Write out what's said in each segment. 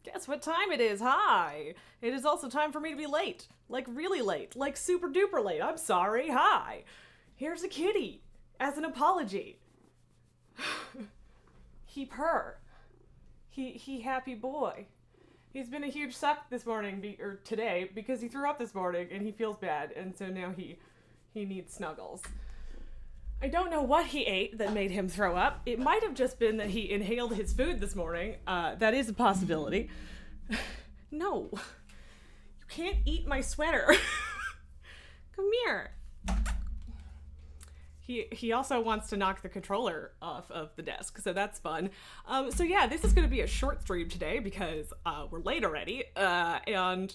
Guess what time it is? Hi. It is also time for me to be late. Like really late. Like super duper late. I'm sorry. Hi. Here's a kitty. As an apology. He purr. He happy boy. He's been a huge suck this morning, or today, because he threw up this morning and he feels bad, and so now he needs snuggles. I don't know what he ate that made him throw up. It might have just been that he inhaled his food this morning. That is a possibility. No. You can't eat my sweater. Come here. He also wants to knock the controller off of the desk, so that's fun. So yeah, this is going to be a short stream today because we're late already, and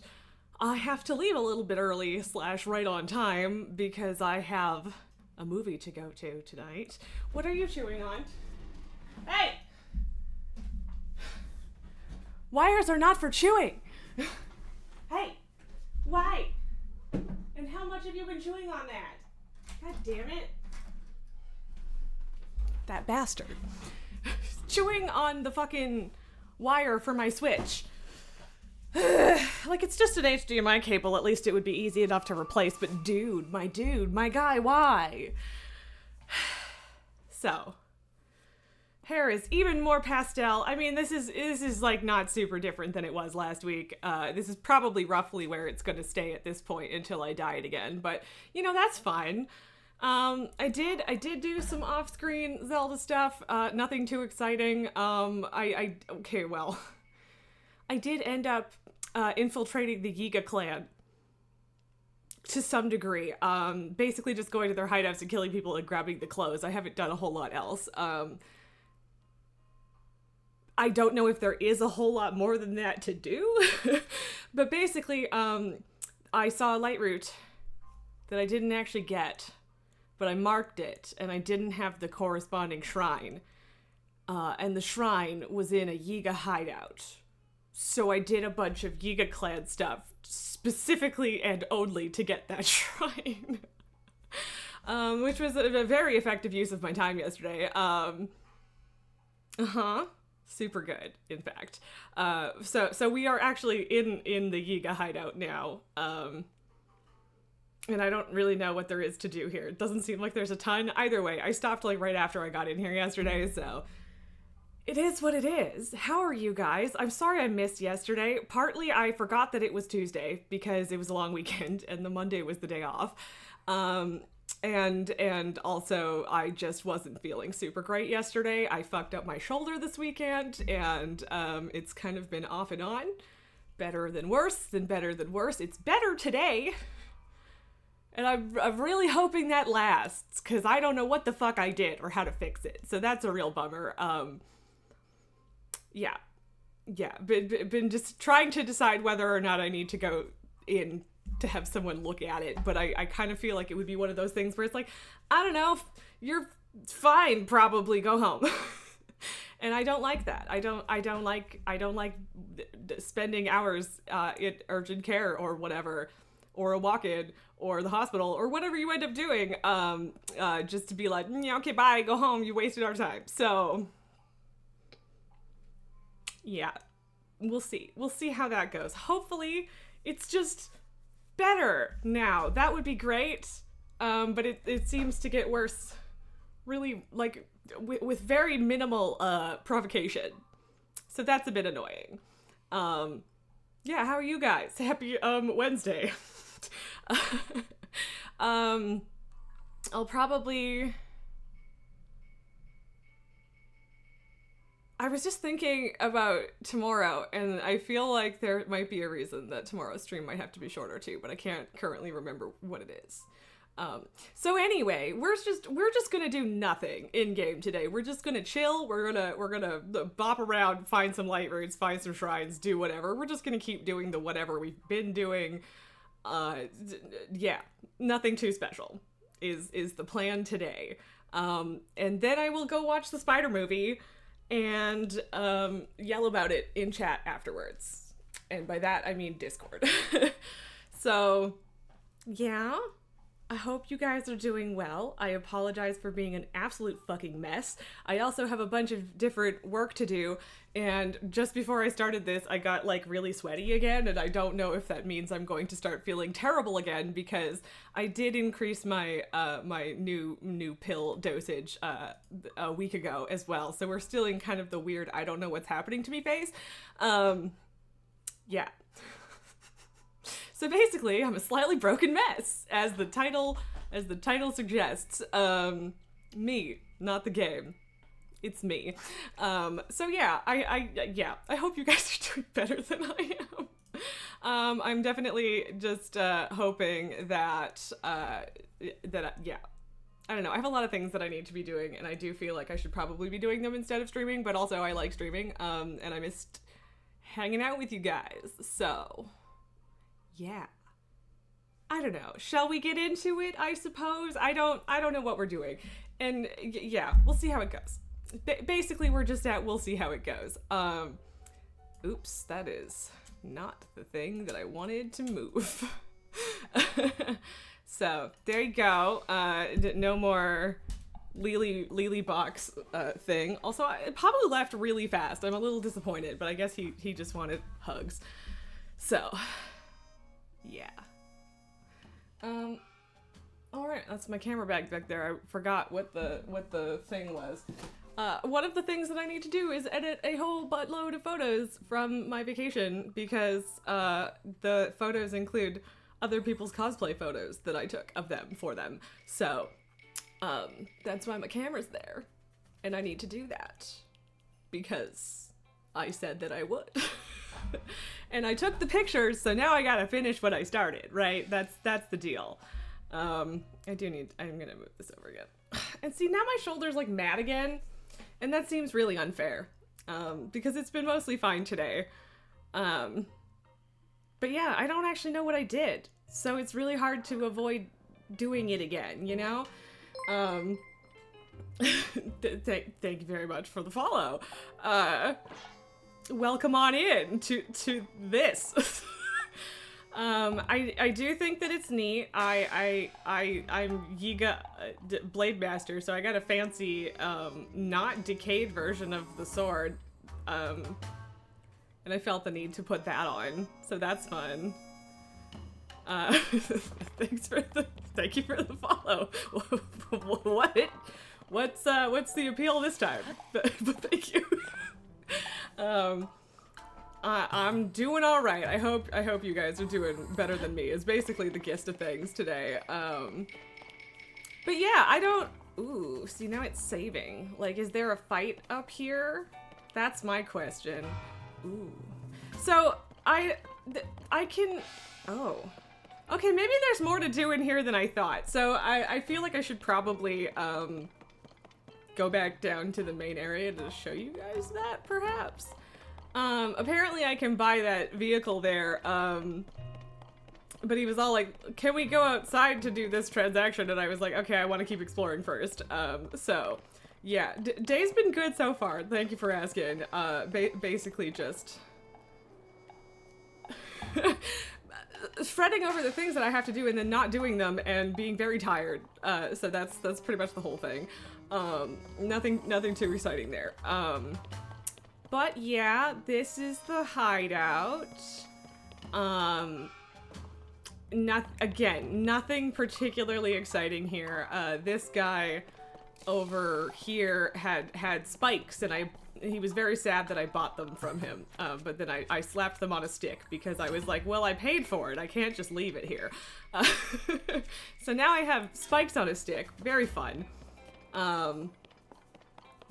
I have to leave a little bit early / right on time because I have a movie to go to tonight. What are you chewing on? Hey! Wires are not for chewing! Hey! Why? And how much have you been chewing on that? God damn it. That bastard. Chewing on the fucking wire for my Switch. Like, it's just an HDMI cable. At least it would be easy enough to replace. But dude, my guy, why? So, hair is even more pastel. I mean, this is like not super different than it was last week. This is probably roughly where it's going to stay at this point until I dye it again. But, you know, that's fine. I did do some off-screen Zelda stuff. Nothing too exciting. Okay, well, I did end up infiltrating the Yiga clan to some degree. Basically just going to their hideouts and killing people and grabbing the clothes. I haven't done a whole lot else. I don't know if there is a whole lot more than that to do, but basically, I saw a light route that I didn't actually get, but I marked it, and I didn't have the corresponding shrine, and the shrine was in a Yiga hideout. So I did a bunch of Yiga clan stuff, specifically and only to get that shrine. Which was a very effective use of my time yesterday. Super good, in fact. So we are actually in the Yiga hideout now. And I don't really know what there is to do here. It doesn't seem like there's a ton. Either way, I stopped like right after I got in here yesterday, so it is what it is. How are you guys? I'm sorry I missed yesterday. Partly I forgot that it was Tuesday because it was a long weekend and the Monday was the day off. And also I just wasn't feeling super great yesterday. I fucked up my shoulder this weekend and it's kind of been off and on. Better than worse, then better than worse. It's better today. And I'm really hoping that lasts, because I don't know what the fuck I did or how to fix it. So that's a real bummer. Yeah. Been just trying to decide whether or not I need to go in to have someone look at it. But I kind of feel like it would be one of those things where it's like, I don't know, you're fine, probably go home. And I don't like that. I don't like spending hours at urgent care or whatever, or a walk-in, or the hospital, or whatever you end up doing, just to be like, yeah, okay, bye, go home, you wasted our time. So, yeah, we'll see. We'll see how that goes. Hopefully, it's just better now. That would be great, but it seems to get worse, really, like, with very minimal provocation. So that's a bit annoying. Yeah, how are you guys? Happy Wednesday. I'll probably... I was just thinking about tomorrow, and I feel like there might be a reason that tomorrow's stream might have to be shorter too, but I can't currently remember what it is. So anyway, we're just gonna do nothing in game today. We're just gonna chill. We're gonna bop around, find some light routes, find some shrines, do whatever. We're just gonna keep doing the whatever we've been doing. Yeah, nothing too special is the plan today. And then I will go watch the Spider movie and yell about it in chat afterwards. And by that I mean Discord. So yeah. I hope you guys are doing well. I apologize for being an absolute fucking mess. I also have a bunch of different work to do, and just before I started this, I got like really sweaty again, and I don't know if that means I'm going to start feeling terrible again, because I did increase my my new pill dosage a week ago as well. So we're still in kind of the weird I don't know what's happening to me phase. Yeah. So basically, I'm a slightly broken mess, as the title suggests. Me, not the game. It's me. So yeah, I hope you guys are doing better than I am. I'm definitely just hoping that yeah. I don't know. I have a lot of things that I need to be doing, and I do feel like I should probably be doing them instead of streaming, but also I like streaming, and I missed hanging out with you guys. So yeah. I don't know. Shall we get into it, I suppose? I don't know what we're doing. And yeah, we'll see how it goes. Basically, we're just at we'll see how it goes. Oops, that is not the thing that I wanted to move. So, there you go. No more Lily box thing. Also, Pablo left really fast. I'm a little disappointed, but I guess he just wanted hugs. So, yeah. All right, that's my camera bag back there. I forgot what the thing was. One of the things that I need to do is edit a whole buttload of photos from my vacation, because the photos include other people's cosplay photos that I took of them for them. So, that's why my camera's there, and I need to do that because I said that I would. And I took the pictures, so now I gotta finish what I started, right? That's the deal. I'm gonna move this over again. And see, now my shoulder's like mad again, and that seems really unfair, because it's been mostly fine today. But yeah, I don't actually know what I did, so it's really hard to avoid doing it again, you know? Thank you very much for the follow. Welcome on in to this. I do think that it's neat. I'm Yiga Blade Master, so I got a fancy not decayed version of the sword, and I felt the need to put that on, so that's fun. Thank you for the follow. What's the appeal this time? But thank you. I'm doing all right. I hope you guys are doing better than me, is basically the gist of things today. But yeah, I don't... Ooh, see, now it's saving. Like, is there a fight up here? That's my question. Ooh. So, I can... Oh. Okay, maybe there's more to do in here than I thought. So, I feel like I should probably, go back down to the main area to show you guys that, perhaps. Apparently I can buy that vehicle there, but he was all like, can we go outside to do this transaction? And I was like, okay, I want to keep exploring first. So, yeah, day's been good so far. Thank you for asking. Basically just... fretting over the things that I have to do and then not doing them and being very tired. So that's pretty much the whole thing. Nothing too exciting there. But yeah, this is the hideout. Nothing particularly exciting here. This guy over here had spikes, and he was very sad that I bought them from him. But then I slapped them on a stick because I was like, well, I paid for it. I can't just leave it here. So now I have spikes on a stick. Very fun.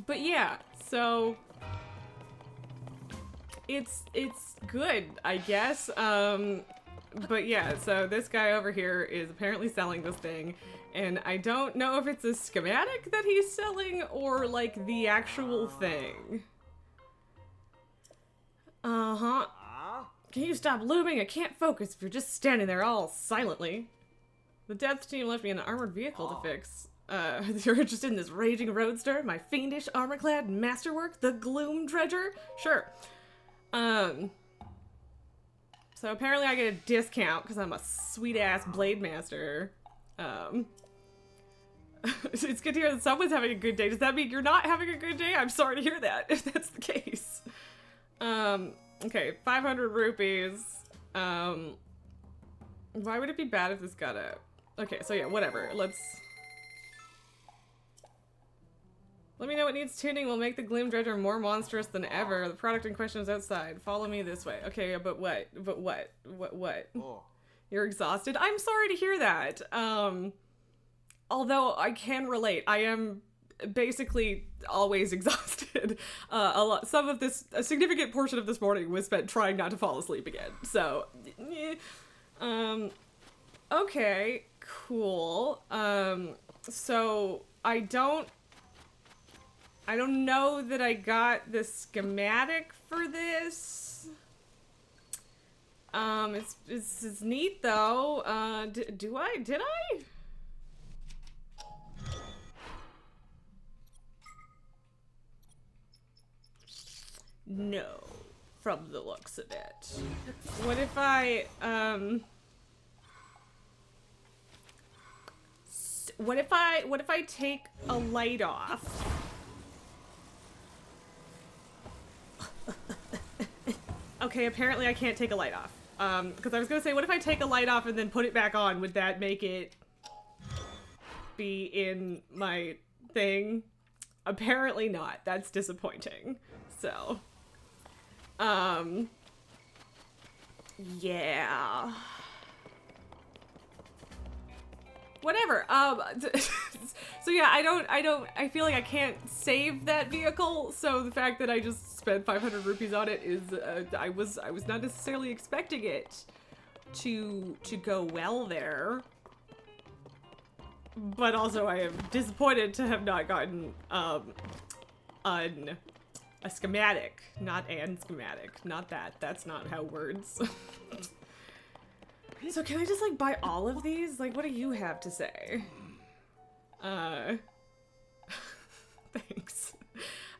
But yeah, so it's good, I guess. But yeah, so this guy over here is apparently selling this thing, and I don't know if it's a schematic that he's selling or like the actual thing. Uh-huh. Can you stop looming? I can't focus if you're just standing there all silently. The death team left me an armored vehicle to fix. You're interested in this raging roadster? My fiendish armor-clad masterwork? The Gloom Dredger? Sure. So apparently I get a discount because I'm a sweet-ass Blade Master. It's good to hear that someone's having a good day. Does that mean you're not having a good day? I'm sorry to hear that, if that's the case. Okay, 500 rupees. Why would it be bad if this got out? Okay, so yeah, whatever. Let me know what needs tuning. Will make the Gloom Dredger more monstrous than ever. The product in question is outside. Follow me this way. Okay, but what? But what? What? Oh. You're exhausted? I'm sorry to hear that. Although I can relate. I am basically always exhausted. A significant portion of this morning was spent trying not to fall asleep again. So, okay, cool. So I don't know that I got the schematic for this. It's neat though. Did I? No, from the looks of it. What if I, what if I take a light off? Okay, apparently I can't take a light off. Because I was gonna say, what if I take a light off and then put it back on? Would that make it be in my thing? Apparently not. That's disappointing. So, yeah. Whatever. So yeah, I feel like I can't save that vehicle, so the fact that I just spent 500 rupees on it is, I was not necessarily expecting it to go well there. But also I am disappointed to have not gotten, a schematic, not an schematic. Not that. That's not how words. So can I just, like, buy all of these? Like, what do you have to say? Thanks.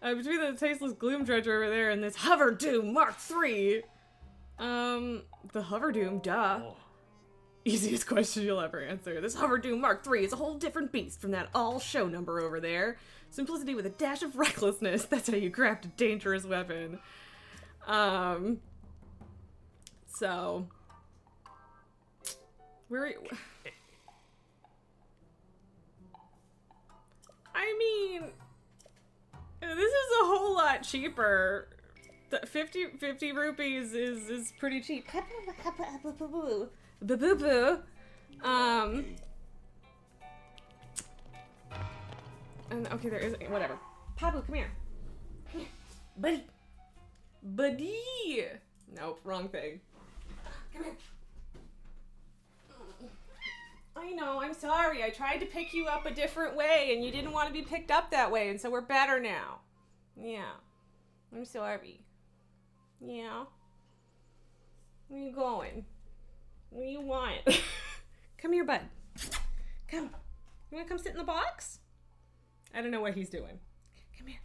Between the tasteless Gloom Dredger over there and this Hoverdoom Mark III. The Hoverdoom, duh. Oh. Easiest question you'll ever answer. This Hoverdoom Mark III is a whole different beast from that all show number over there. Simplicity with a dash of recklessness. That's how you craft a dangerous weapon. So... I mean, this is a whole lot cheaper. 50 rupees is pretty cheap. Boo-boo-boo. And okay, there is whatever. Pablo, come here. Come here. Buddy. Nope, wrong thing. Come here. I know, I'm sorry. I tried to pick you up a different way and you didn't want to be picked up that way, and so we're better now. Yeah. I'm sorry. Yeah. Where you going? What do you want? Come here, bud. Come. You want to come sit in the box? I don't know what he's doing. Come here.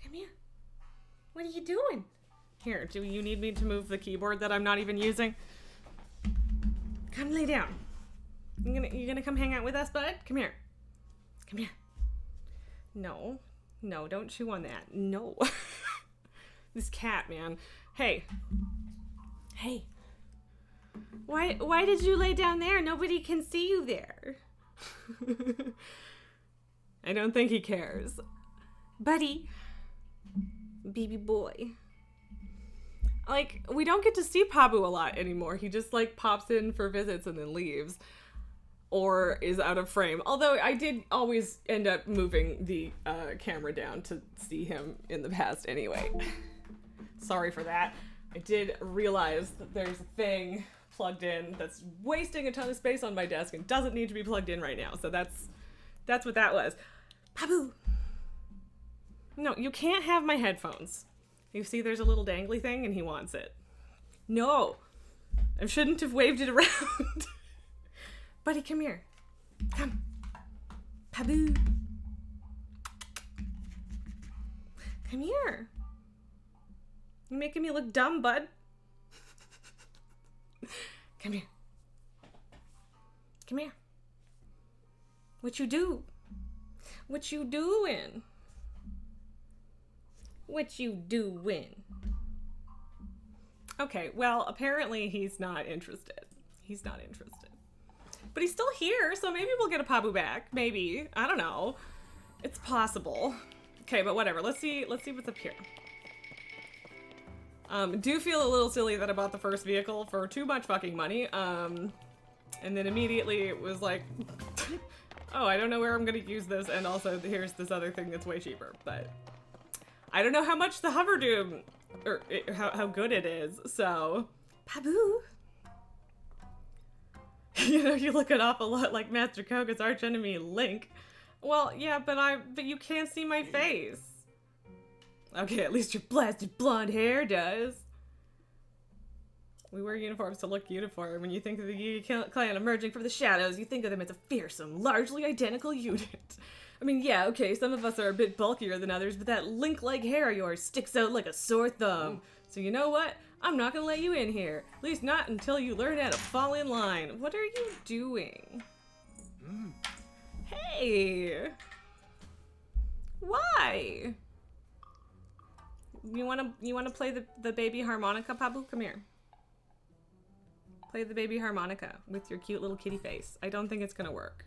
Come here. What are you doing? Here, do you need me to move the keyboard that I'm not even using? Come lay down. You gonna come hang out with us, bud? Come here. Come here. No. No, don't chew on that. No. This cat, man. Hey. Hey. Why did you lay down there? Nobody can see you there. I don't think he cares. Buddy. Baby boy. Like, we don't get to see Pabu a lot anymore. He just, like, pops in for visits and then leaves. Or is out of frame. Although I did always end up moving the camera down to see him in the past anyway. Sorry for that. I did realize that there's a thing plugged in that's wasting a ton of space on my desk and doesn't need to be plugged in right now. So that's what that was. Pabu! No, you can't have my headphones. You see there's a little dangly thing and he wants it. No! I shouldn't have waved it around. Buddy, come here. Come. Pabu. Come here. You're making me look dumb, bud. Come here. Come here. What you do? What you doing? What you doing? Okay, well, apparently he's not interested. He's not interested. But he's still here, so maybe we'll get a Pabu back. Maybe. I don't know. It's possible. Okay, but whatever. Let's see what's up here. Do feel a little silly that I bought the first vehicle for too much fucking money. And then immediately it was like, oh, I don't know where I'm gonna use this, and also here's this other thing that's way cheaper. But I don't know how much the Hoverdoom, or how good it is, so. Pabu! You know, you look an awful lot like Master Koga's archenemy, Link. Well, yeah, but you can't see my face. Okay, at least your blasted blonde hair does. We wear uniforms to look uniform. When you think of the Yugi clan emerging from the shadows, you think of them as a fearsome, largely identical unit. I mean, yeah, okay, some of us are a bit bulkier than others, but that Link-like hair of yours sticks out like a sore thumb. So you know what? I'm not gonna let you in here. At least not until you learn how to fall in line. What are you doing? Hey! Why? You wanna play the baby harmonica, Pabu? Come here. Play the baby harmonica with your cute little kitty face. I don't think it's gonna work.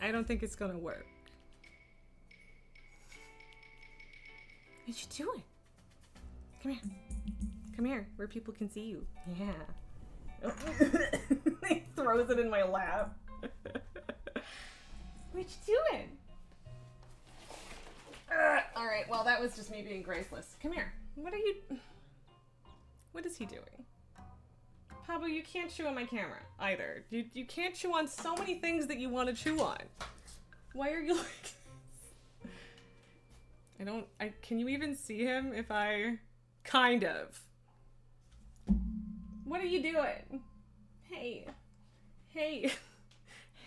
I don't think it's gonna work. What you doing? Come here. Come here, where people can see you. Yeah. He throws it in my lap. What you doing? Alright, well that was just me being graceless. Come here. What is he doing? Pabu, you can't chew on my camera either. You can't chew on so many things that you want to chew on. Why are you like this? Can you even see him if I... Kind of. What are you doing? Hey. Hey.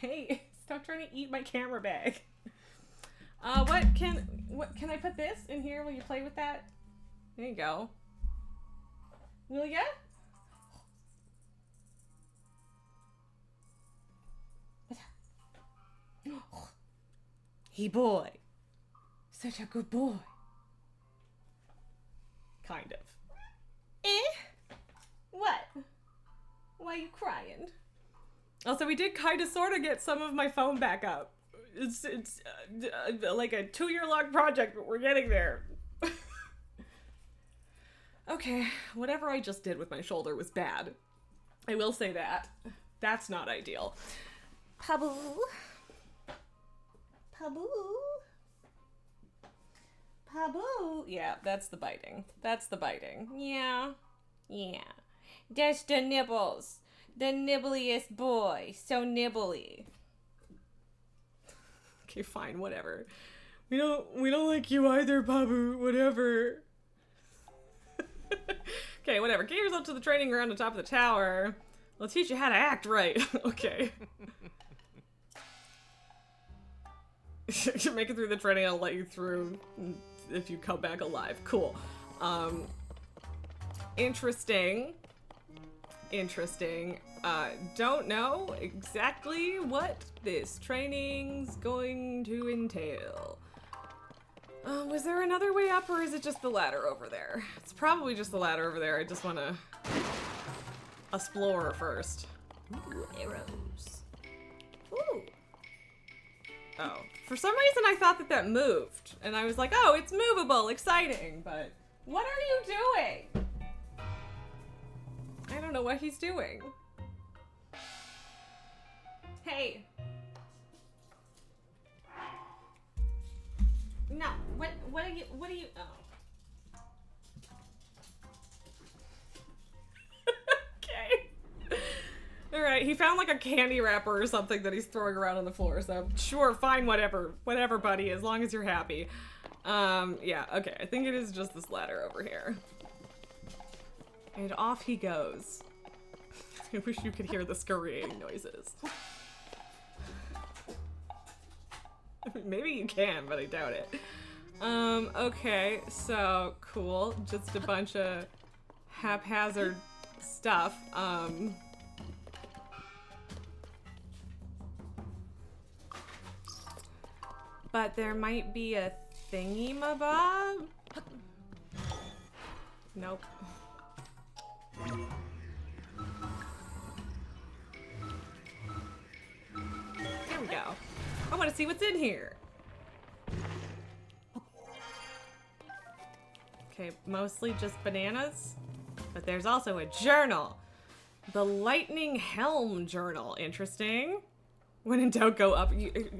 Hey. Stop trying to eat my camera bag. Can I put this in here? Will you play with that? There you go. Will ya? Hey boy. Such a good boy. Kind of. Eh? What? Why are you crying? Also, we did kind of sort of get some of my phone back up. It's like a 2-year-long project, but we're getting there. Okay, whatever I just did with my shoulder was bad. I will say that. That's not ideal. Pabu. Pabu. Pabu. Yeah, that's the biting. That's the biting. Yeah. Yeah. That's the nibbles. The nibbliest boy. So nibbly. Okay, fine, whatever. We don't like you either, Pabu. Whatever. Okay, whatever. Get yourself to the training ground on top of the tower. We'll teach you how to act right. Okay. Make it through the training, I'll let you through if you come back alive. Cool. Interesting. Interesting. Don't know exactly what this training's going to entail. Was there another way up, or is it just the ladder over there? It's probably just the ladder over there. I just want to explore first. Ooh, arrows. Ooh. Oh. For some reason I thought that moved. And I was like, oh, it's movable, exciting. But what are you doing? I don't know what he's doing. Hey. No, what are you, oh. Okay. Alright, he found like a candy wrapper or something that he's throwing around on the floor, so sure, fine, whatever. Whatever, buddy, as long as you're happy. Yeah, okay, I think it is just this ladder over here. And off he goes. I wish you could hear the scurrying noises. Maybe you can, but I doubt it. Okay, so cool. Just a bunch of haphazard stuff. but there might be a thingy-mabob. Nope. There we go. I want to see what's in here. Okay, mostly just bananas, but there's also a journal. The Lightning Helm Journal. Interesting. When in doubt, go up.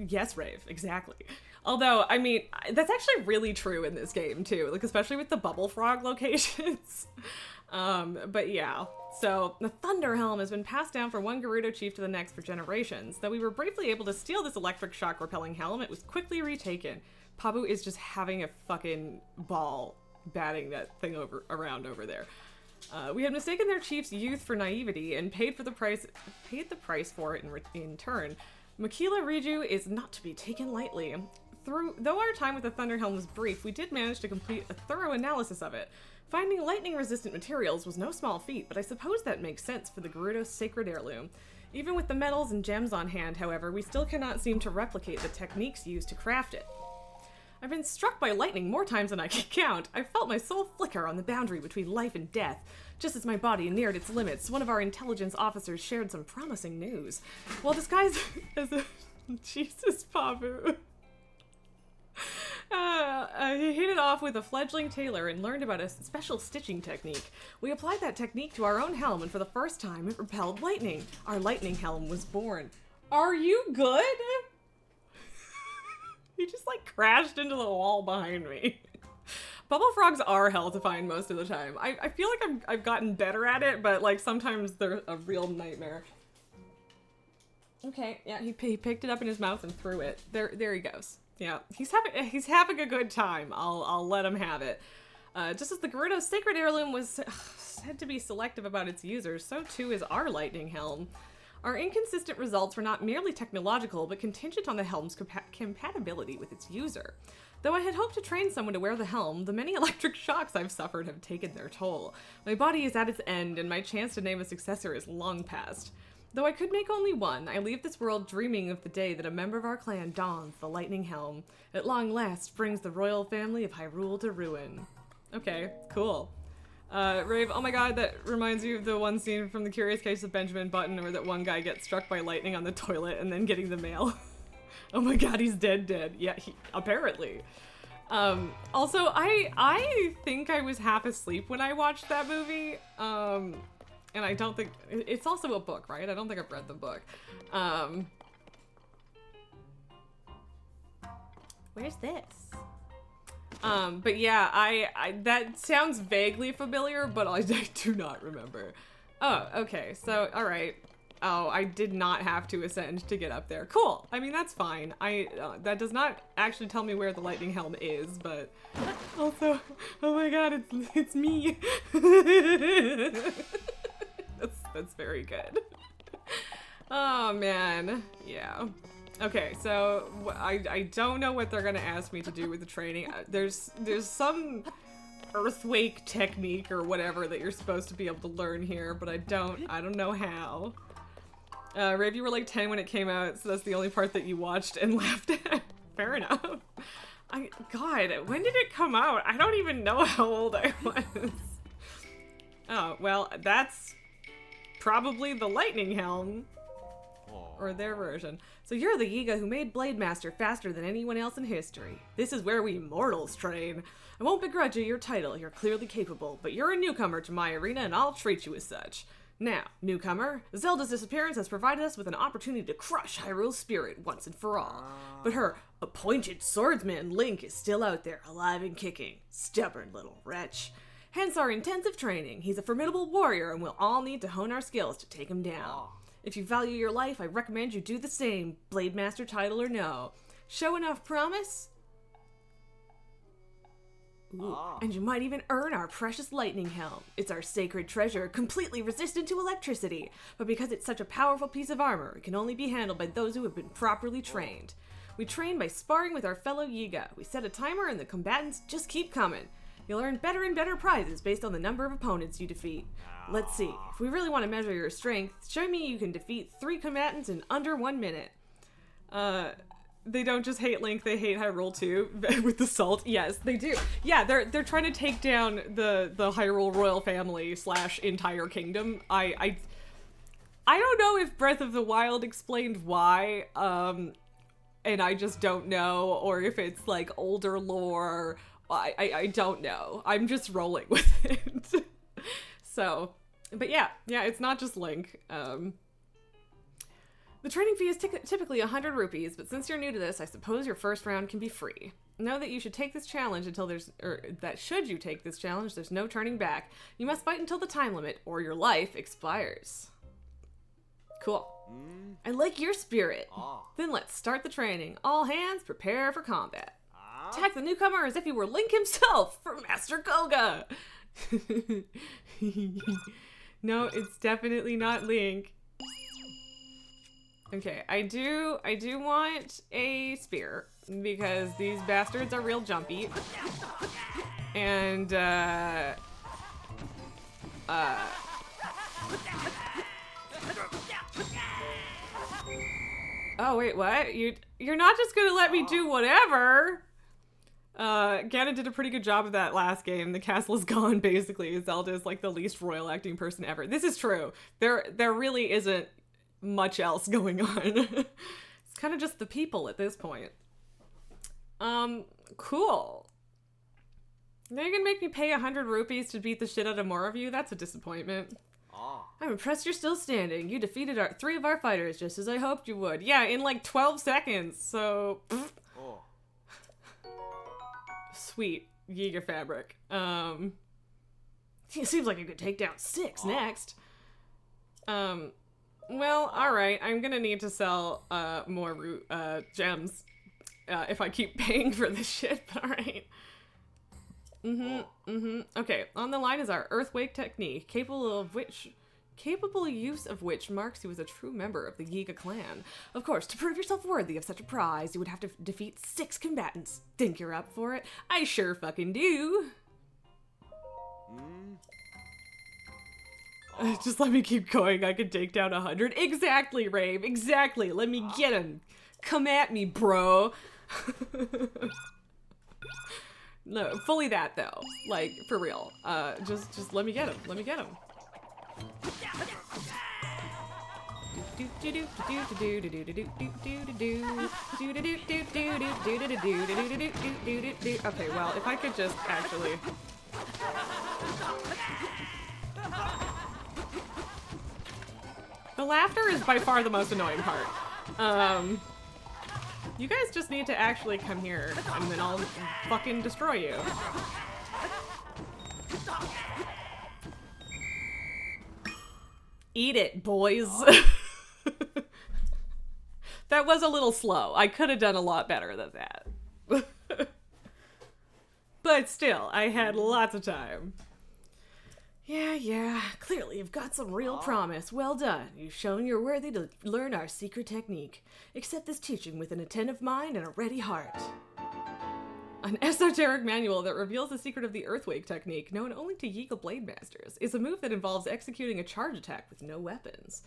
Yes, Rave, exactly. Although, I mean, that's actually really true in this game, too. Like, especially with the Bubble Frog locations. But yeah. So, the Thunder Helm has been passed down from one Gerudo chief to the next for generations. Though we were briefly able to steal this electric shock repelling helm, it was quickly retaken. Pabu is just having a fucking ball batting that thing around over there. We had mistaken their chief's youth for naivety and paid the price for it in turn. Makila Riju is not to be taken lightly. Though our time with the Thunderhelm was brief, we did manage to complete a thorough analysis of it. Finding lightning-resistant materials was no small feat, but I suppose that makes sense for the Gerudo's sacred heirloom. Even with the metals and gems on hand, however, we still cannot seem to replicate the techniques used to craft it. I've been struck by lightning more times than I can count. I felt my soul flicker on the boundary between life and death. Just as my body neared its limits, one of our intelligence officers shared some promising news. While disguised as a... Jesus, Pabu. He hit it off with a fledgling tailor and learned about a special stitching technique. We applied that technique to our own helm, and for the first time, it repelled lightning. Our lightning helm was born. Are you good? He just, like, crashed into the wall behind me. Bubble frogs are hell to find most of the time. I feel like I've gotten better at it, but, like, sometimes they're a real nightmare. Okay, yeah, he picked it up in his mouth and threw it. There he goes. Yeah, he's having a good time. I'll let him have it. Just as the Gerudo's sacred heirloom was said to be selective about its users, so too is our lightning helm. Our inconsistent results were not merely technological, but contingent on the helm's compatibility with its user. Though I had hoped to train someone to wear the helm, the many electric shocks I've suffered have taken their toll. My body is at its end, and my chance to name a successor is long past. Though I could make only one, I leave this world dreaming of the day that a member of our clan dons the lightning helm. At long last brings the royal family of Hyrule to ruin. Okay, cool. Rave, oh my god, that reminds you of the one scene from The Curious Case of Benjamin Button where that one guy gets struck by lightning on the toilet and then getting the mail. Oh my god, he's dead. Yeah, apparently. Also, I think I was half asleep when I watched that movie. And I don't think... It's also a book, right? I don't think I've read the book. Where's this? But yeah, I that sounds vaguely familiar, but I do not remember. Oh, okay, so, alright. Oh, I did not have to ascend to get up there. Cool! I mean, that's fine. That does not actually tell me where the lightning helm is, but... Also, oh my god, it's me! That's very good. Oh, man. Yeah. Okay, so I don't know what they're gonna ask me to do with the training. There's some earthquake technique or whatever that you're supposed to be able to learn here, but I don't know how. Rave, you were like 10 when it came out, so that's the only part that you watched and laughed at. Fair enough. God, when did it come out? I don't even know how old I was. Oh, well, that's probably the lightning helm. Or their version. So you're the Yiga who made Blade Master faster than anyone else in history. This is where we mortals train. I won't begrudge you your title, you're clearly capable, but you're a newcomer to my arena and I'll treat you as such. Now, newcomer, Zelda's disappearance has provided us with an opportunity to crush Hyrule's spirit once and for all. But her appointed swordsman, Link, is still out there, alive and kicking. Stubborn little wretch. Hence our intensive training. He's a formidable warrior and we'll all need to hone our skills to take him down. If you value your life, I recommend you do the same, Blade Master title or no. Show enough promise? Ooh, and you might even earn our precious lightning helm. It's our sacred treasure, completely resistant to electricity. But because it's such a powerful piece of armor, it can only be handled by those who have been properly trained. We train by sparring with our fellow Yiga. We set a timer and the combatants just keep coming. You'll earn better and better prizes based on the number of opponents you defeat. Let's see, if we really want to measure your strength, show me you can defeat 3 combatants in under 1 minute. They don't just hate Link, they hate Hyrule too. With the salt. Yes, they do. Yeah, they're trying to take down the Hyrule royal family / entire kingdom. I don't know if Breath of the Wild explained why, and I just don't know, or if it's like older lore. I don't know. I'm just rolling with it. So, but yeah, it's not just Link. The training fee is typically 100 rupees, but since you're new to this, I suppose your first round can be free. Know that you should take this challenge should you take this challenge, there's no turning back. You must fight until the time limit, or your life expires. Cool. I like your spirit. Then let's start the training. All hands, prepare for combat. Attack the newcomer as if he were Link himself from Master Koga. No, it's definitely not Link. Okay, I do want a spear because these bastards are real jumpy. And oh wait, what? You're not just gonna let me do whatever? Ganon did a pretty good job of that last game. The castle is gone, basically. Zelda is like the least royal acting person ever. This is true. There really isn't much else going on. It's kind of just the people at this point. Cool. Now you're gonna make me pay 100 rupees to beat the shit out of more of you? That's a disappointment. I'm impressed you're still standing. You defeated 3 of our fighters, just as I hoped you would. Yeah, in like 12 seconds, so... Sweet. Giga Fabric. It seems like I could take down 6 next. Well, alright. I'm gonna need to sell more gems if I keep paying for this shit, but alright. Okay, on the line is our Earthquake technique, capable use of which marks you as a true member of the Yiga clan. Of course, to prove yourself worthy of such a prize, you would have to defeat 6 combatants. Think you're up for it? I sure fucking do. Just let me keep going. I could take down 100. Exactly, Rave. Exactly. Let me get him. Come at me, bro. No, fully that though. Like, for real. Just let me get him. Let me get him. Okay, well, if I could just actually... The laughter is by far the most annoying part. You guys just need to actually come here, and then I'll fucking destroy you. Eat it, boys. That was a little slow. I could have done a lot better than that. But still, I had lots of time. Yeah, clearly you've got some real promise. Well done. You've shown you're worthy to learn our secret technique. Accept this teaching with an attentive mind and a ready heart. An esoteric manual that reveals the secret of the Earthquake technique, known only to Yiga Blade Masters, is a move that involves executing a charge attack with no weapons.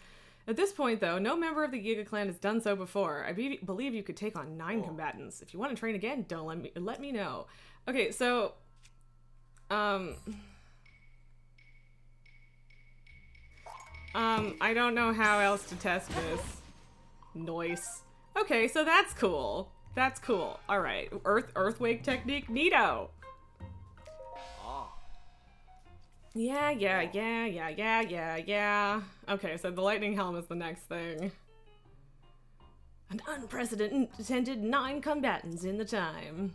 At this point, though, no member of the Yiga clan has done so before. I believe you could take on 9 combatants. If you want to train again, don't let me know. Okay, so... I don't know how else to test this. Noise. Okay, so that's cool. That's cool. Alright. Earthquake technique, neato! Yeah. Okay, so the lightning helm is the next thing. An unprecedented 9 combatants in the time.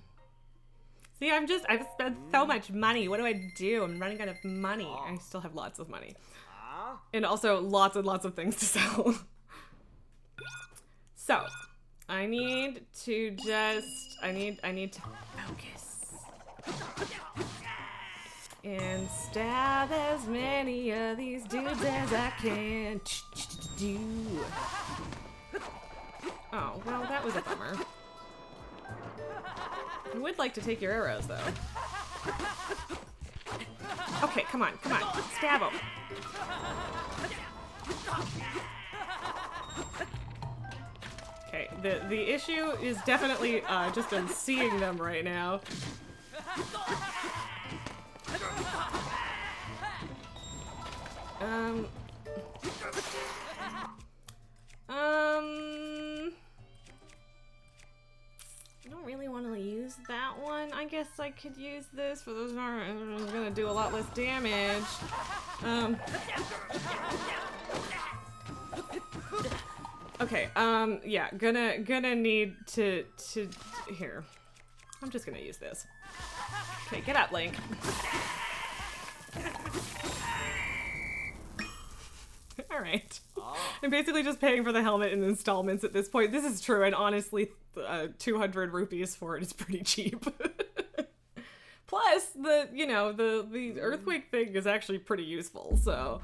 See, I've spent so much money. What do I do? I'm running out of money. I still have lots of money. And also lots and lots of things to sell. So, I need to focus. And stab as many of these dudes as I can. Oh, well, that was a bummer. I would like to take your arrows, though. Okay, come on. Stab him. Okay, the issue is definitely just in seeing them right now. I don't really want to use that one. I guess I could use this, but those aren't gonna do a lot less damage. Okay, yeah, gonna need to here. I'm just gonna use this. Okay, get up, Link. Alright. I'm basically just paying for the helmet in installments at this point. This is true, and honestly, 200 rupees for it is pretty cheap. Plus, the Earthquake thing is actually pretty useful, so...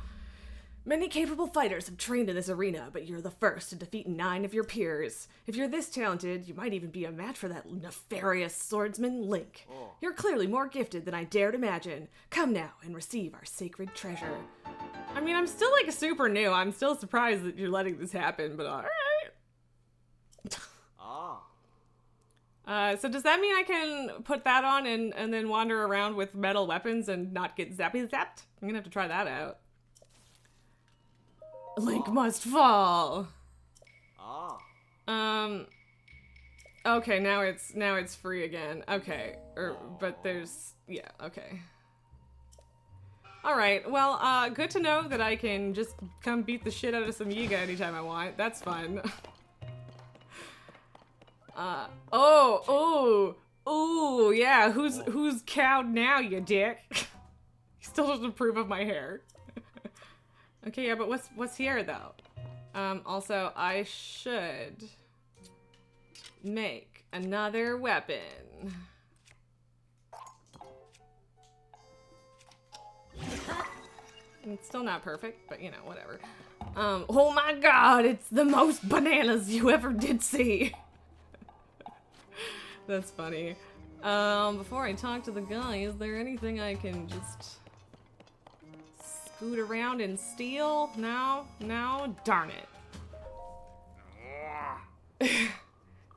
Many capable fighters have trained in this arena, but you're the first to defeat 9 of your peers. If you're this talented, you might even be a match for that nefarious swordsman, Link. You're clearly more gifted than I dared imagine. Come now and receive our sacred treasure. I mean, I'm still, like, super new. I'm still surprised that you're letting this happen, but alright. So does that mean I can put that on and then wander around with metal weapons and not get zappy zapped? I'm gonna have to try that out. Link must fall. Okay, now it's free again. Okay, but there's, yeah, okay. Alright, well, good to know that I can just come beat the shit out of some Yiga anytime I want. That's fun. Oh, yeah, who's cowed now, you dick? He still doesn't approve of my hair. Okay, yeah, but what's here, though? Also, I should make another weapon. It's still not perfect, but you know, whatever. Oh my god, it's the most bananas you ever did see. That's funny. Before I talk to the guy, is there anything I can just scoot around and steal? No? No? Darn it.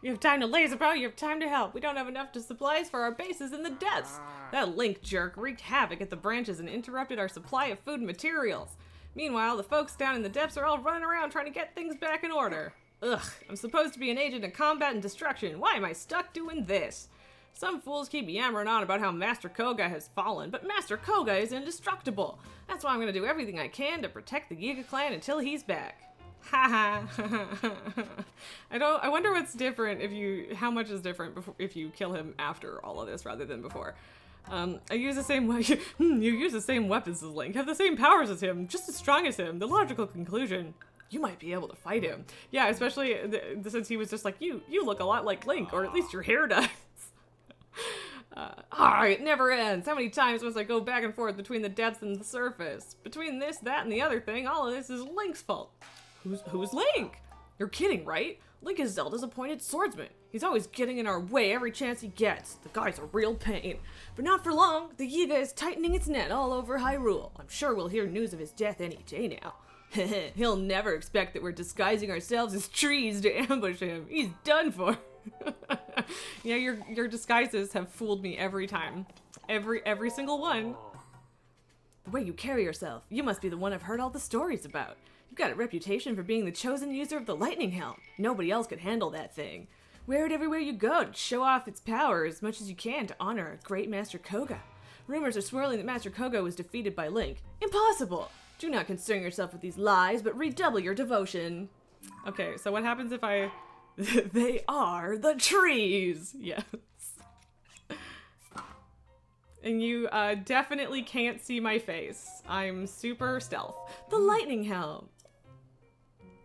You have time to laser, bro. You have time to help. We don't have enough supplies for our bases in the depths. That Link jerk wreaked havoc at the branches and interrupted our supply of food and materials. Meanwhile, the folks down in the depths are all running around trying to get things back in order. Ugh, I'm supposed to be an agent of combat and destruction. Why am I stuck doing this? Some fools keep yammering on about how Master Koga has fallen, but Master Koga is indestructible. That's why I'm gonna do everything I can to protect the Yiga clan until he's back. Haha. I wonder what's different how much is different if you kill him after all of this rather than before. I use the same way. You use the same weapons as Link, have the same powers as him, just as strong as him. The logical conclusion: you might be able to fight him. Yeah, especially since he was just like, you look a lot like Link, or at least your hair does. Alright, it never ends. How many times must I go back and forth between the depths and the surface? Between this, that, and the other thing, all of this is Link's fault. Who's Link? You're kidding, right? Link is Zelda's appointed swordsman. He's always getting in our way every chance he gets. The guy's a real pain. But not for long. The Yiga is tightening its net all over Hyrule. I'm sure we'll hear news of his death any day now. He'll never expect that we're disguising ourselves as trees to ambush him. He's done for. Yeah, your disguises have fooled me every time. Every single one. The way you carry yourself, you must be the one I've heard all the stories about. You've got a reputation for being the chosen user of the Lightning Helm. Nobody else could handle that thing. Wear it everywhere you go to show off its power as much as you can to honor our great Master Koga. Rumors are swirling that Master Koga was defeated by Link. Impossible! Do not concern yourself with these lies, but redouble your devotion. Okay, so what happens if I... They are the trees! Yes. And you definitely can't see my face. I'm super stealth. The Lightning Helm!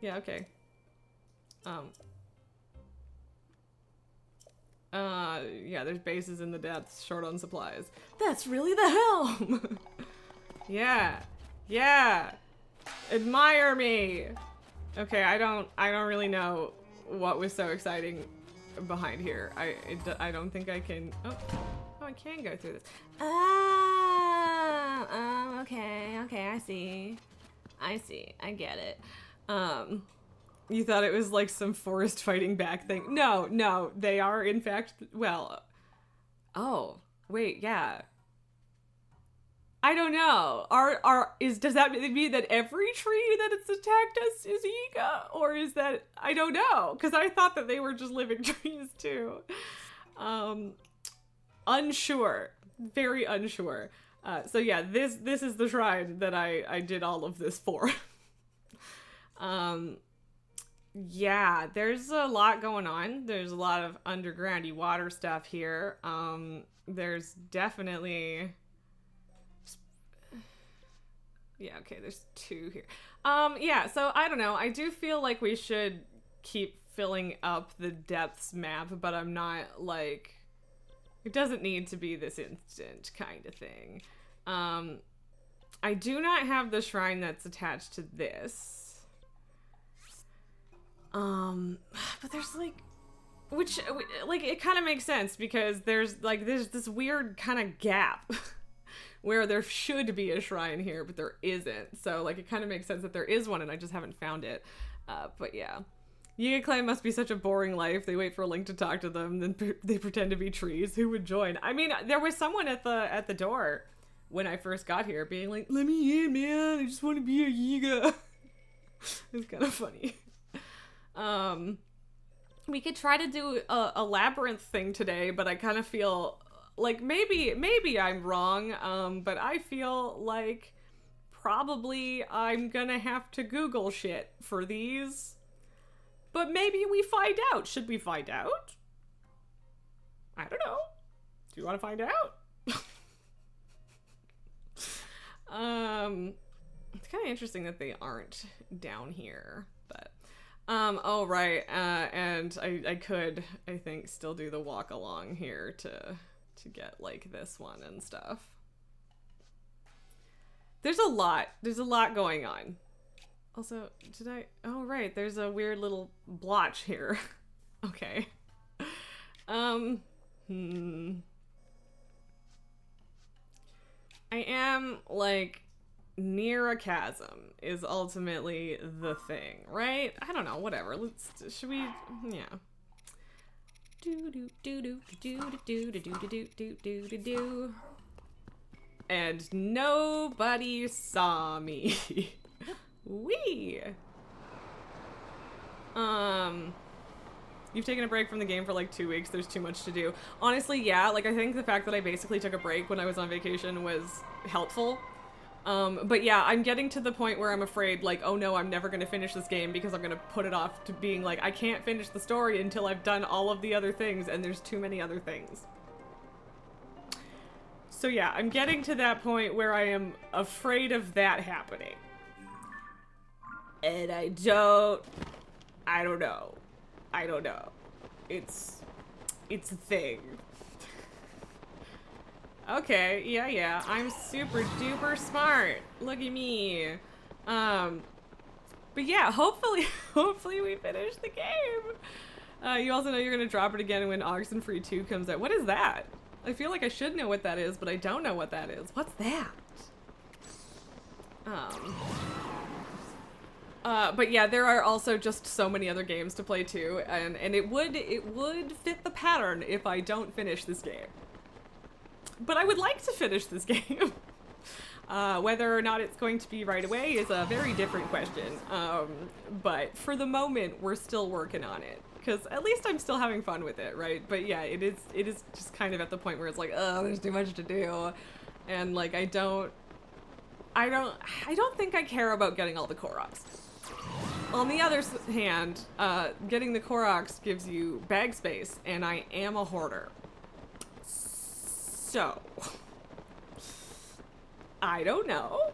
Yeah, okay. Yeah, there's bases in the depths, short on supplies. That's really the helm! Yeah. Yeah! Admire me! Okay, I don't really know what was so exciting behind here. I don't think I can... Oh, I can go through this. Okay, I see. I get it. You thought it was like some forest fighting back thing. No, no, they are in fact, well, oh, wait, yeah. I don't know. Does that mean that every tree that it's attacked us is Yiga? Or is that, I don't know, because I thought that they were just living trees too. Unsure. Very unsure. So yeah, this is the shrine that I did all of this for. Yeah, there's a lot going on. There's a lot of undergroundy water stuff here. There's definitely... Yeah, okay, there's 2 here. Yeah, so I don't know. I do feel like we should keep filling up the depths map, but I'm not, like... It doesn't need to be this instant kind of thing. I do not have the shrine that's attached to this. But there's like, which, like, it kind of makes sense because there's this weird kind of gap where there should be a shrine here, but there isn't. So like, it kind of makes sense that there is one and I just haven't found it. But yeah. Yiga Clan must be such a boring life. They wait for Link to talk to them, then they pretend to be trees. Who would join? I mean, there was someone at the door when I first got here being like, let me in, man. I just want to be a Yiga. It's kind of funny. We could try to do a labyrinth thing today, but I kind of feel like maybe I'm wrong. But I feel like probably I'm gonna have to Google shit for these. But maybe we find out. Should we find out? I don't know. Do you want to find out? It's kind of interesting that they aren't down here, but oh right, and I could, I think, still do the walk along here to get like this one and stuff. There's a lot going on. Also, oh right, there's a weird little blotch here. Okay. I am, like, near a chasm is ultimately the thing, right? I don't know, whatever. Should we, yeah. Do. And nobody saw me. Wee. You've taken a break from the game for like 2 weeks. There's too much to do. Honestly, yeah. Like, I think the fact that I basically took a break when I was on vacation was helpful. But yeah, I'm getting to the point where I'm afraid, like, oh no, I'm never gonna finish this game because I'm gonna put it off to being like, I can't finish the story until I've done all of the other things, and there's too many other things. So yeah, I'm getting to that point where I am afraid of that happening. And I don't know. It's a thing. Okay, yeah, I'm super duper smart. Look at me. But yeah, hopefully we finish the game. You also know you're gonna drop it again when Oxenfree 2 comes out. What is that? I feel like I should know what that is, but I don't know what that is. What's that? But yeah, there are also just so many other games to play too, and it would fit the pattern if I don't finish this game. But I would like to finish this game. Whether or not it's going to be right away is a very different question. But for the moment, we're still working on it. Because at least I'm still having fun with it, right? But yeah, it is just kind of at the point where it's like, oh, there's too much to do. And like, I don't think I care about getting all the Koroks. On the other hand, getting the Koroks gives you bag space, and I am a hoarder. So, I don't know.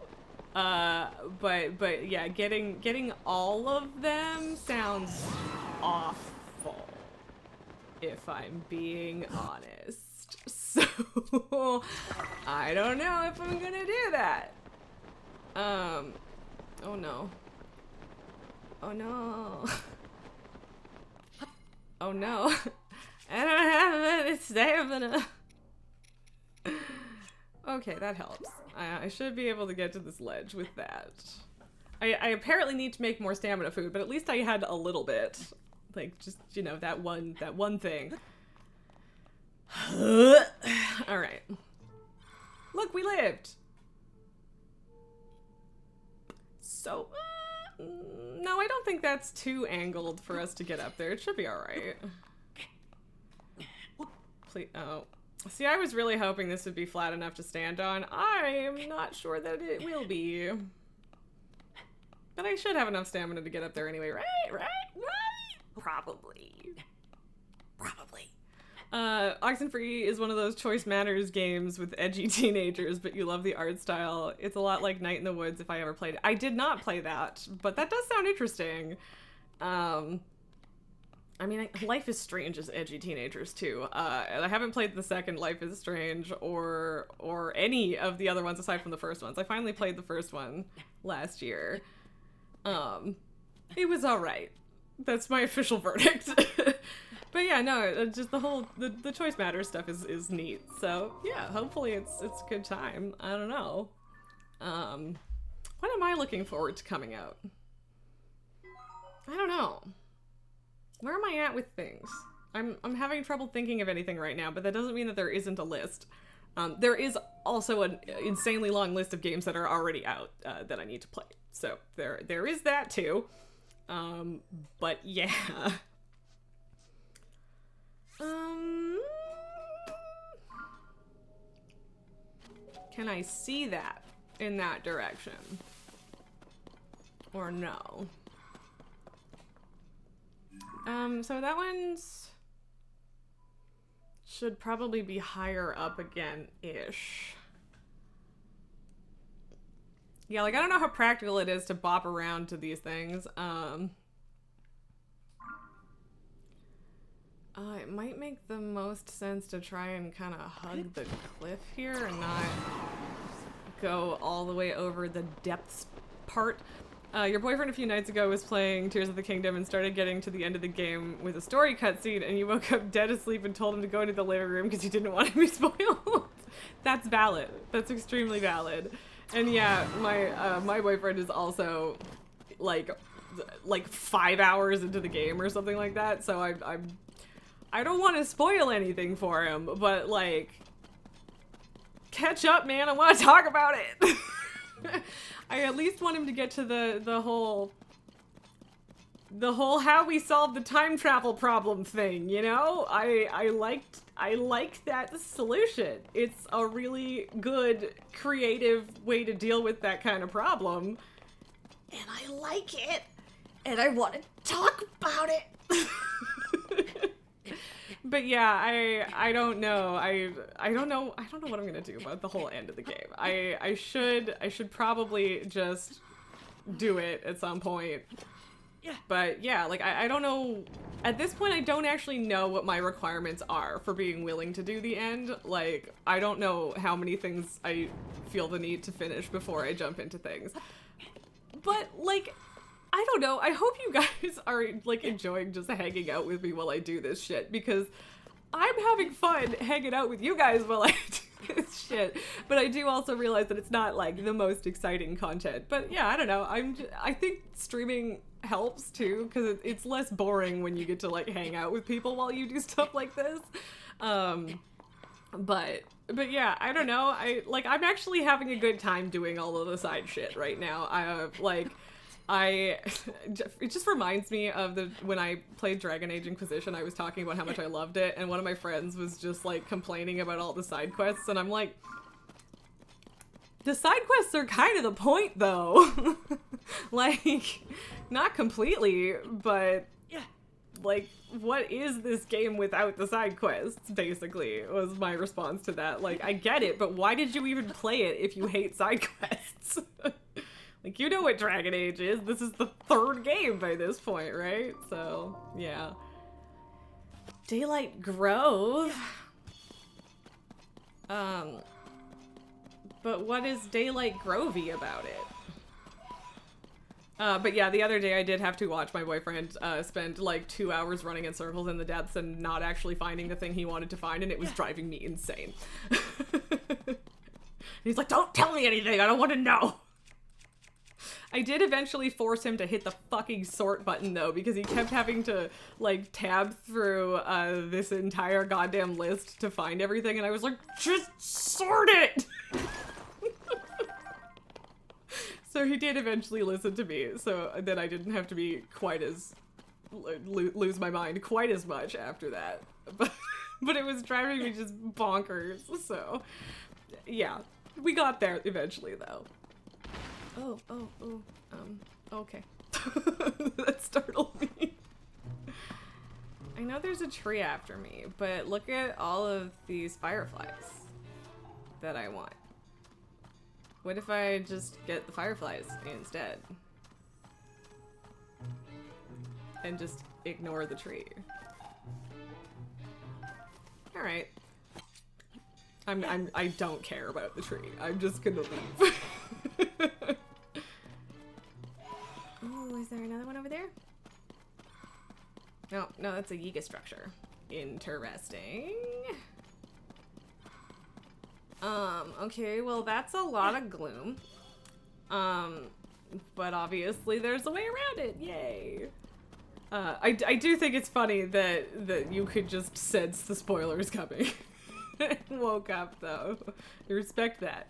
But yeah, getting all of them sounds awful, if I'm being honest. So, I don't know if I'm gonna do that. Oh no. Oh no. Oh no. I don't have any stamina. Okay, that helps. I should be able to get to this ledge with that. I apparently need to make more stamina food, but at least I had a little bit. Like, just, you know, that one thing. Alright. Look, we lived! So, no, I don't think that's too angled for us to get up there. It should be alright. Please, oh. See, I was really hoping this would be flat enough to stand on. I'm not sure that it will be. But I should have enough stamina to get up there anyway, right? Probably. Oxenfree is one of those Choice Matters games with edgy teenagers, but you love the art style. It's a lot like Night in the Woods if I ever played it. I did not play that, but that does sound interesting. I mean, Life is Strange is edgy teenagers too. And I haven't played the second Life is Strange or any of the other ones aside from the first ones. I finally played the first one last year. It was alright. That's my official verdict. But yeah, no, just the whole, the Choice Matters stuff is neat. So yeah, hopefully it's a good time. I don't know. What am I looking forward to coming out? I don't know. Where am I at with things? I'm having trouble thinking of anything right now, but that doesn't mean that there isn't a list. There is also an insanely long list of games that are already out that I need to play. So there is that too. But yeah. Can I see that in that direction? Or no? So that one's should probably be higher up again-ish. Yeah, like I don't know how practical it is to bop around to these things. It might make the most sense to try and kind of hug the cliff here and not go all the way over the depths part. Your boyfriend a few nights ago was playing Tears of the Kingdom and started getting to the end of the game with a story cutscene, and you woke up dead asleep and told him to go into the living room because you didn't want to be spoiled. That's valid. That's extremely valid. And yeah, my boyfriend is also like 5 hours into the game or something like that, so I don't want to spoil anything for him, but like, catch up, man. I want to talk about it. I at least want him to get to the whole how we solve the time travel problem thing, you know? I liked that solution. It's a really good creative way to deal with that kind of problem. And I like it. And I want to talk about it. But yeah, I don't know. I don't know what I'm gonna do about the whole end of the game. I should probably just do it at some point. Yeah. But yeah, like I don't know. At this point, I don't actually know what my requirements are for being willing to do the end. Like, I don't know how many things I feel the need to finish before I jump into things. But like, I don't know. I hope you guys are like enjoying just hanging out with me while I do this shit, because I'm having fun hanging out with you guys while I do this shit. But I do also realize that it's not like the most exciting content. But yeah, I don't know. I think streaming helps too, because it's less boring when you get to like hang out with people while you do stuff like this. But yeah, I don't know. I'm actually having a good time doing all of the side shit right now. It just reminds me of when I played Dragon Age Inquisition. I was talking about how much I loved it, and one of my friends was just like complaining about all the side quests, and I'm like, the side quests are kind of the point though. Like, not completely, but yeah, like, what is this game without the side quests, basically, was my response to that. Like, I get it, but why did you even play it if you hate side quests? Like, you know what Dragon Age is. This is the third game by this point, right? So, yeah. Daylight Grove? But what is Daylight Grovey about it? But yeah, the other day I did have to watch my boyfriend spend like 2 hours running in circles in the depths and not actually finding the thing he wanted to find, and it was driving me insane. He's like, don't tell me anything, I don't want to know. I did eventually force him to hit the fucking sort button though, because he kept having to like tab through this entire goddamn list to find everything, and I was like, just sort it! So he did eventually listen to me, so that I didn't have to be quite as lose my mind quite as much after that. But it was driving me just bonkers, so yeah. We got there eventually, though. Okay. That startled me. I know there's a tree after me, but look at all of these fireflies that I want. What if I just get the fireflies instead? And just ignore the tree. Alright. I don't care about the tree. I'm just gonna leave. Ooh, is there another one over there? No, that's a Yiga structure. Interesting. Okay, well that's a lot of gloom. But obviously there's a way around it. Yay. I do think it's funny that you could just sense the spoilers coming. Woke up though. I respect that.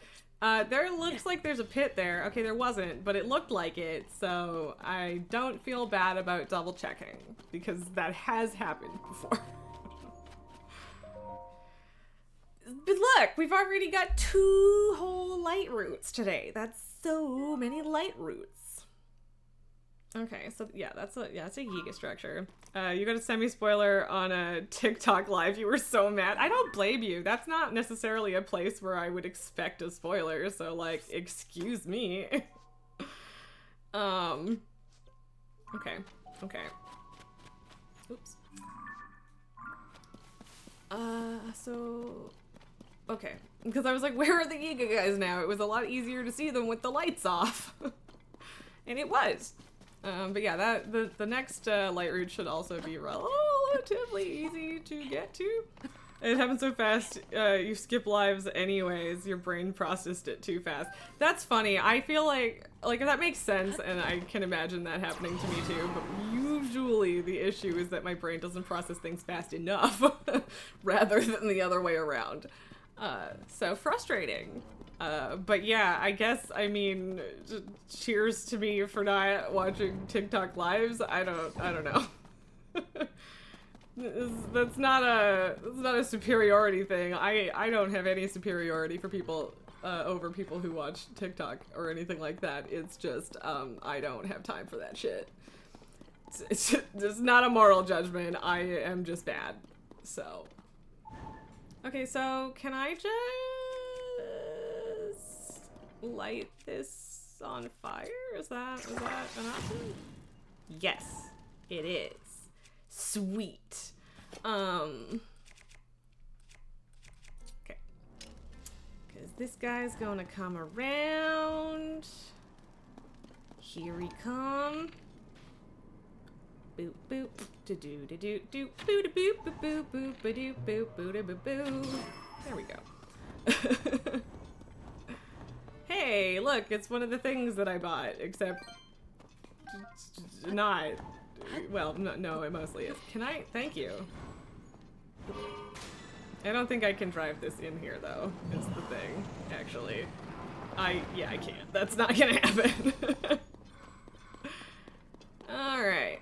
There looks like there's a pit there. Okay, there wasn't, but it looked like it, so I don't feel bad about double checking because that has happened before. But look, we've already got 2 whole light roots today. That's so many light roots. Okay, so yeah, it's a Yiga structure. You got a semi-spoiler on a TikTok live. You were so mad. I don't blame you. That's not necessarily a place where I would expect a spoiler, so like, excuse me. Okay. Oops. Okay. Because I was like, where are the Yiga guys now? It was a lot easier to see them with the lights off. And it was. But yeah, the next light route should also be relatively easy to get to. It happens so fast, you skip lives anyways, your brain processed it too fast. That's funny. I feel like that makes sense, and I can imagine that happening to me too, but usually the issue is that my brain doesn't process things fast enough, rather than the other way around. So frustrating. But yeah, I guess, I mean, cheers to me for not watching TikTok lives. I don't know. That's not a superiority thing. I don't have any superiority for people, over people who watch TikTok or anything like that. It's just, I don't have time for that shit. It's not a moral judgment. I am just bad. So. Okay, so can I just light this on fire? Is that an option? Yes, it is. Sweet. Okay. Because this guy's gonna come around. Here he come. Boop boop. Do do do do do boo boop boop boop boop boop boop boop boop boop. There we go. Hey, look, it's one of the things that I bought, except not. Well, no, it mostly is. Can I? Thank you. I don't think I can drive this in here, though, is the thing, actually. Yeah, I can't. That's not gonna happen. Alright.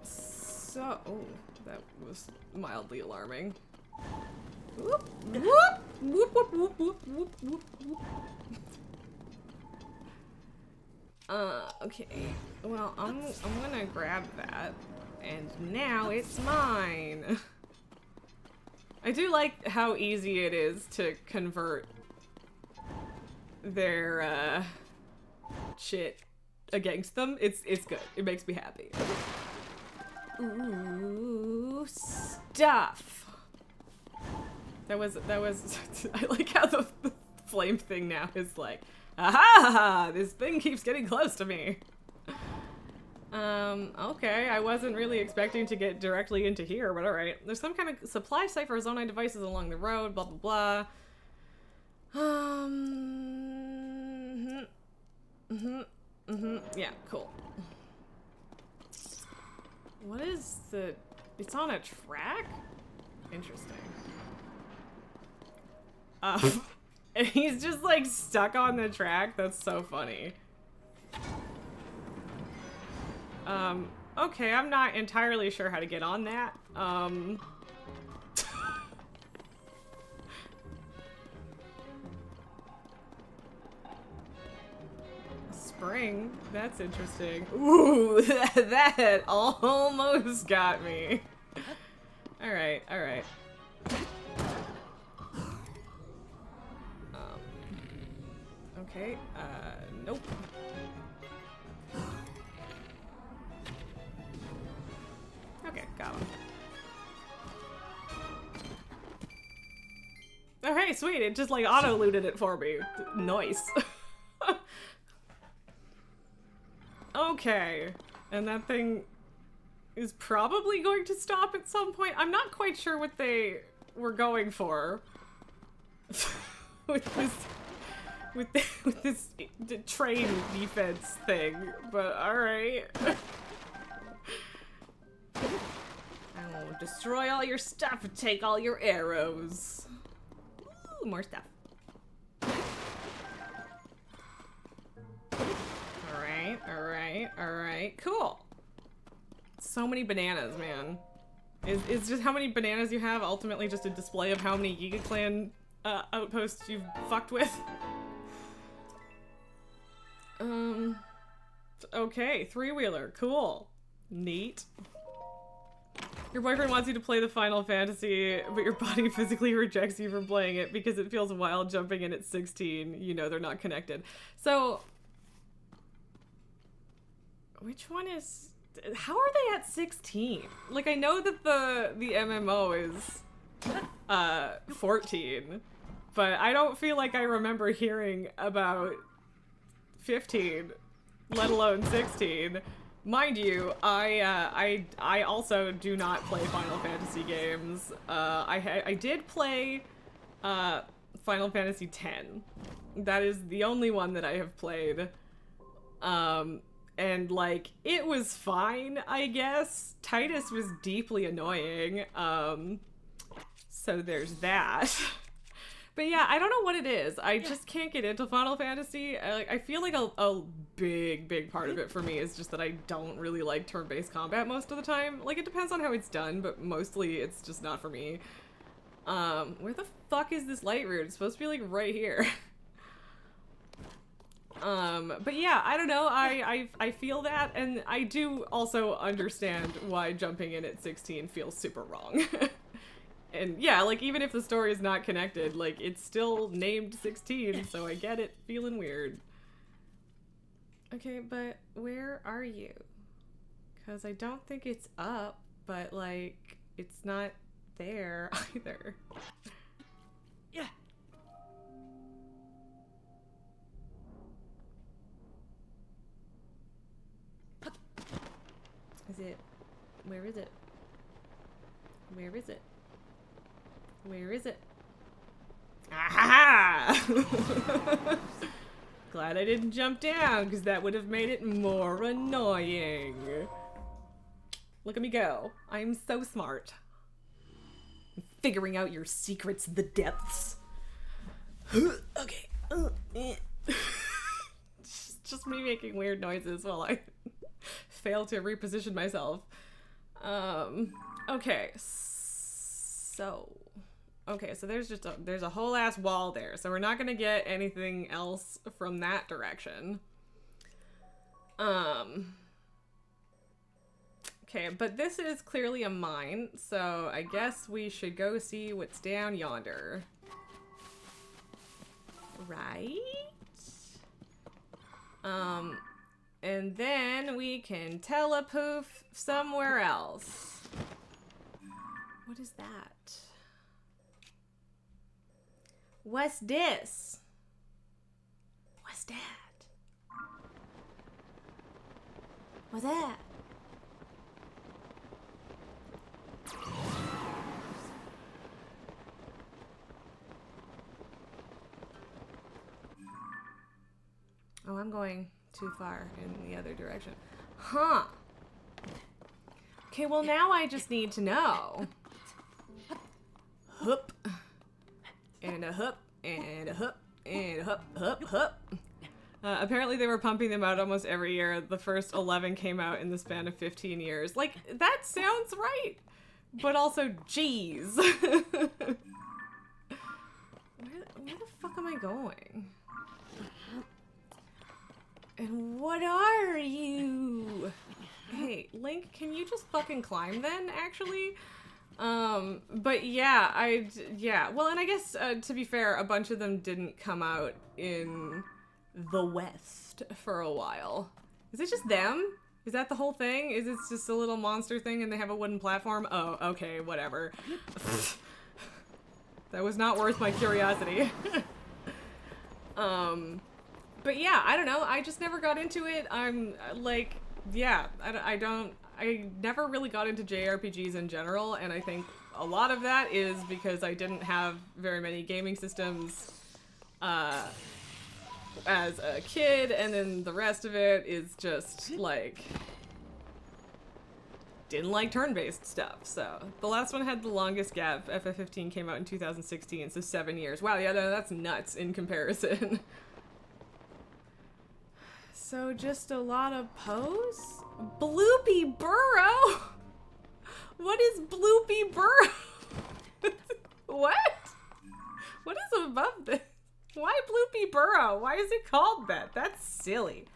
So, oh, that was mildly alarming. Whoop, whoop, whoop, whoop, whoop, whoop, whoop, whoop, whoop. Okay. Well, I'm gonna grab that, and now it's mine. I do like how easy it is to convert their, shit against them. It's good. It makes me happy. Ooh, stuff. That was, I like how the flame thing now is like, aha! This thing keeps getting close to me. Okay, I wasn't really expecting to get directly into here, but alright. There's some kind of supply site for Zonai devices along the road, blah blah blah. Yeah, cool. What is the... It's on a track? Interesting. And he's just like stuck on the track? That's so funny. Okay, I'm not entirely sure how to get on that. Spring? That's interesting. Ooh, that almost got me. Alright, alright. Okay, nope. Okay, got him. Oh, hey, sweet, it just like auto-looted it for me. Nice. Okay, and that thing is probably going to stop at some point. I'm not quite sure what they were going for with this train defense thing, but alright. I will destroy all your stuff and take all your arrows. Ooh, more stuff. Alright, alright, alright. Cool. So many bananas, man. Is just how many bananas you have ultimately just a display of how many Yiga Clan outposts you've fucked with? Okay, three-wheeler, cool. Neat. Your boyfriend wants you to play the Final Fantasy, but your body physically rejects you from playing it because it feels wild jumping in at 16. You know they're not connected. So, which one is... How are they at 16? Like, I know that the MMO is 14, but I don't feel like I remember hearing about 15, let alone 16. Mind you, I also do not play Final Fantasy games. I did play Final Fantasy X. That is the only one that I have played. And like, it was fine, I guess. Titus was deeply annoying. So there's that. But yeah, I don't know what it is. I just can't get into Final Fantasy. I feel like a big part of it for me is just that I don't really like turn-based combat most of the time. Like, it depends on how it's done, but mostly it's just not for me. Where the fuck is this light route? It's supposed to be like right here. But yeah, I don't know. I feel that, and I do also understand why jumping in at 16 feels super wrong. And yeah, like, even if the story is not connected, like, it's still named 16, so I get it feeling weird. Okay, but where are you? Because I don't think it's up, but, like, it's not there either. Yeah. Is it? Where is it? Where is it? Where is it? Aha! Glad I didn't jump down, because that would have made it more annoying. Look at me go. I'm so smart. I'm figuring out your secrets in the depths. Okay. Just me making weird noises while I fail to reposition myself. Okay. So there's a whole ass wall there, so we're not gonna get anything else from that direction. Okay, but this is clearly a mine, so I guess we should go see what's down yonder. Right? And then we can telepoof somewhere else. What is that? What's this? What's that? What's that? Oh, I'm going too far in the other direction. Huh. Okay, well now I just need to know. Hup. And a hup. And a hup. And a hup. Hup. Hup. Apparently they were pumping them out almost every year. The first 11 came out in the span of 15 years. Like, that sounds right. But also, geez. Where the fuck am I going? And what are you? Hey, Link, can you just fucking climb then, actually? But yeah, yeah. Well, and I guess, to be fair, a bunch of them didn't come out in the West for a while. Is it just them? Is that the whole thing? Is it just a little monster thing and they have a wooden platform? Oh, okay, whatever. That was not worth my curiosity. But yeah, I don't know. I just never got into it. I'm like, yeah, I never really got into JRPGs in general, and I think a lot of that is because I didn't have very many gaming systems, as a kid, and then the rest of it is just like didn't like turn-based stuff. So the last one had the longest gap. FF15 came out in 2016, so 7 years. Wow, yeah, that's nuts in comparison. So just a lot of pose? Bloopy Burrow? What is Bloopy Burrow? What? What is above this? Why Bloopy Burrow? Why is it called that? That's silly.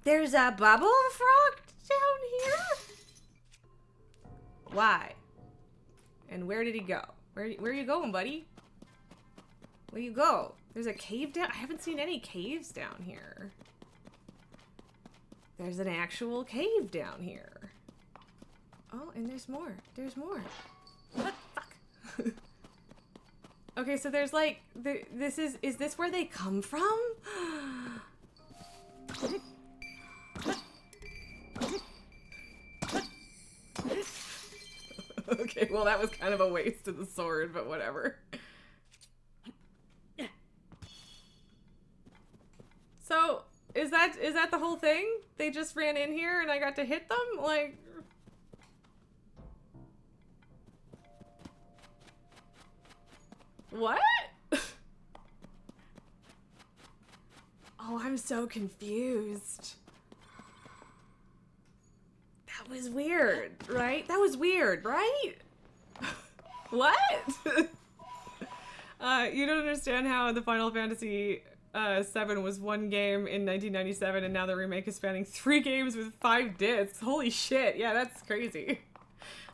There's a bubble frog down here? Why? And where did he go? Where are you going, buddy? Where you go? There's a cave down? I haven't seen any caves down here. There's an actual cave down here. Oh, and there's more. There's more. What? Fuck. Okay, so there's like, is this where they come from? Okay, well that was kind of a waste of the sword, but whatever. So, is that the whole thing? They just ran in here and I got to hit them? Like... What? Oh, I'm so confused. That was weird, right? That was weird, right? What? You don't understand how the Final Fantasy VII was one game in 1997 and now the remake is spanning 3 games with 5 discs. Holy shit, yeah, that's crazy.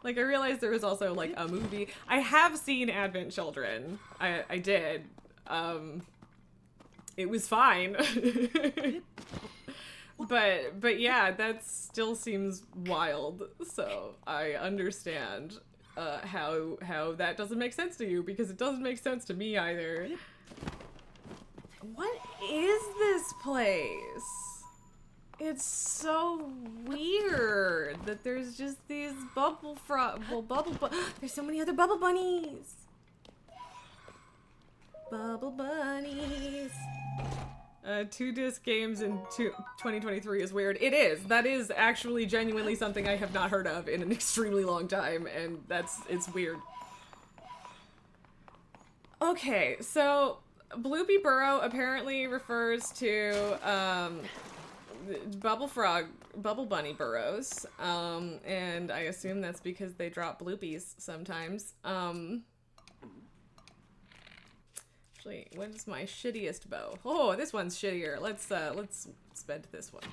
Like, I realized there was also, like, a movie. I have seen Advent Children. I did. It was fine. But yeah, that still seems wild. So I understand how that doesn't make sense to you, because it doesn't make sense to me either. What is this place? It's so weird that there's just these there's so many other bubble bunnies. Bubble bunnies. 2-disc games in 2023 is weird. It is. That is actually genuinely something I have not heard of in an extremely long time, and it's weird. Okay, so Bloopy Burrow apparently refers to bubble bunny burrows, and I assume that's because they drop bloopies sometimes. Actually, what is my shittiest bow? Oh, this one's shittier. Let's spend this one.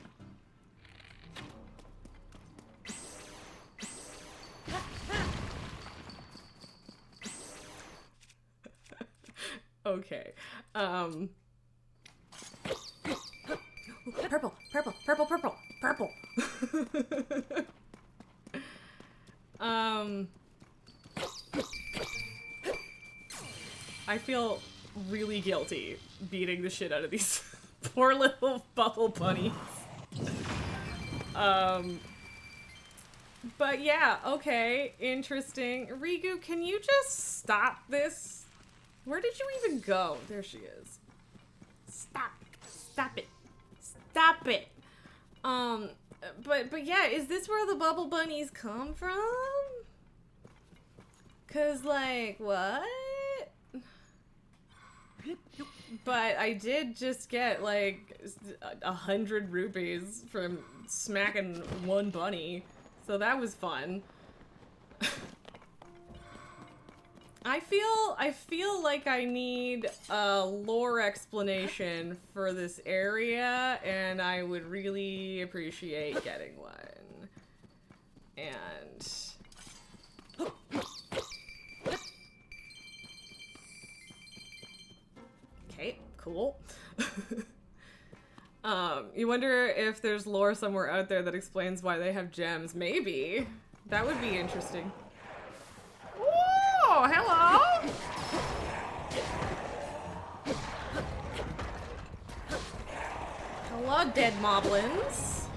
Okay. Purple. I feel really guilty beating the shit out of these poor little bubble bunnies. But yeah, okay, interesting. Rigu, can you just stop this? Where did you even go? There she is. Stop it. Stop it. But yeah, is this where the bubble bunnies come from? 'Cause like, what? But I did just get like 100 rupees from smacking one bunny, so that was fun. I feel like I need a lore explanation for this area, and I would really appreciate getting one. And okay, cool. You wonder if there's lore somewhere out there that explains why they have gems. Maybe. That would be interesting. Oh, hello! Hello, dead moblins.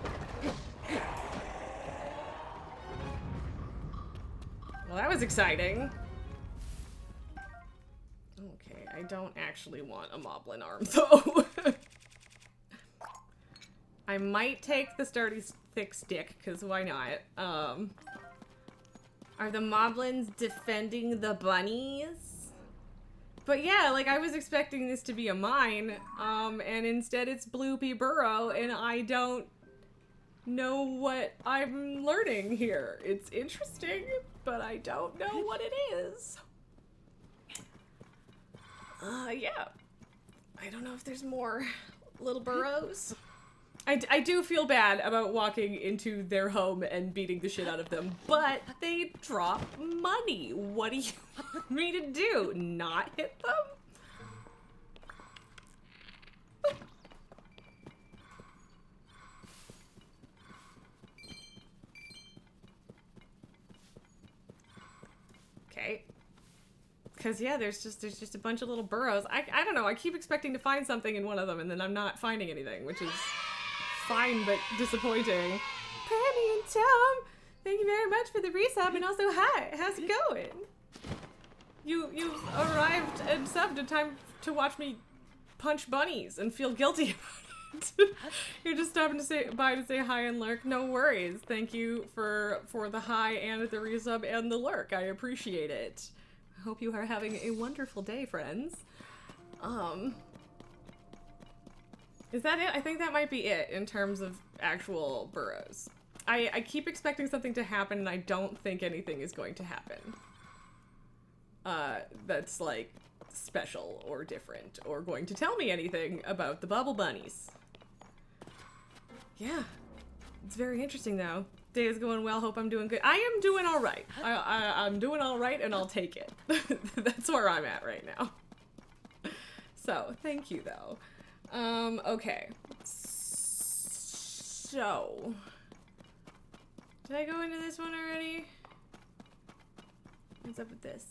Well, that was exciting. Okay, I don't actually want a moblin arm, though. I might take the sturdy thick stick, because why not? Are the moblins defending the bunnies? But yeah, like I was expecting this to be a mine, and instead it's Bloopy Burrow, and I don't know what I'm learning here. It's interesting, but I don't know what it is. Yeah. I don't know if there's more little burrows. I do feel bad about walking into their home and beating the shit out of them, but they drop money. What do you want me to do? Not hit them? Okay. Because yeah, there's just a bunch of little burrows. I don't know, I keep expecting to find something in one of them, and then I'm not finding anything, which is fine, but disappointing. Penny and Tom, thank you very much for the resub, and also hi, how's it going? You've arrived and subbed in time to watch me punch bunnies and feel guilty about it. You're just stopping to say bye to say hi and lurk. No worries. Thank you for the hi and the resub and the lurk. I appreciate it. I hope you are having a wonderful day, friends. Is that it? I think that might be it in terms of actual burrows. I keep expecting something to happen, and I don't think anything is going to happen. That's, like, special or different or going to tell me anything about the bubble bunnies. Yeah. It's very interesting, though. Day is going well. Hope I'm doing good. I am doing all right. I'm doing all right, and I'll take it. That's where I'm at right now. So, thank you, though. Okay. So, did I go into this one already? What's up with this?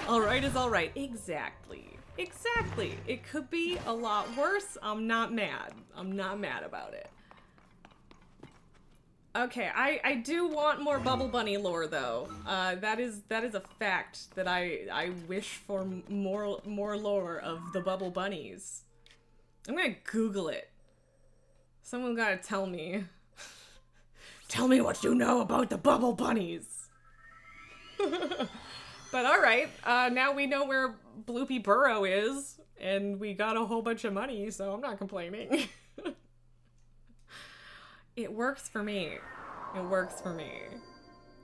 Alright is alright. Exactly. Exactly. It could be a lot worse. I'm not mad. I'm not mad about it. Okay, I do want more Bubble Bunny lore, though. That is a fact that I wish for more lore of the Bubble Bunnies. I'm gonna Google it. Someone gotta tell me. Tell me what you know about the Bubble Bunnies. But alright, now we know where Bloopy Burrow is, and we got a whole bunch of money, so I'm not complaining. It works for me. It works for me.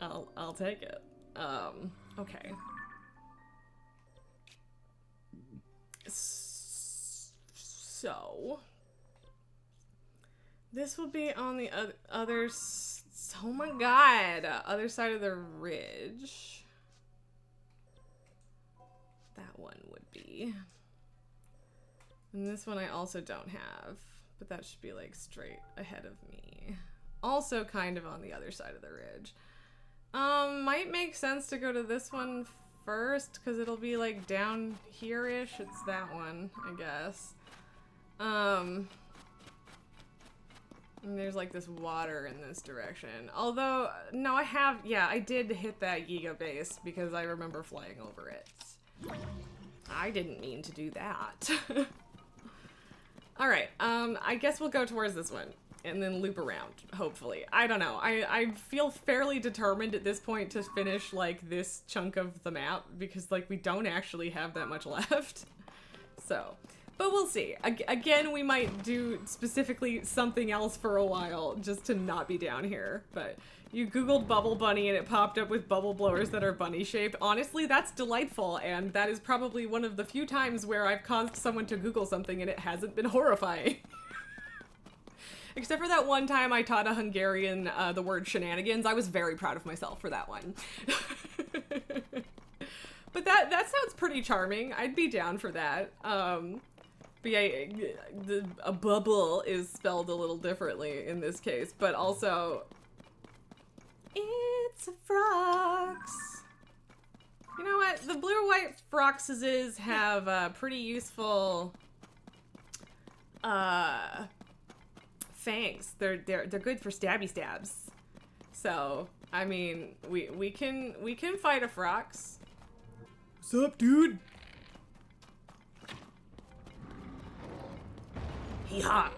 I'll take it. Okay. So this will be on the other oh my god, other side of the ridge. That one would be. And this one I also don't have, but that should be like straight ahead of me. Also kind of on the other side of the ridge. Might make sense to go to this one first, because it'll be like down here-ish. It's that one, I guess. And there's like this water in this direction. Although, no, I did hit that Giga base because I remember flying over it. I didn't mean to do that. Alright, I guess we'll go towards this one. And then loop around, hopefully. I don't know. I feel fairly determined at this point to finish, like, this chunk of the map. Because, like, we don't actually have that much left. So, but we'll see. Again, we might do specifically something else for a while, just to not be down here. But you googled Bubble Bunny and it popped up with bubble blowers that are bunny-shaped. Honestly, that's delightful, and that is probably one of the few times where I've caused someone to Google something and it hasn't been horrifying. Except for that one time I taught a Hungarian the word shenanigans. I was very proud of myself for that one. But that sounds pretty charming. I'd be down for that. But yeah, a bubble is spelled a little differently in this case. But also, it's a Frox. You know what? The blue-white Froxes have pretty useful fangs. They're good for stabby stabs. So, I mean, we can fight a Frox. What's up, dude? He hop.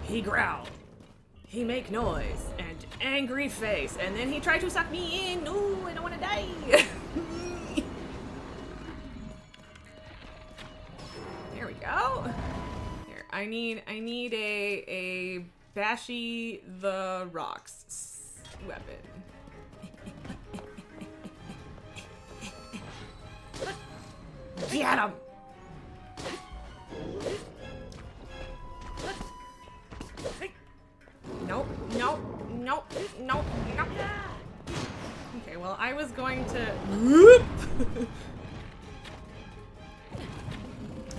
He growl. He make noise and angry face, and then he tried to suck me in. No, I don't want to die. There we go. I need a Bashy the Rocks weapon. Get him! Nope, nope, nope, nope, nope. Okay, well, I was going to...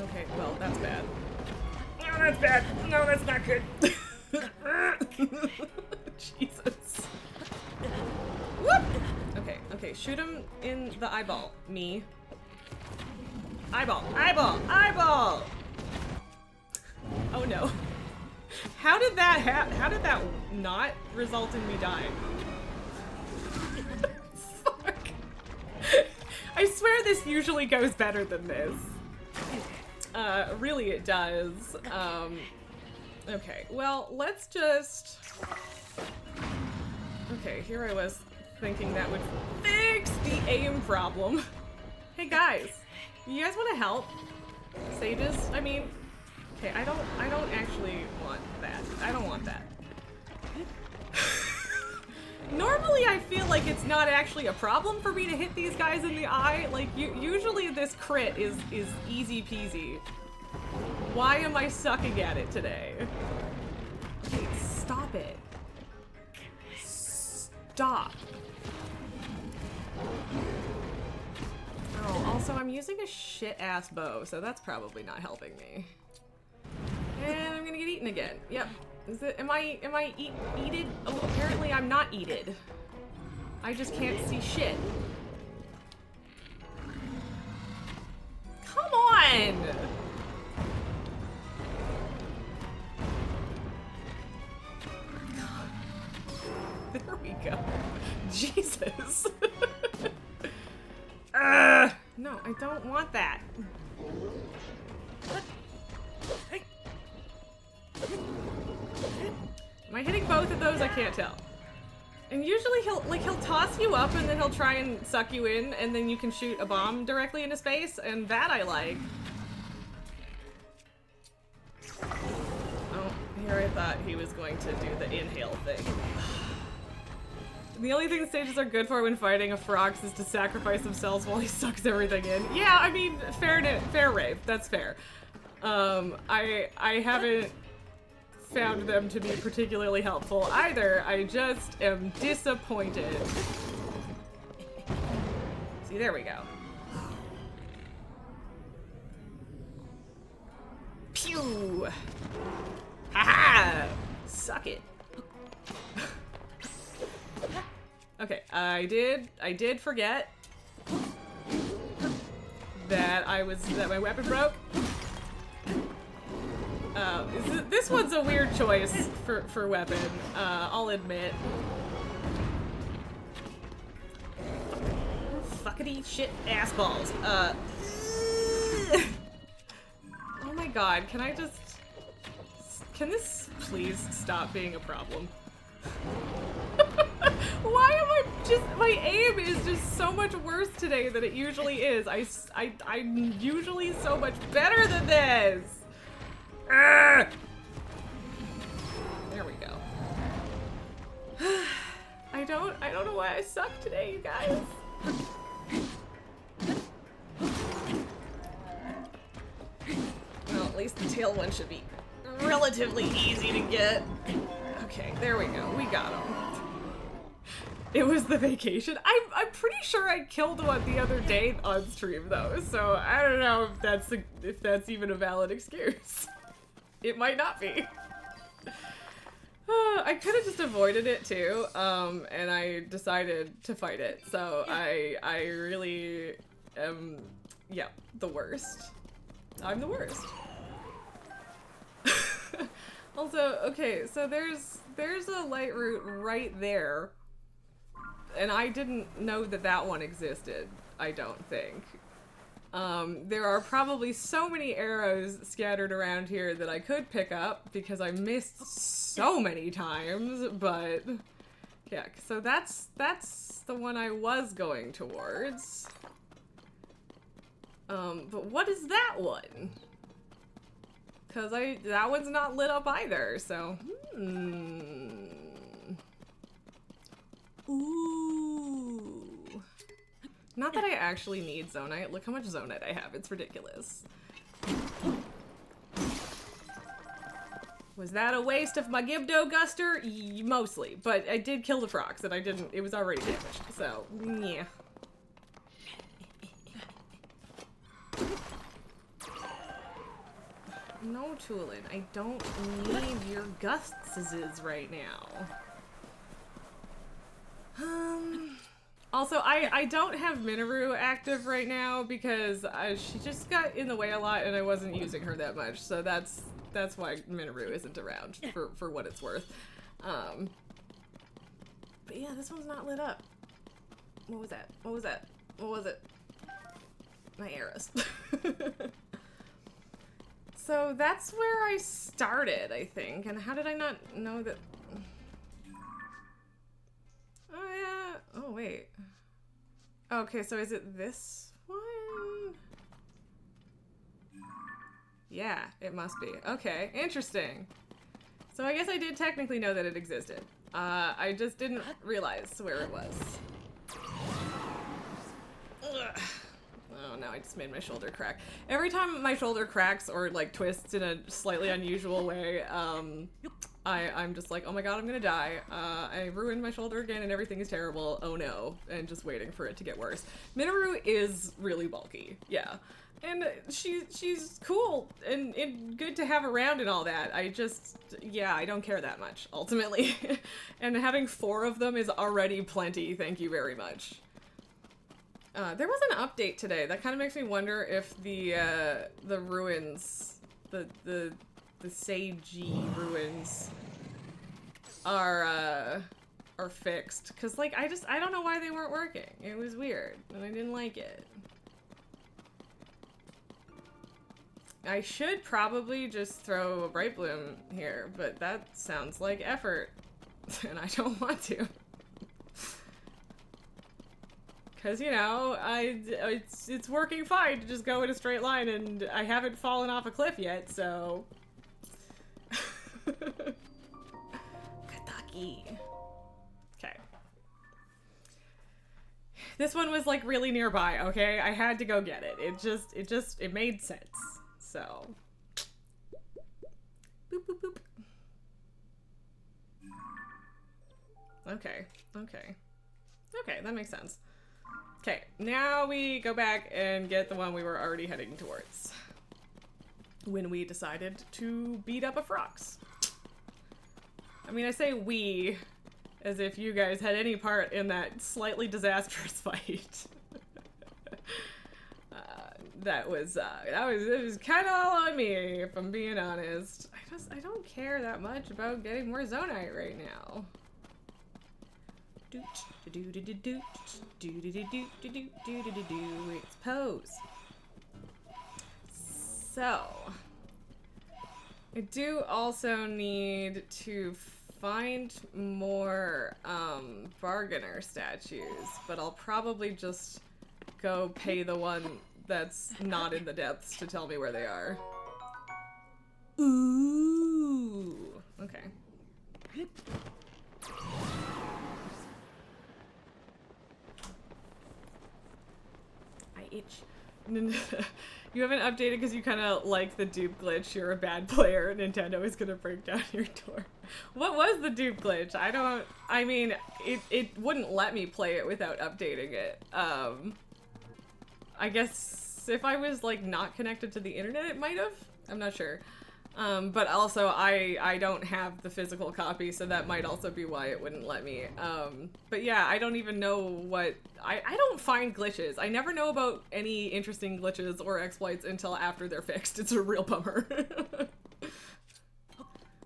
Okay, well, that's bad. No, that's bad. No, that's not good. Jesus. Whoop! Okay, shoot him in the eyeball. Me. Eyeball, eyeball, eyeball! Oh no. How did that not result in me dying? Fuck. I swear this usually goes better than this. Really it does. Okay, well, let's just... Okay, here I was thinking that would fix the aim problem. Hey guys, you guys want to help? Sages? I mean, okay, I don't actually want that. I don't want that. Normally I feel like it's not actually a problem for me to hit these guys in the eye. Like, usually this crit is easy peasy. Why am I sucking at it today? Okay, stop it. Stop. Oh, also I'm using a shit-ass bow, so that's probably not helping me. And I'm gonna get eaten again. Yep. Is it, am I eated? Oh, apparently I'm not eated. I just can't see shit. Come on! There we go. Jesus. No, I don't want that. Am I hitting both of those? I can't tell. And usually he'll toss you up and then he'll try and suck you in and then you can shoot a bomb directly into space, and that I like. Oh, here I thought he was going to do the inhale thing. The only thing the stages are good for when fighting a Frox is to sacrifice themselves while he sucks everything in. Yeah, I mean, fair rave. That's fair. I haven't found them to be particularly helpful either. I just am disappointed. See, there we go. Pew! Ha-ha! Suck it. Okay, I did forget that my weapon broke. This one's a weird choice for weapon, I'll admit. Fuckity shit ass balls. Oh my god, can I just... Can this please stop being a problem? Why am I just, my aim is just so much worse today than it usually is. I'm usually so much better than this. Urgh. There we go. I don't know why I suck today, you guys. Well, at least the tail one should be relatively easy to get. Okay, there we go. We got him. It was the vacation. I'm pretty sure I killed one the other day on stream though, so I don't know if that's even a valid excuse. It might not be. I could have just avoided it too, and I decided to fight it. So I really am, yeah, the worst. I'm the worst. Also, okay, so there's a light route right there, and I didn't know that that one existed, I don't think. There are probably so many arrows scattered around here that I could pick up because I missed so many times, but yeah, so that's the one I was going towards. But what is that one? Because that one's not lit up either, so Ooh. Not that I actually need Zonite. Look how much Zonite I have. It's ridiculous. Was that a waste of my Gibdo Guster? Mostly. But I did kill the frogs, and I didn't. It was already damaged. So, yeah. No, Tulin. I don't need your Gustses right now. Also, I don't have Minoru active right now because she just got in the way a lot and I wasn't using her that much. So that's why Minoru isn't around for what it's worth. But yeah, this one's not lit up. What was that? What was that? What was it? My arrows. So that's where I started, I think. And how did I not know that? Oh yeah. Oh wait. Okay, so is it this one? Yeah, it must be. Okay, interesting. So I guess I did technically know that it existed. I just didn't realize where it was. Ugh. Oh no, I just made my shoulder crack. Every time my shoulder cracks or like twists in a slightly unusual way, I'm just like, oh my god, I'm gonna die. I ruined my shoulder again and everything is terrible. Oh no. And just waiting for it to get worse. Minoru is really bulky. Yeah. And she's cool and good to have around and all that. I just, yeah, I don't care that much, ultimately. And having 4 of them is already plenty, thank you very much. There was an update today that kind of makes me wonder if the ruins, the Seiji ruins are fixed. Cause like, I don't know why they weren't working. It was weird and I didn't like it. I should probably just throw a Bright Bloom here, but that sounds like effort and I don't want to. Cause you know, it's working fine to just go in a straight line and I haven't fallen off a cliff yet, so. Kataki. Okay. This one was like really nearby, okay? I had to go get it. It made sense. So. Boop, boop, boop. Okay, okay. Okay, that makes sense. Okay, now we go back and get the one we were already heading towards. When we decided to beat up a Frox. I mean, I say we, as if you guys had any part in that slightly disastrous fight. It was kind of all on me, if I'm being honest. I don't care that much about getting more Zonite right now. It's pose. So I do also need to find more bargainer statues, but I'll probably just go pay the one that's not in the depths to tell me where they are. Ooh. Okay. I itch. You haven't updated because you kind of like the dupe glitch. You're a bad player. Nintendo is gonna break down your door. What was the dupe glitch? I mean, it wouldn't let me play it without updating it. I guess if I was like not connected to the internet, it might have. I'm not sure. But also I don't have the physical copy, so that might also be why it wouldn't let me. But yeah, I don't even know what, I don't find glitches. I never know about any interesting glitches or exploits until after they're fixed. It's a real bummer.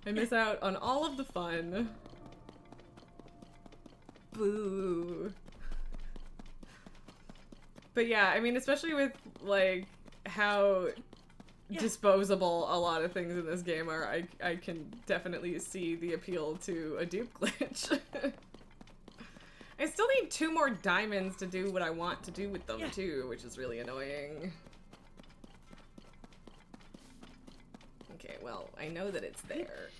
I miss out on all of the fun. Boo. But yeah, I mean, especially with like how disposable a lot of things in this game are, I can definitely see the appeal to a dupe glitch. I still need 2 more diamonds to do what I want to do with them too, which is really annoying. Okay, well, I know that it's there.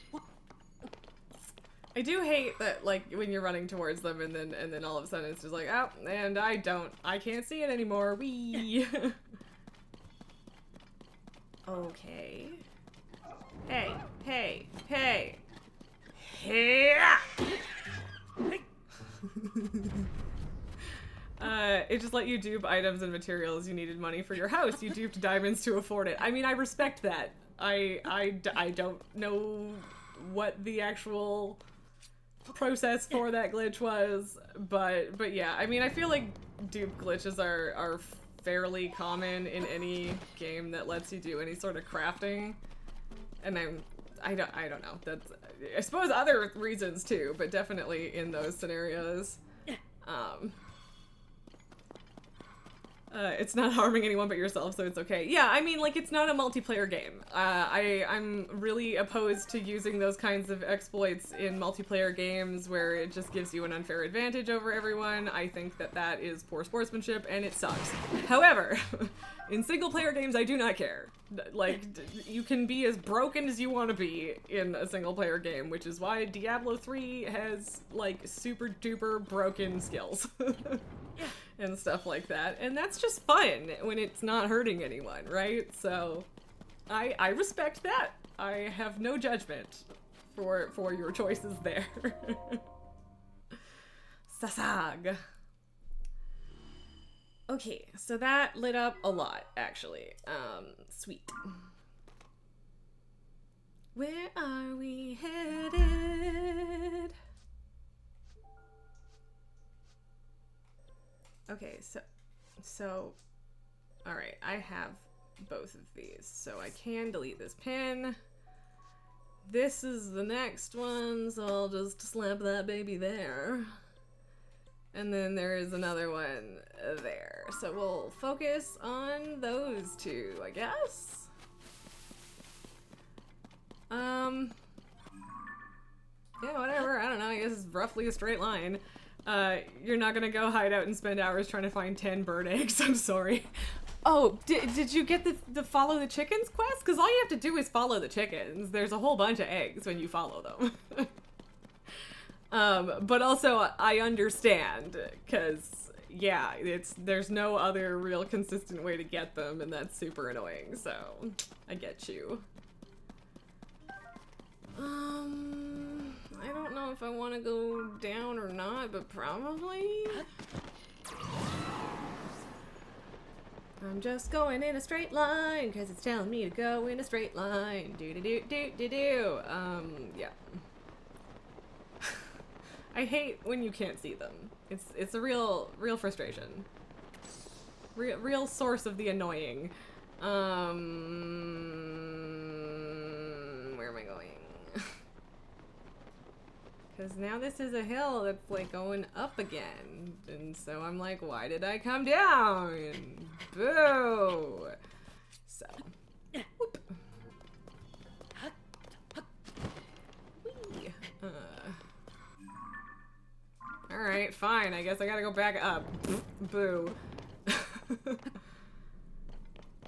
I do hate that, like, when you're running towards them and then all of a sudden it's just like, oh, and I can't see it anymore. Wee. Okay. Hey, hey, hey. Hey. It just let you dupe items and materials you needed money for your house. You duped diamonds to afford it. I mean, I respect that. I don't know what the actual process for that glitch was, but yeah, I mean, I feel like dupe glitches are fairly common in any game that lets you do any sort of crafting, and I don't know, that's, I suppose other reasons too, but definitely in those scenarios. It's not harming anyone but yourself, so it's okay. Yeah, I mean, like, it's not a multiplayer game. I'm really opposed to using those kinds of exploits in multiplayer games where it just gives you an unfair advantage over everyone. I think that that is poor sportsmanship, and it sucks. However, in single-player games, I do not care. Like, you can be as broken as you want to be in a single-player game, which is why Diablo 3 has, like, super-duper broken skills. And stuff like that, and that's just fun when it's not hurting anyone, right? So I respect that. I have no judgment for your choices there. Sasag. Okay, so that lit up a lot, actually. Sweet. Where are we headed? Okay, so, all right, I have both of these, so I can delete this pin. This is the next one, so I'll just slap that baby there. And then there is another one there. So we'll focus on those two, I guess. Yeah, whatever, I don't know, I guess it's roughly a straight line. You're not gonna go hide out and spend hours trying to find 10 bird eggs, I'm sorry. Oh, did you get the follow the chickens quest? Because all you have to do is follow the chickens. There's a whole bunch of eggs when you follow them. But also, I understand, because, yeah, there's no other real consistent way to get them, and that's super annoying, so I get you. I don't know if I want to go down or not, but probably. I'm just going in a straight line because it's telling me to go in a straight line. Do. Yeah. I hate when you can't see them. It's a real frustration. Real source of the annoying. Where am I going? Because now this is a hill that's like going up again. And so I'm like, why did I come down? Boo! So. Whoop. fine. I guess I gotta go back up. Boo.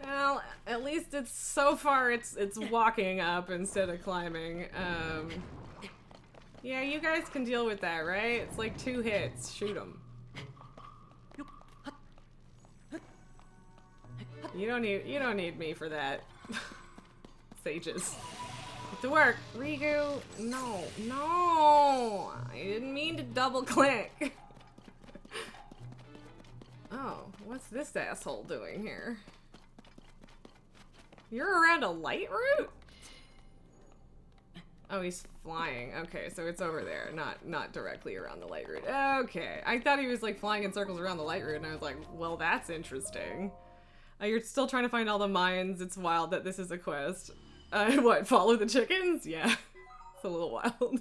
Well, at least it's so far it's walking up instead of climbing. Yeah, you guys can deal with that, right? It's like 2 hits. Shoot them. You don't need me for that. Sages. Get to work. Rigu. No. No. I didn't mean to double click. Oh, what's this asshole doing here? You're around a light route? Oh, he's flying. Okay, so it's over there, not directly around the light route. Okay, I thought he was like flying in circles around the light route, and I was like, well, that's interesting. You're still trying to find all the mines. It's wild that this is a quest. What, follow the chickens? Yeah, it's a little wild.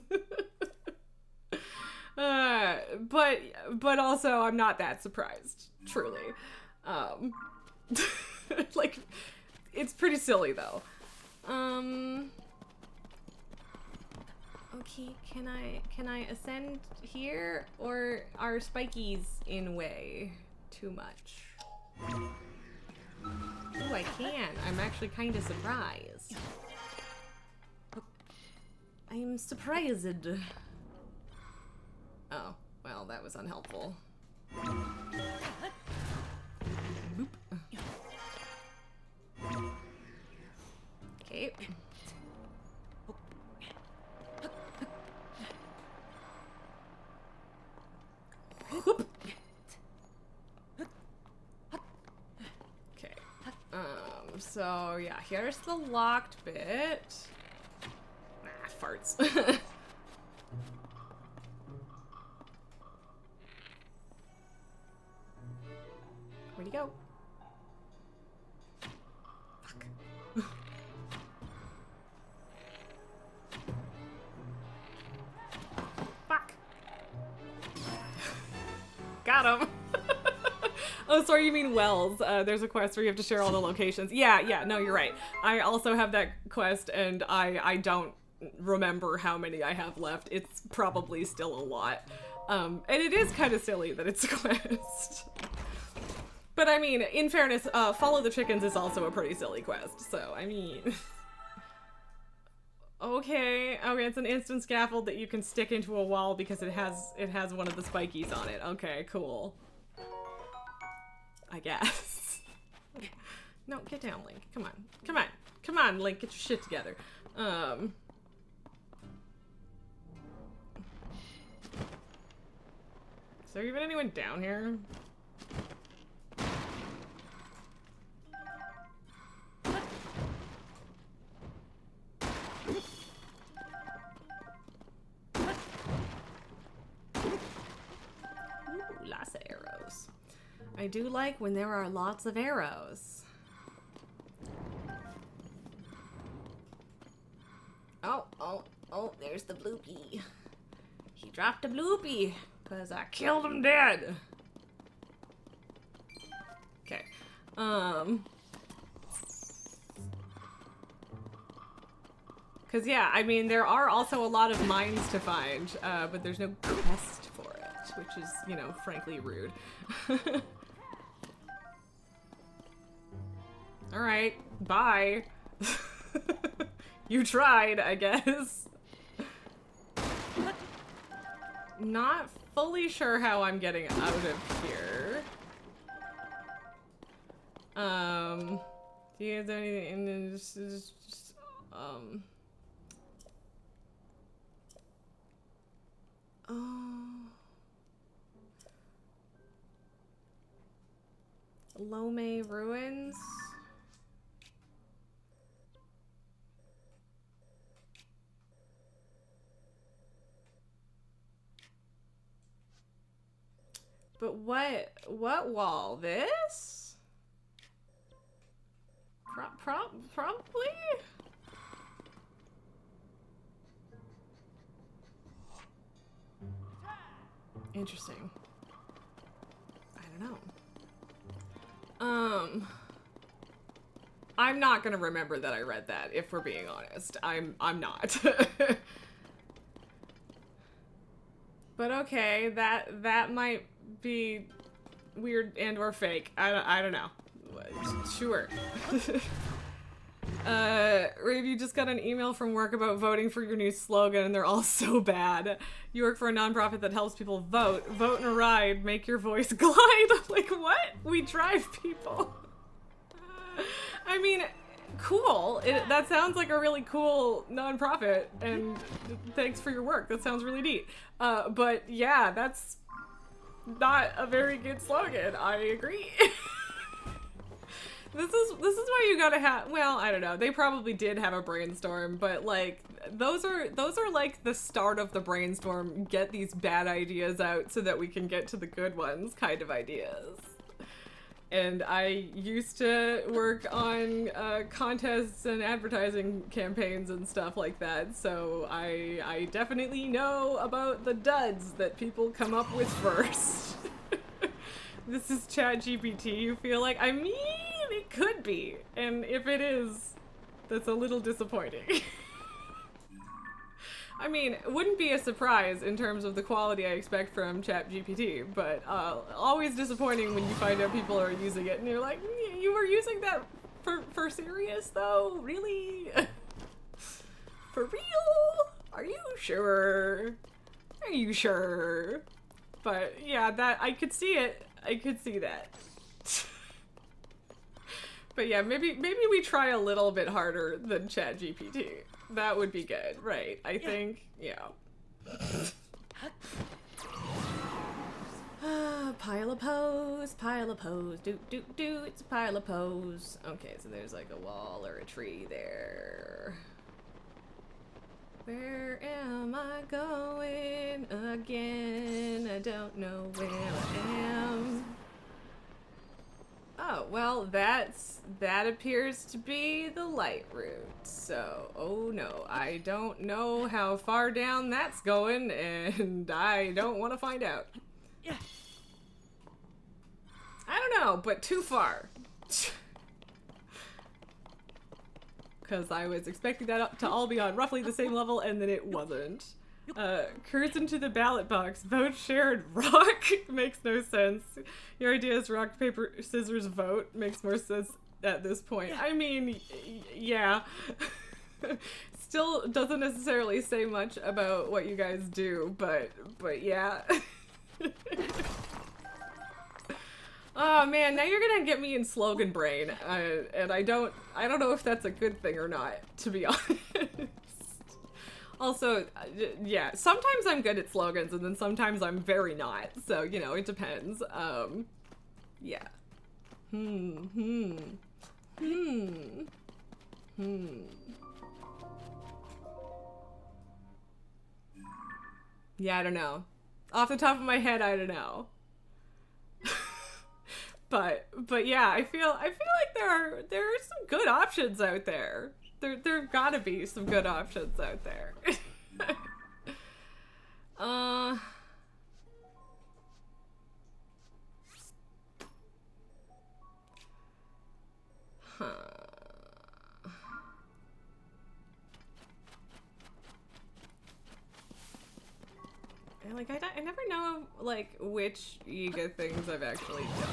But also, I'm not that surprised, truly. Like, it's pretty silly, though. Okay, can I ascend here, or are spikies in way too much? Oh, I can. I'm actually kind of surprised. I'm surprised. Oh, well, that was unhelpful. Boop. Okay. Whoop. Okay. So yeah, here's the locked bit. Ah, farts. Where'd he go? Fuck. Fuck. Got him. Oh, sorry, you mean Wells. There's a quest where you have to share all the locations. Yeah, no, you're right. I also have that quest, and I don't remember how many I have left. It's probably still a lot. And it is kind of silly that it's a quest. But I mean, in fairness, Follow the Chickens is also a pretty silly quest, so I mean... Okay, it's an instant scaffold that you can stick into a wall because it has one of the spikies on it. Okay, cool. I guess. No, get down, Link. Come on, Link, get your shit together. Is there even anyone down here? Ooh, lots of arrows. I do like when there are lots of arrows. Oh, there's the bloopy. He dropped a bloopy, because I killed him dead. Okay. Because, yeah, I mean, there are also a lot of mines to find, but there's no quest for it, which is, you know, frankly rude. Alright, bye. You tried, I guess. Not fully sure how I'm getting out of here. Do you have anything in this? Lome Ruins? But what wall? This? Probably? Interesting. I don't know. I'm not gonna remember that I read that, if we're being honest. I'm not. But okay, that might be weird and or fake. I don't know. Sure. Rave, you just got an email from work about voting for your new slogan, and they're all so bad. You work for a nonprofit that helps people vote. Vote in a ride, make your voice glide. Like, what? We drive people. I mean, cool. That sounds like a really cool nonprofit, and thanks for your work. That sounds really neat. But yeah, that's not a very good slogan. I agree. This is why you gotta have, well, I don't know, they probably did have a brainstorm, but like those are like the start of the brainstorm. Get these bad ideas out so that we can get to the good ones kind of ideas. And I used to work on contests and advertising campaigns and stuff like that, so I definitely know about the duds that people come up with first. This is ChatGPT, you feel like? I mean, it could be. And if it is, that's a little disappointing. I mean, it wouldn't be a surprise in terms of the quality I expect from ChatGPT, but always disappointing when you find out people are using it and you're like, you were using that for serious though? Really? For real? Are you sure? Are you sure? But yeah, that I could see it. I could see that. But yeah, maybe we try a little bit harder than ChatGPT. That would be good, right? I think, yeah. Pile of pose, do, it's a pile of pose. Okay, so there's like a wall or a tree there. Where am I going again? I don't know where I am. Oh, well, that appears to be the light route. So, oh no, I don't know how far down that's going, and I don't want to find out. Yeah. I don't know, but too far. Because I was expecting that to all be on roughly the same level, and then it wasn't. Cruise into the ballot box. Vote, share, and rock. Makes no sense. Your idea is rock, paper, scissors, vote. Makes more sense at this point. Yeah. I mean, yeah. Still doesn't necessarily say much about what you guys do, but yeah. Oh man, now you're gonna get me in slogan brain, and I don't know if that's a good thing or not, to be honest. Also, yeah, sometimes I'm good at slogans, and then sometimes I'm very not. So you know, it depends. Yeah. Yeah, I don't know. Off the top of my head, I don't know. But yeah, I feel like there are some good options out there. There gotta be some good options out there. Like I never know like which Yiga things I've actually done.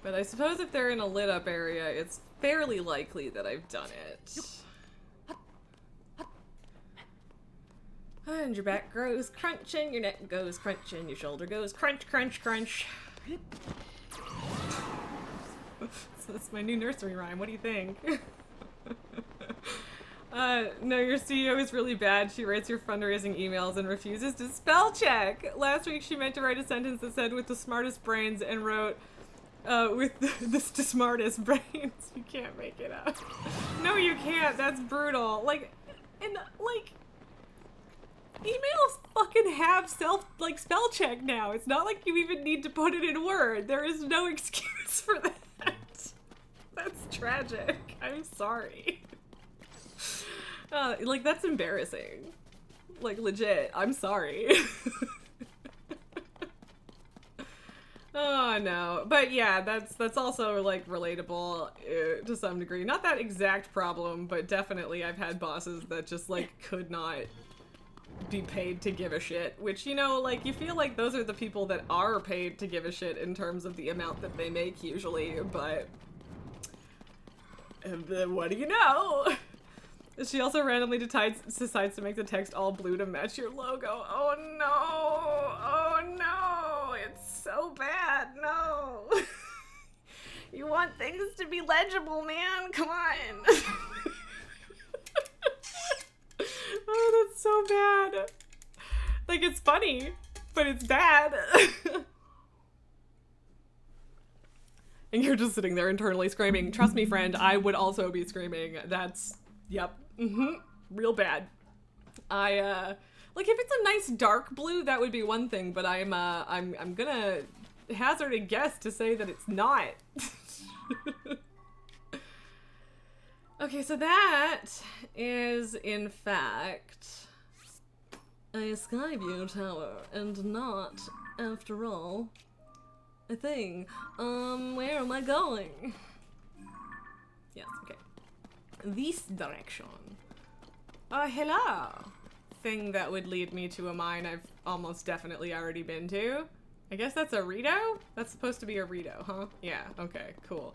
But I suppose if they're in a lit up area, it's fairly likely that I've done it. And your back goes crunching, your neck goes crunching, your shoulder goes crunch, crunch, crunch. So that's my new nursery rhyme. What do you think? No, your CEO is really bad. She writes your fundraising emails and refuses to spell check. Last week she meant to write a sentence that said with the smartest brains and wrote with the smartest brains. You can't make it up. No, you can't. That's brutal. Like, and like, emails fucking have spell check now. It's not like you even need to put it in Word. There is no excuse for that. That's tragic. I'm sorry. Like, that's embarrassing. Like, legit. I'm sorry. Oh, no. But yeah, that's also, like, relatable to some degree. Not that exact problem, but definitely I've had bosses that just, like, could not be paid to give a shit, which, you know, like, you feel like those are the people that are paid to give a shit in terms of the amount that they make usually, but what do you know? She also randomly decides to make the text all blue to match your logo. Oh no! Oh no! It's so bad, no! You want things to be legible, man! Come on! Oh, that's so bad. Like, it's funny, but it's bad. And you're just sitting there internally screaming. Trust me, friend, I would also be screaming. That's, yep, real bad. Like, if it's a nice dark blue, that would be one thing, but I'm gonna hazard a guess to say that it's not. Okay, so that is, in fact, a Skyview tower, and not, after all, a thing. Where am I going? Yes, okay. This direction. Hello! Thing that would lead me to a mine I've almost definitely already been to. I guess that's a Rito? That's supposed to be a Rito, huh? Yeah, okay, cool.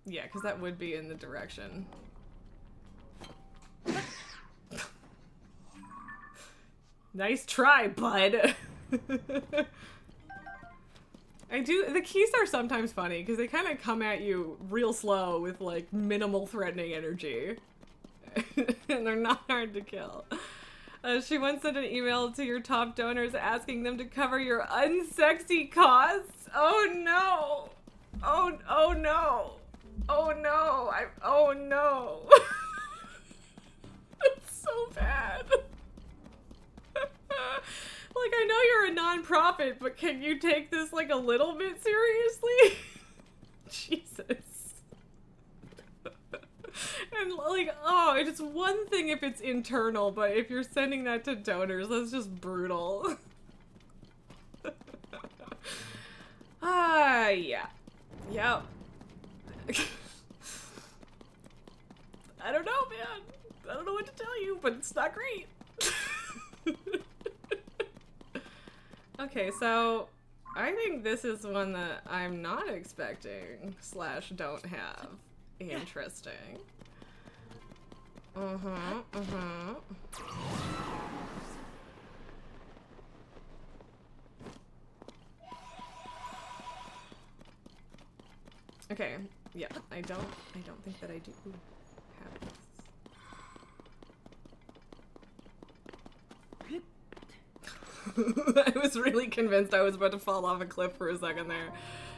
Yeah, because that would be in the direction. Nice try, bud. The keys are sometimes funny because they kind of come at you real slow with like minimal threatening energy. And they're not hard to kill. She once sent an email to your top donors asking them to cover your unsexy costs. Oh no. Oh no. Oh no. Oh no. It's so bad. Like, I know you're a non-profit, but can you take this like a little bit seriously? Jesus. And like, oh, it's one thing if it's internal, but if you're sending that to donors, that's just brutal. Yeah. Yep. I don't know, man. I don't know what to tell you, but it's not great. Okay, so I think this is one that I'm not expecting / don't have. Interesting. Okay, yeah, I don't think that I do have this. I was really convinced I was about to fall off a cliff for a second there.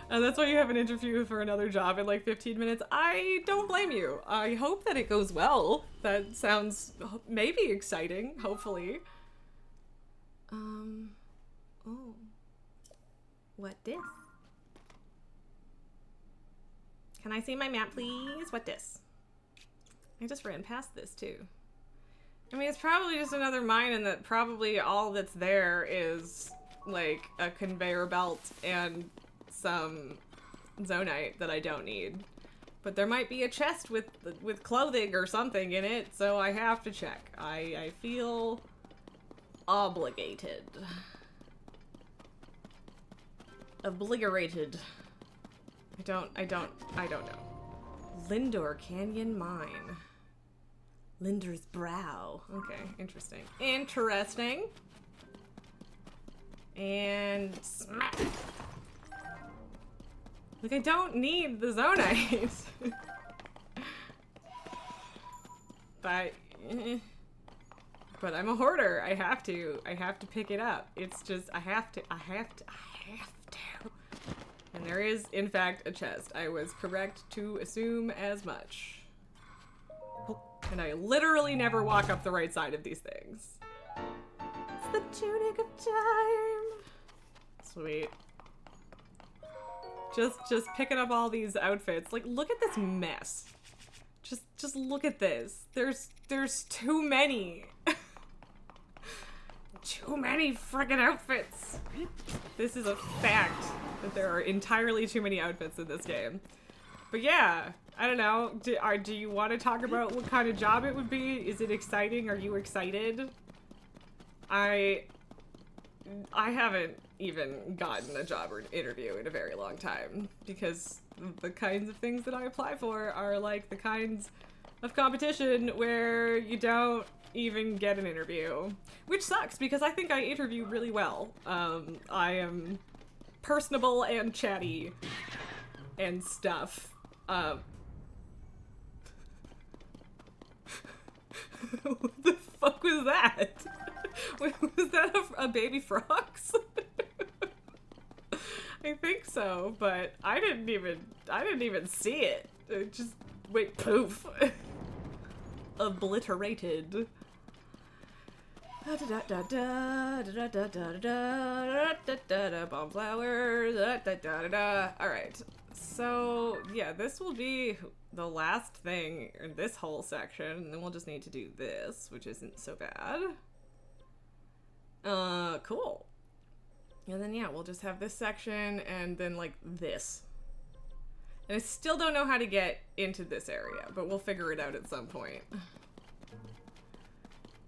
And that's why you have an interview for another job in like 15 minutes. I don't blame you. I hope that it goes well. That sounds maybe exciting, hopefully. Oh. What this? Can I see my map, please? What this? I just ran past this too. I mean, it's probably just another mine, and that probably all that's there is like a conveyor belt and some zonite that I don't need. But there might be a chest with clothing or something in it, so I have to check. I feel obligated. Obligated. I don't know. Lindor Canyon Mine. Linder's Brow. Okay, interesting. Interesting. And smack. Like, I don't need the zonite. But I'm a hoarder. I have to pick it up. It's just, I have to. And there is, in fact, a chest. I was correct to assume as much. And I literally never walk up the right side of these things. It's the tunic of time. Sweet. Just picking up all these outfits. Like, look at this mess. Just look at this. There's too many. Too many friggin' outfits. This is a fact that there are entirely too many outfits in this game. But yeah, I don't know. Do you want to talk about what kind of job it would be? Is it exciting? Are you excited? I haven't even gotten a job or an interview in a very long time because the kinds of things that I apply for are like the kinds of competition where you don't even get an interview, which sucks because I think I interview really well. I am personable and chatty and stuff. What the fuck was that? Was that a baby frogs? I think so, but I didn't even see it. It just went poof. Obliterated. Bomb flowers. Alright. So, yeah, this will be the last thing in this whole section, and then we'll just need to do this, which isn't so bad. Cool. And then, yeah, we'll just have this section, and then, like, this. And I still don't know how to get into this area, but we'll figure it out at some point.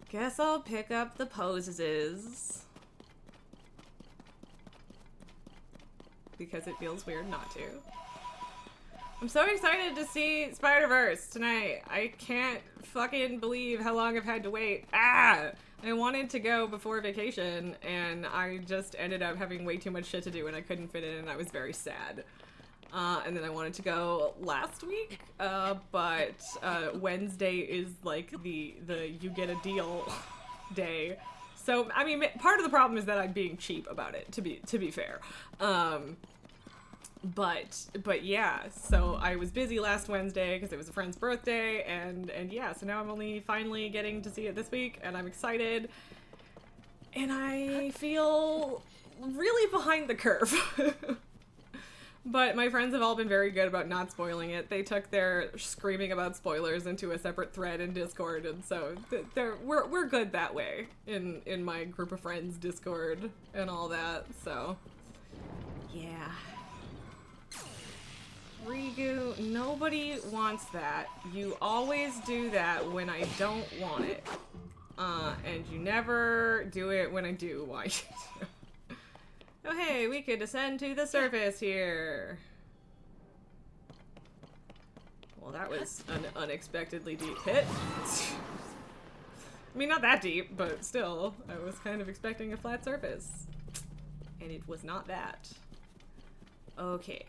Guess I'll pick up the poses. Because it feels weird not to. I'm so excited to see Spider-Verse tonight. I can't fucking believe how long I've had to wait. I wanted to go before vacation, and I just ended up having way too much shit to do, and I couldn't fit in, and I was very sad. And then I wanted to go last week, but Wednesday is like the you get a deal day. So I mean, part of the problem is that I'm being cheap about it. To be fair, but yeah. So I was busy last Wednesday because it was a friend's birthday, and yeah. So now I'm only finally getting to see it this week, and I'm excited. And I feel really behind the curve. But my friends have all been very good about not spoiling it. They took their screaming about spoilers into a separate thread in Discord, and so we're good that way in my group of friends Discord and all that. So yeah, Rigu, nobody wants that. You always do that when I don't want it, and you never do it when I do want you to. Oh hey, we could descend to the surface here. Well, that was an unexpectedly deep pit. I mean, not that deep, but still, I was kind of expecting a flat surface. And it was not that. Okay.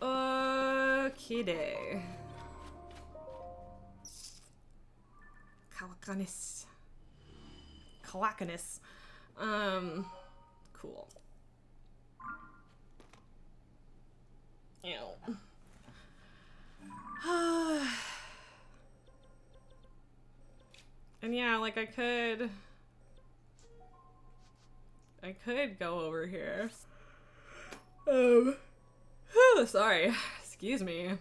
Okay. Kawakanis. Kawakanis. Cool. Ew. And yeah, like I could go over here. Sorry. Excuse me.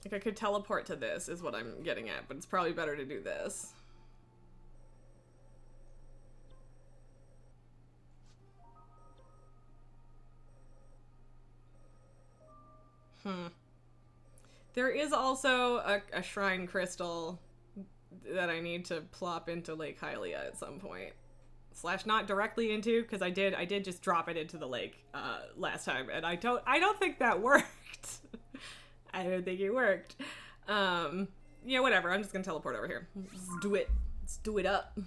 Like I could teleport to this is what I'm getting at, but it's probably better to do this. There is also a shrine crystal that I need to plop into Lake Hylia at some point. Slash not directly into, because I did just drop it into the lake last time, and I don't think that worked. I don't think it worked. Yeah, whatever. I'm just gonna teleport over here. Let's do it. Let's do it up.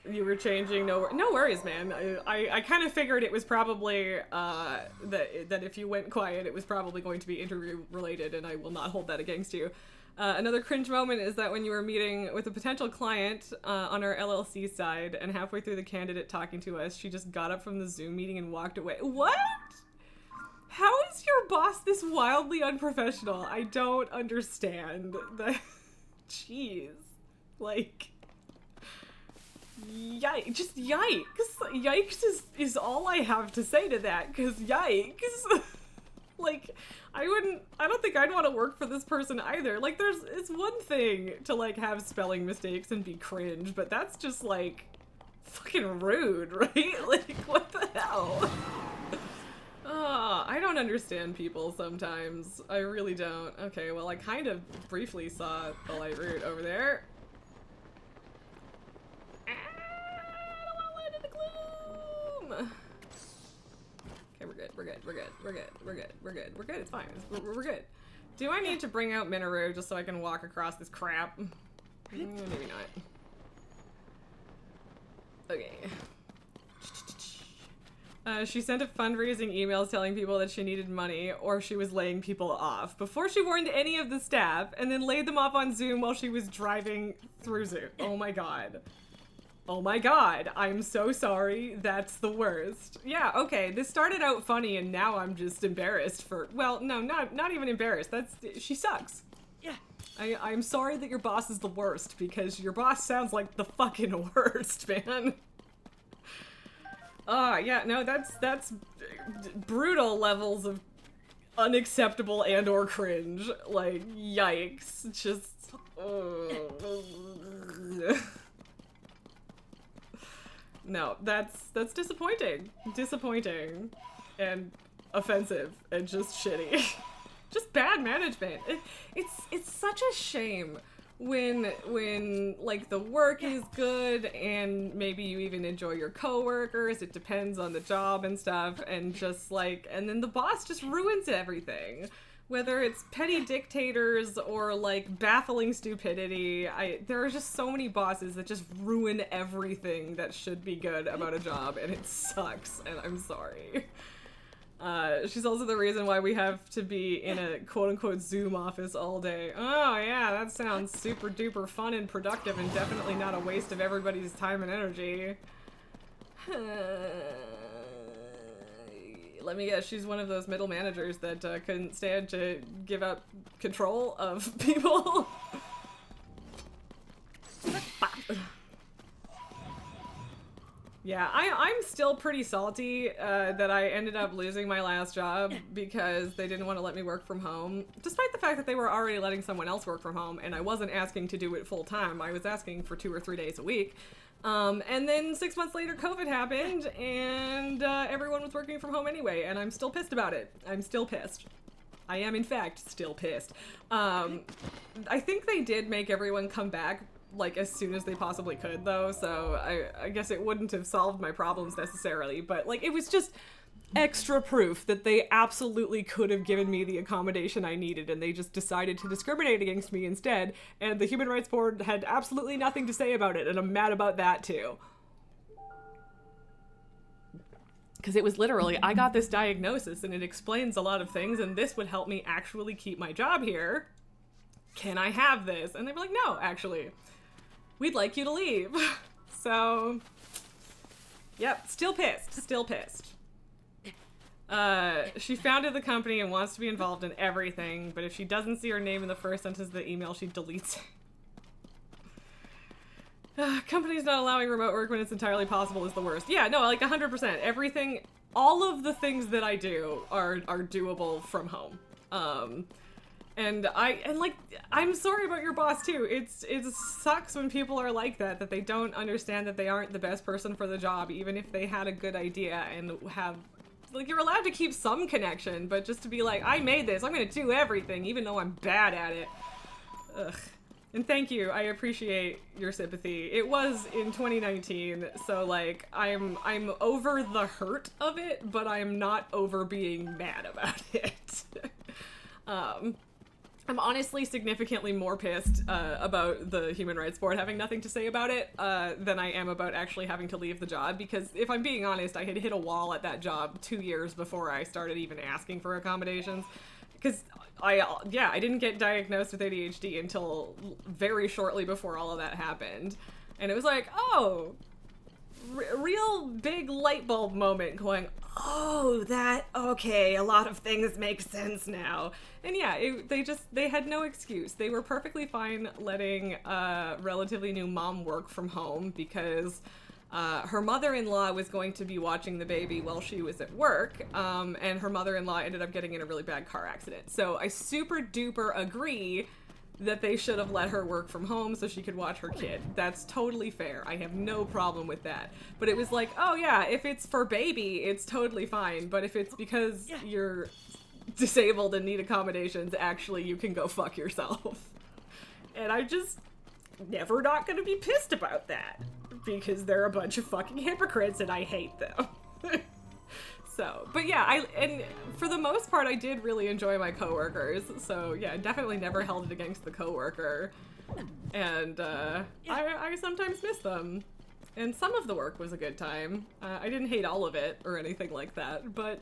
You were changing. No worries, man. I kind of figured it was probably that if you went quiet, it was probably going to be interview related, and I will not hold that against you. Another cringe moment is that when you were meeting with a potential client on our LLC side, and halfway through the candidate talking to us, she just got up from the Zoom meeting and walked away. What? How is your boss this wildly unprofessional? I don't understand. Jeez. Like... Yikes, just yikes. Yikes is all I have to say to that, because yikes. Like, I don't think I'd want to work for this person either. Like, it's one thing to, like, have spelling mistakes and be cringe, but that's just, like, fucking rude, right? Like, what the hell? I don't understand people sometimes. I really don't. Okay, well, I kind of briefly saw the light route over there. I don't want to land in the gloom! Okay, we're good, we're good, we're good, we're good, we're good, we're good, we're good, it's fine, we're good. Do I need to bring out Minoru just so I can walk across this crap? Maybe not. Okay. She sent a fundraising email telling people that she needed money or she was laying people off before she warned any of the staff and then laid them off on Zoom while she was driving through Zoom. Oh my god. Oh my god, I'm so sorry. That's the worst. Yeah, okay, this started out funny and now I'm just embarrassed for, well, no, not even embarrassed. She sucks. Yeah. I'm sorry that your boss is the worst because your boss sounds like the fucking worst, man. Yeah, no, that's brutal levels of unacceptable and or cringe. Like, yikes. Just, no, that's disappointing. Disappointing. And offensive. And just shitty. Just bad management. It's such a shame when like the work is good and maybe you even enjoy your coworkers. It depends on the job and stuff, and just like, and then the boss just ruins everything. Whether it's petty dictators or like baffling stupidity, there are just so many bosses that just ruin everything that should be good about a job, and it sucks, and I'm sorry. She's also the reason why we have to be in a quote-unquote Zoom office all day. Oh yeah, that sounds super duper fun and productive and definitely not a waste of everybody's time and energy. Let me guess, she's one of those middle managers that couldn't stand to give up control of people. Yeah, I'm still pretty salty that I ended up losing my last job because they didn't want to let me work from home, despite the fact that they were already letting someone else work from home, and I wasn't asking to do it full time. I was asking for 2 or 3 days a week. And then 6 months later, COVID happened, and everyone was working from home anyway, and I'm still pissed about it. I'm still pissed. I am, in fact, still pissed. I think they did make everyone come back like as soon as they possibly could, though, so I guess it wouldn't have solved my problems necessarily, but like it was just extra proof that they absolutely could have given me the accommodation I needed, and they just decided to discriminate against me instead, and the Human Rights Board had absolutely nothing to say about it, and I'm mad about that too. Because it was literally, I got this diagnosis and it explains a lot of things, and this would help me actually keep my job here. Can I have this? And they were like, no, actually. We'd like you to leave. So, yep, still pissed, still pissed. She founded the company and wants to be involved in everything, but if she doesn't see her name in the first sentence of the email, she deletes it. Company's not allowing remote work when it's entirely possible is the worst. Yeah, no, like 100%. Everything, all of the things that I do are doable from home. And I'm sorry about your boss too. It sucks when people are like that they don't understand that they aren't the best person for the job, even if they had a good idea and have, like, you're allowed to keep some connection, but just to be like, I made this, I'm gonna do everything, even though I'm bad at it. Ugh. And thank you, I appreciate your sympathy. It was in 2019, so like, I'm over the hurt of it, but I'm not over being mad about it. I'm honestly significantly more pissed about the Human Rights Board having nothing to say about it than I am about actually having to leave the job, because if I'm being honest, I had hit a wall at that job 2 years before I started even asking for accommodations, because I didn't get diagnosed with ADHD until very shortly before all of that happened, and it was like, oh, real big light bulb moment going, oh, okay, a lot of things make sense now. And yeah, they had no excuse. They were perfectly fine letting a relatively new mom work from home because her mother-in-law was going to be watching the baby while she was at work, and her mother-in-law ended up getting in a really bad car accident. So I super duper agree that they should have let her work from home so she could watch her kid. That's totally fair. I have no problem with that. But it was like, oh yeah, if it's for baby, it's totally fine. But if it's because you're disabled and need accommodations, actually you can go fuck yourself. And I'm just never not gonna be pissed about that. Because they're a bunch of fucking hypocrites and I hate them. So, but yeah, and for the most part, I did really enjoy my coworkers. So yeah, definitely never held it against the coworker. And I sometimes miss them. And some of the work was a good time. I didn't hate all of it or anything like that, but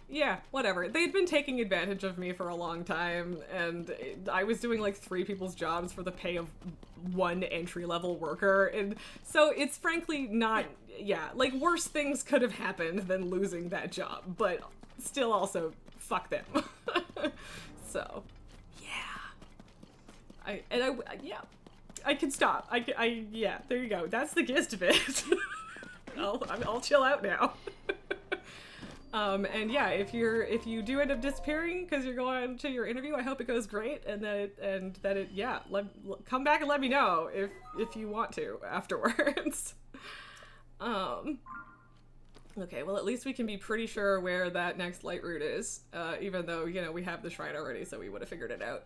yeah, whatever. They'd been taking advantage of me for a long time, and I was doing like 3 people's jobs for the pay of 1 entry-level worker, and so it's frankly not, yeah, like worse things could have happened than losing that job, but still also, fuck them. So, yeah. I can stop. Yeah, there you go. That's the gist of it. I'll chill out now. And yeah, if you do end up disappearing because you're going to your interview, I hope it goes great, and that it yeah, come back and let me know if you want to afterwards. Okay, well at least we can be pretty sure where that next light route is, even though, you know, we have the shrine already, so we would have figured it out.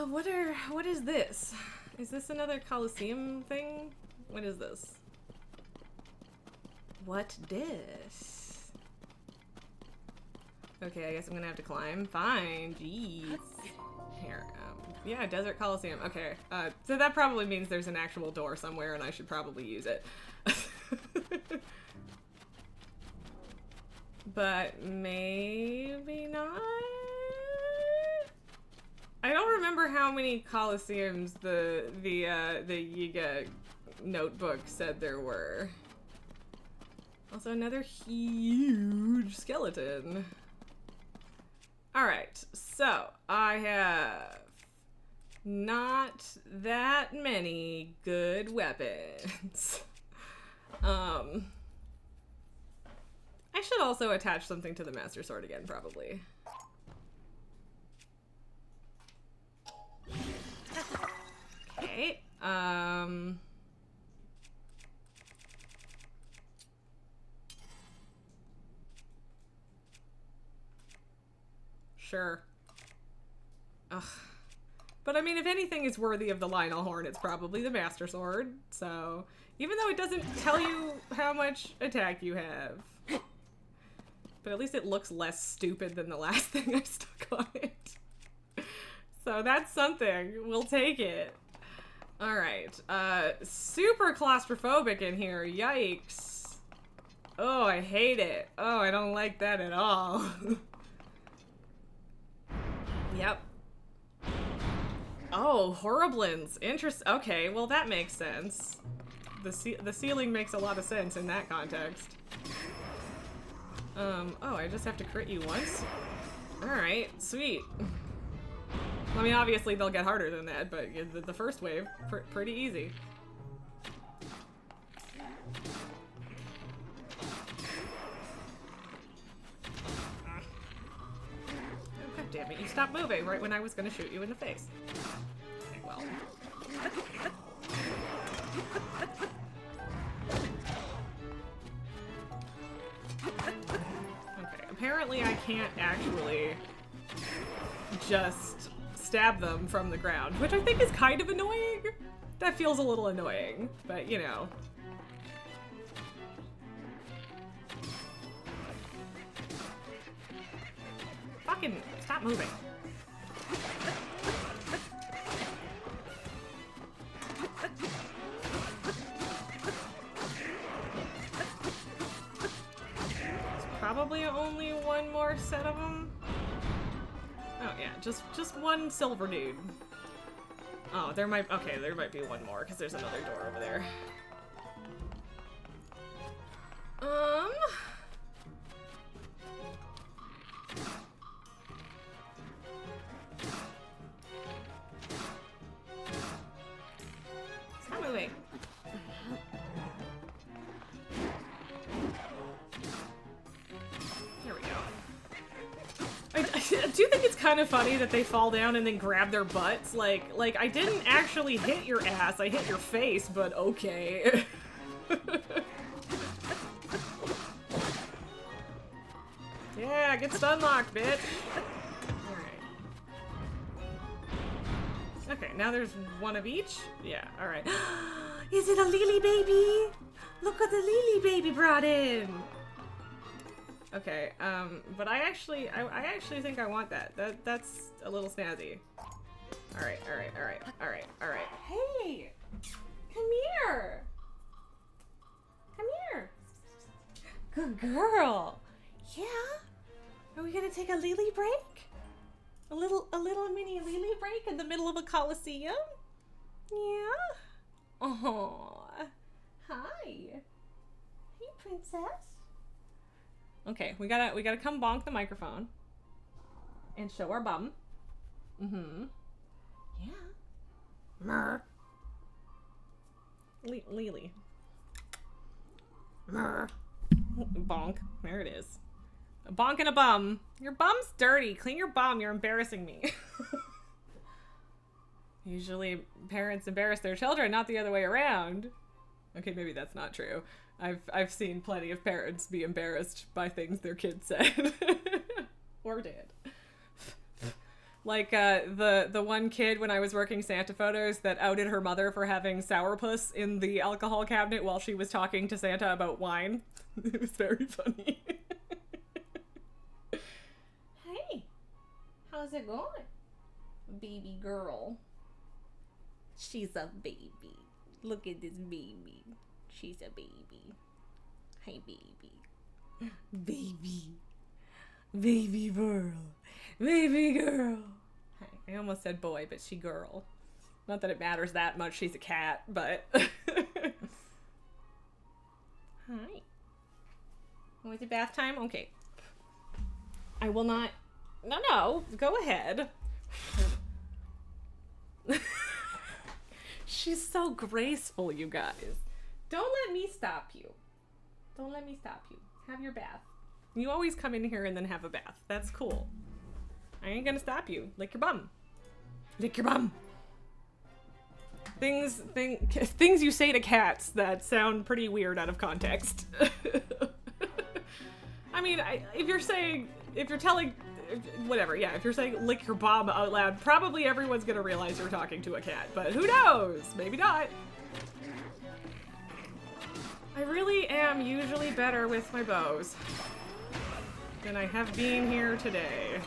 What is this? Is this another Colosseum thing? What is this? What this? Okay, I guess I'm gonna have to climb. Fine, jeez. Here, yeah, Desert Coliseum. Okay, so that probably means there's an actual door somewhere and I should probably use it. But maybe not? I don't remember how many Colosseums the Yiga notebook said there were. Also, another huge skeleton. Alright, so I have not that many good weapons. I should also attach something to the Master Sword again, probably. Okay, sure. Ugh. But I mean, if anything is worthy of the Lionel Horn, it's probably the Master Sword. So, even though it doesn't tell you how much attack you have. But at least it looks less stupid than the last thing I stuck on it. So that's something. We'll take it. Alright. Super claustrophobic in here. Yikes. Oh, I hate it. Oh, I don't like that at all. Yep. Oh, Horriblins. Okay, well that makes sense. The ceiling makes a lot of sense in that context. Oh, I just have to crit you once? Alright, sweet. I mean, obviously they'll get harder than that, but the first wave, pretty easy. God damn it, you stopped moving right when I was gonna shoot you in the face. Okay, well. Okay, apparently I can't actually just stab them from the ground, which I think is kind of annoying. That feels a little annoying, but you know. Fucking stop moving. There's probably only one more set of them. Oh yeah, just one silver dude. Oh, there might be one more because there's another door over there. Stop moving. do you think it's kind of funny that they fall down and then grab their butts? Like I didn't actually hit your ass, I hit your face, but okay. Yeah, get stun locked, bitch. Alright. Okay, now there's one of each? Yeah, alright. Is it a Lily baby? Look what the Lily baby brought in! Okay, but I actually think I want that. That's a little snazzy. Alright. Hey! Come here! Come here! Good girl! Yeah? Are we gonna take a Lily break? A little mini Lily break in the middle of a coliseum? Yeah? Oh, hi. Hey, princess. Okay, we gotta come bonk the microphone and show our bum. Mm-hmm. Yeah. Mer. Lily. Mer. Bonk. There it is. A bonk and a bum. Your bum's dirty. Clean your bum. You're embarrassing me. Usually parents embarrass their children, not the other way around. Okay, maybe that's not true. I've seen plenty of parents be embarrassed by things their kids said. Or did. Like the one kid when I was working Santa photos that outed her mother for having sourpuss in the alcohol cabinet while she was talking to Santa about wine. It was very funny. Hey, how's it going? Baby girl. She's a baby. Look at this baby. She's a baby. Hey, baby. Baby. Baby girl. Baby girl. I almost said boy, but she girl. Not that it matters that much. She's a cat, but... Hi. Oh, is it bath time? Okay. I will not... No. Go ahead. She's so graceful, you guys. Don't let me stop you. Don't let me stop you. Have your bath. You always come in here and then have a bath. That's cool. I ain't gonna stop you. Lick your bum. Lick your bum. Things you say to cats that sound pretty weird out of context. I mean, if you're telling, whatever, yeah, if you're saying lick your bum out loud, probably everyone's gonna realize you're talking to a cat, but who knows? Maybe not. I really am usually better with my bows than I have been here today.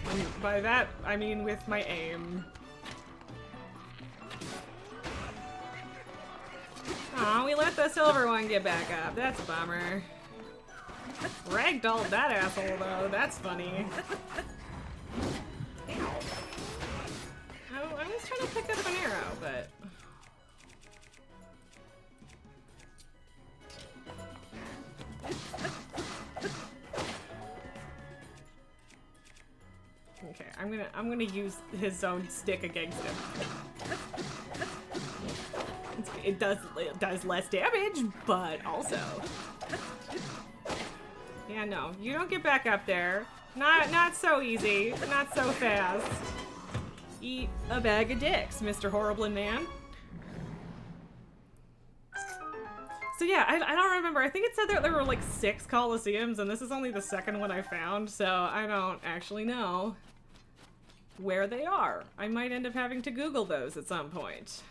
And by that, I mean with my aim. Aw, we let the silver one get back up. That's a bummer. Ragdolled that asshole, though. That's funny. I was trying to pick up an arrow, but... Okay, I'm gonna use his own stick against him. It does less damage, but also... Yeah, no, you don't get back up there. Not so easy, not so fast. Eat a bag of dicks, Mr. Horriblin Man. So yeah, I don't remember. I think it said that there were like 6 Colosseums, and this is only the second one I found, so I don't actually know where they are. I might end up having to Google those at some point.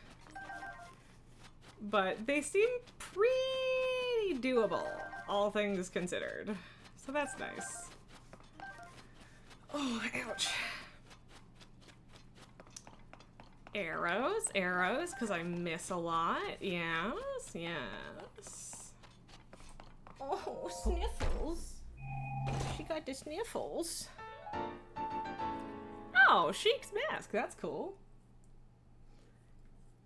But they seem pretty doable, all things considered. So that's nice. Oh, ouch. Arrows, because I miss a lot. Yes. Oh, sniffles. She got the sniffles. Oh, Sheik's mask. That's cool.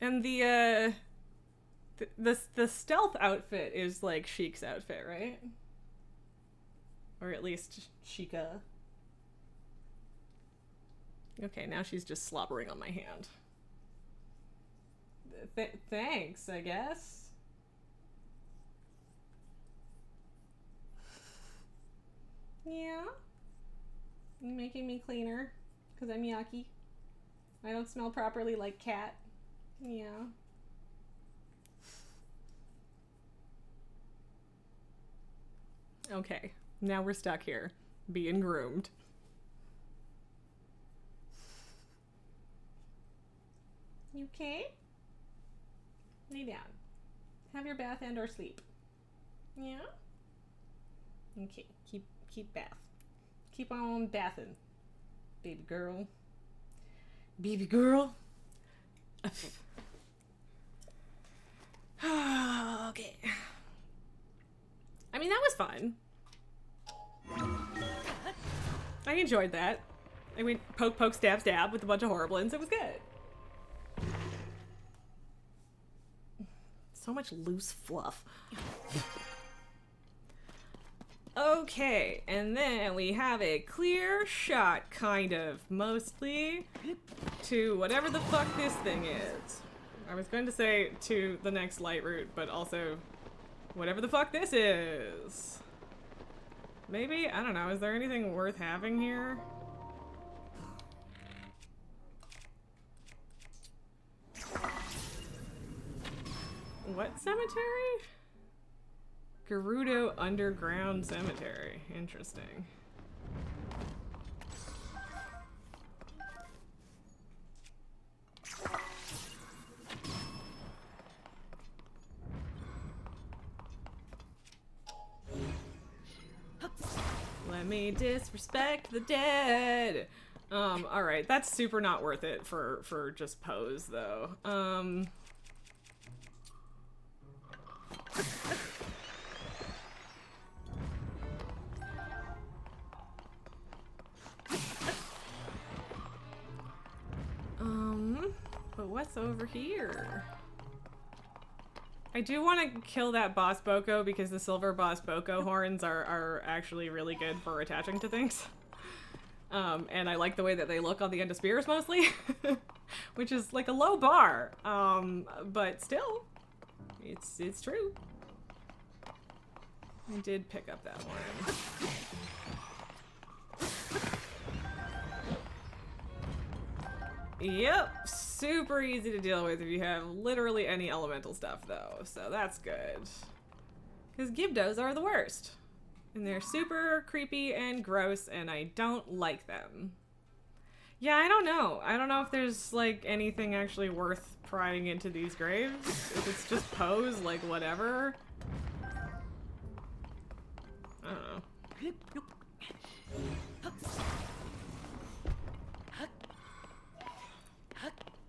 And the stealth outfit is like Sheik's outfit, right? Or at least Sheikah. Okay, now she's just slobbering on my hand. Thanks, I guess. Yeah? You making me cleaner because I'm yucky. I don't smell properly like cat. Yeah. Okay, now we're stuck here, being groomed. You okay? Lay down. Have your bath and or sleep. Yeah? Okay, keep bath. Keep on bathing, baby girl. Baby girl. Okay. I mean, that was fun. I enjoyed that. I went poke, poke, stab, stab with a bunch of Horriblins. It was good. So much loose fluff. Okay, and then we have a clear shot, kind of, mostly, to whatever the fuck this thing is. I was going to say to the next light route, but also whatever the fuck this is. Maybe? I don't know. Is there anything worth having here? What cemetery? Gerudo Underground Cemetery. Interesting. Let me disrespect the dead. Alright, that's super not worth it for just pose, though. But what's over here? I do want to kill that boss Boko because the silver boss Boko horns are actually really good for attaching to things. And I like the way that they look on the end of spears mostly, which is like a low bar. But still, it's true. I did pick up that one. Yep, super easy to deal with if you have literally any elemental stuff though, so that's good. Because Gibdos are the worst. And they're super creepy and gross and I don't like them. Yeah, I don't know. I don't know if there's like anything actually worth prying into these graves. If it's just pose, like whatever. I don't know.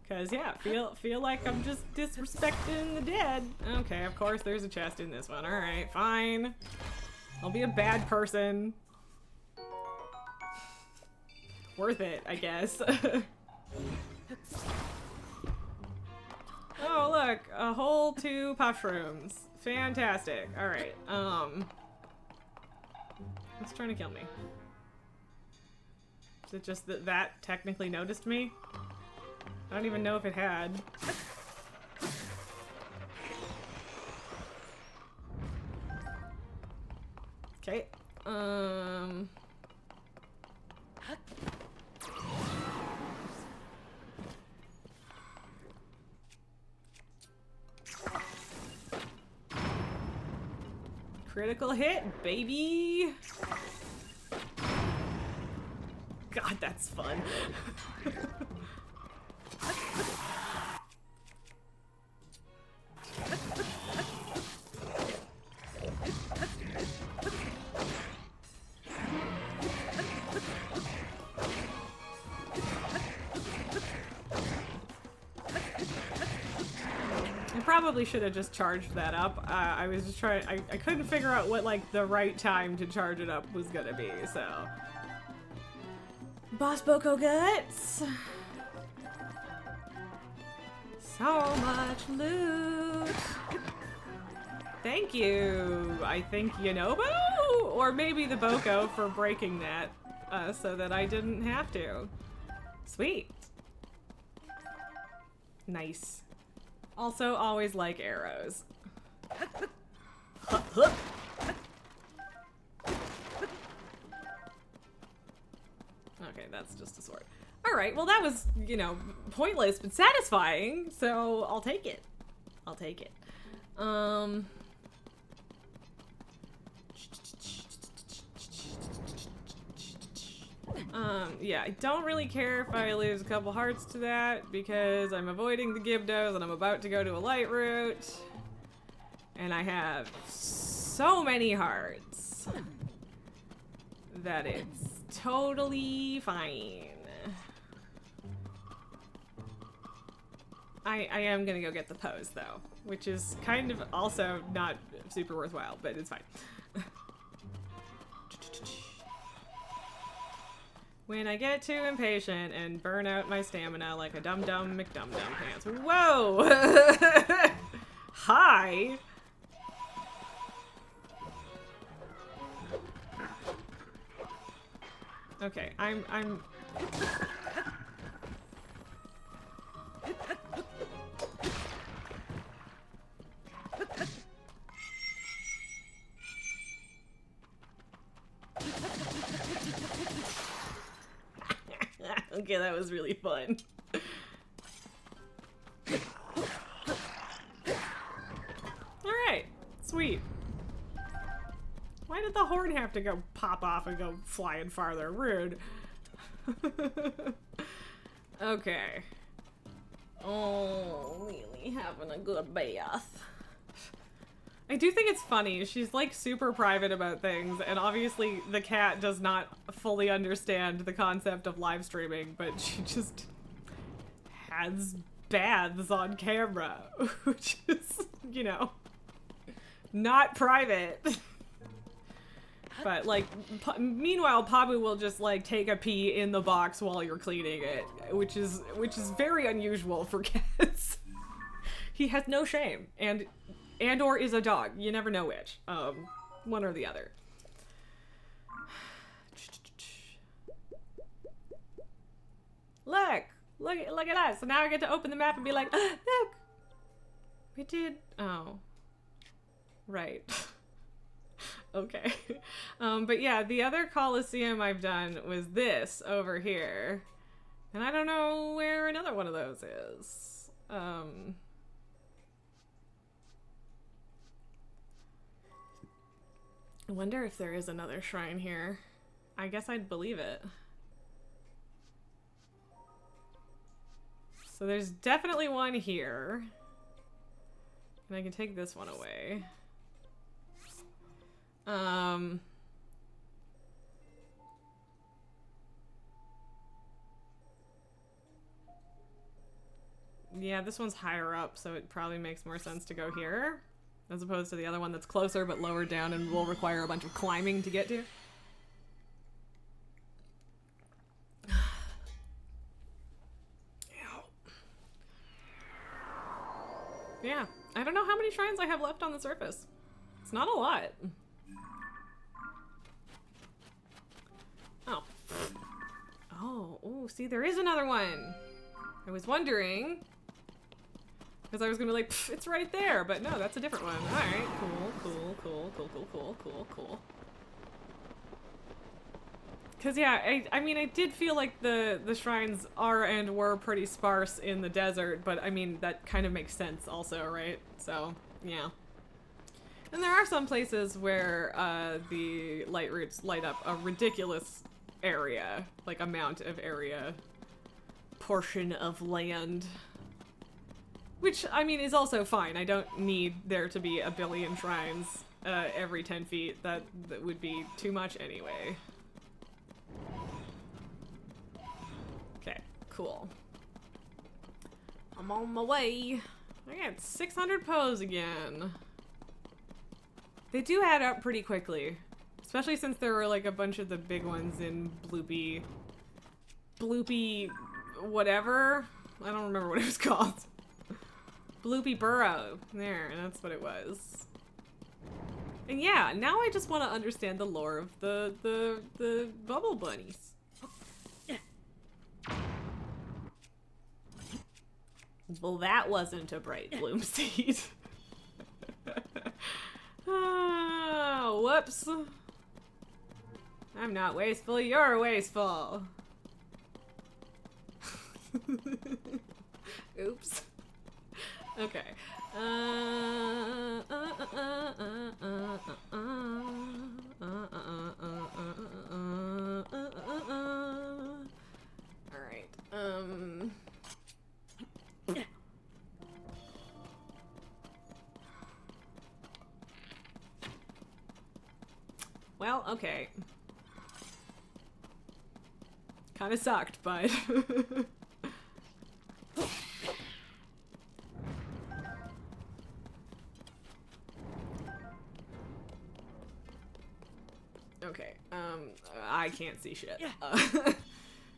Cause yeah, feel like I'm just disrespecting the dead. Okay, of course there's a chest in this one. Alright, fine. I'll be a bad person. Worth it, I guess. Oh look, a whole 2 mushrooms. Fantastic. Alright, what's trying to kill me? Is it just that that technically noticed me? I don't even know if it had. Okay. Critical hit, baby. God, that's fun. Probably should have just charged that up. I was just trying, I couldn't figure out what like the right time to charge it up was gonna be, so. Boss Boko guts! So much loot! Thank you, I think Yonobo? Or maybe the Boko for breaking that, so that I didn't have to. Sweet. Nice. Also, always like arrows. that's just a sword. Alright, well that was, you know, pointless but satisfying, so I'll take it. I'll take it. Yeah, I don't really care if I lose a couple hearts to that because I'm avoiding the Gibdos and I'm about to go to a light route. And I have so many hearts that it's totally fine. I am gonna go get the pose though, which is kind of also not super worthwhile, but it's fine. When I get too impatient and burn out my stamina like a dum-dum McDum-Dum pants. Whoa! Hi! Okay, I'm okay, that was really fun. Alright, sweet. Why did the horn have to go pop off and go flying farther? Rude. Okay. Oh, really having a good bath. I do think it's funny. She's like super private about things, and obviously the cat does not fully understand the concept of live streaming, but she just has baths on camera, which is, you know, not private. But like, meanwhile, Pabu will just like take a pee in the box while you're cleaning it, which is very unusual for cats. He has no shame, and or is a dog. You never know which. One or the other. Look at us. So now I get to open the map and be like, look, we did. Oh, right. Okay. But yeah, the other Coliseum I've done was this over here, and I don't know where another one of those is. I wonder if there is another shrine here. I guess I'd believe it. So there's definitely one here. And I can take this one away. Yeah, this one's higher up, so it probably makes more sense to go here, as opposed to the other one that's closer but lower down and will require a bunch of climbing to get to. Yeah, I don't know how many shrines I have left on the surface. It's not a lot. Oh. Oh, see, there is another one. I was wondering, because I was gonna be like, it's right there, but no, that's a different one. All right, cool. Because yeah, I mean, I did feel like the shrines are and were pretty sparse in the desert, but I mean, that kind of makes sense also, right? So, yeah. And there are some places where the light routes light up a ridiculous area, like amount of area, portion of land. Which, I mean, is also fine. I don't need there to be a billion shrines every 10 feet. That would be too much anyway. Okay, cool. I'm on my way. I got 600 pose again. They do add up pretty quickly. Especially since there were like a bunch of the big ones in Bloopy whatever. I don't remember what it was called. Bloopy Burrow. There, and that's what it was. And yeah, now I just want to understand the lore of the bubble bunnies. Well, that wasn't a bright bloom seed. Oh, whoops. I'm not wasteful, you're wasteful. Oops. Okay. Alright. Well, okay. Kinda sucked, but... Okay, I can't see shit.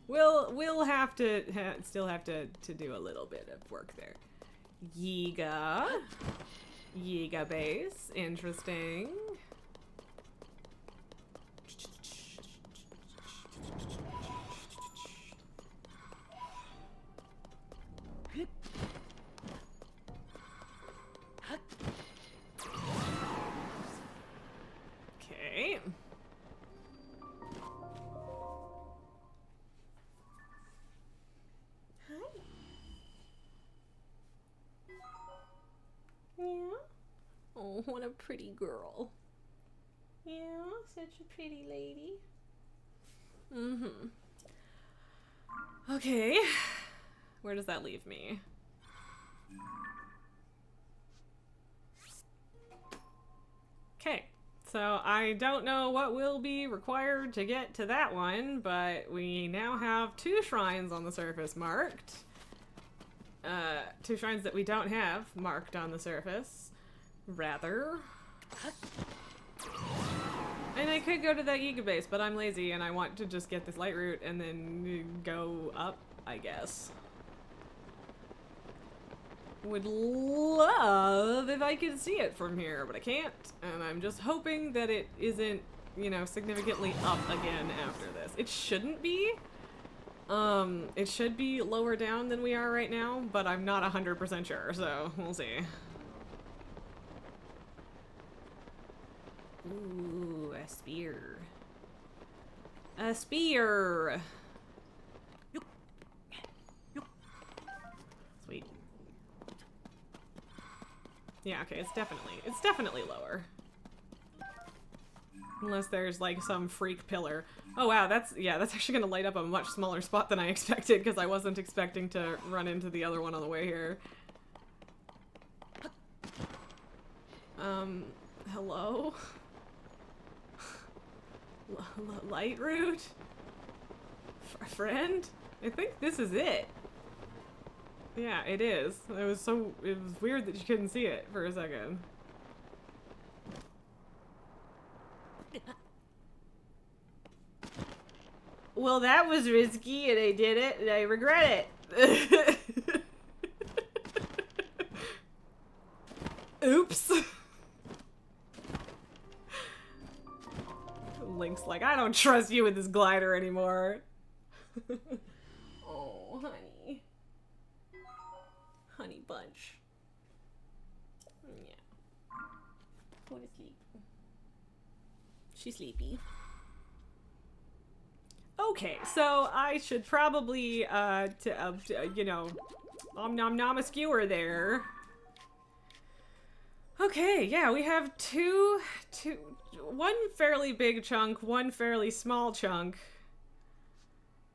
We'll have to still have to do a little bit of work there. Yiga base, interesting. Okay. Yeah? Oh, what a pretty girl. Yeah, such a pretty lady. Mm-hmm. Okay. Where does that leave me? Okay. So I don't know what will be required to get to that one, but we now have 2 shrines on the surface marked. 2 shrines that we don't have marked on the surface. Rather. And I could go to that Yiga base, but I'm lazy and I want to just get this light route and then go up, I guess. Would love if I could see it from here, but I can't. And I'm just hoping that it isn't, you know, significantly up again after this. It shouldn't be. It should be lower down than we are right now, but I'm not 100% sure, so we'll see. Ooh, a spear. A spear! Sweet. Yeah, okay, it's definitely lower. Unless there's like some freak pillar. Oh wow, that's actually gonna light up a much smaller spot than I expected because I wasn't expecting to run into the other one on the way here. Hello? Light route? Friend? I think this is it. Yeah, it is. It was weird that you couldn't see it for a second. Well, that was risky and I did it and I regret it. Oops. Link's like, I don't trust you with this glider anymore. Oh, honey. Honey bunch. Yeah. Go to sleep. She's sleepy. Okay, so I should probably, you know, nom a skewer there. Okay, yeah, we have one fairly big chunk, one fairly small chunk,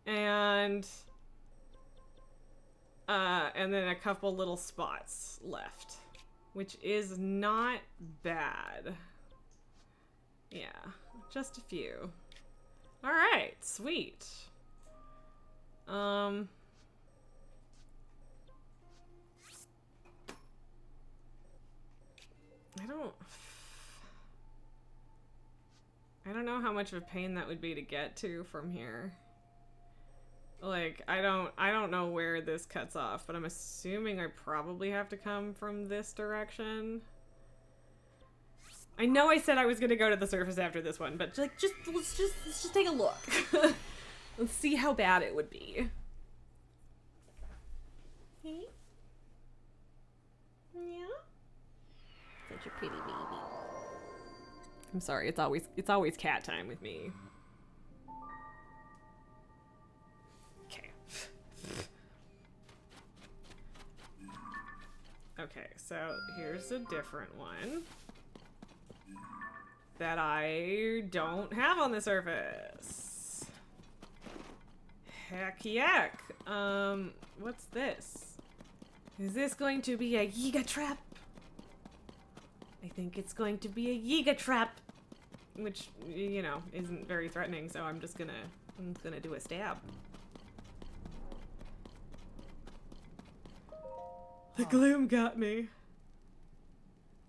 and then a couple little spots left, which is not bad. Yeah, just a few. All right, sweet. I don't know how much of a pain that would be to get to from here. Like, I don't know where this cuts off, but I'm assuming I probably have to come from this direction. I know I said I was gonna go to the surface after this one, but like, let's just take a look. Let's see how bad it would be. Hey? Yeah? Such a pretty baby. I'm sorry, it's always cat time with me. Okay. so here's a different one that I don't have on the surface. Heck yak. What's this? Is this going to be a Yiga trap? I think it's going to be a Yiga trap, which, you know, isn't very threatening, so I'm gonna do a stab. The gloom got me.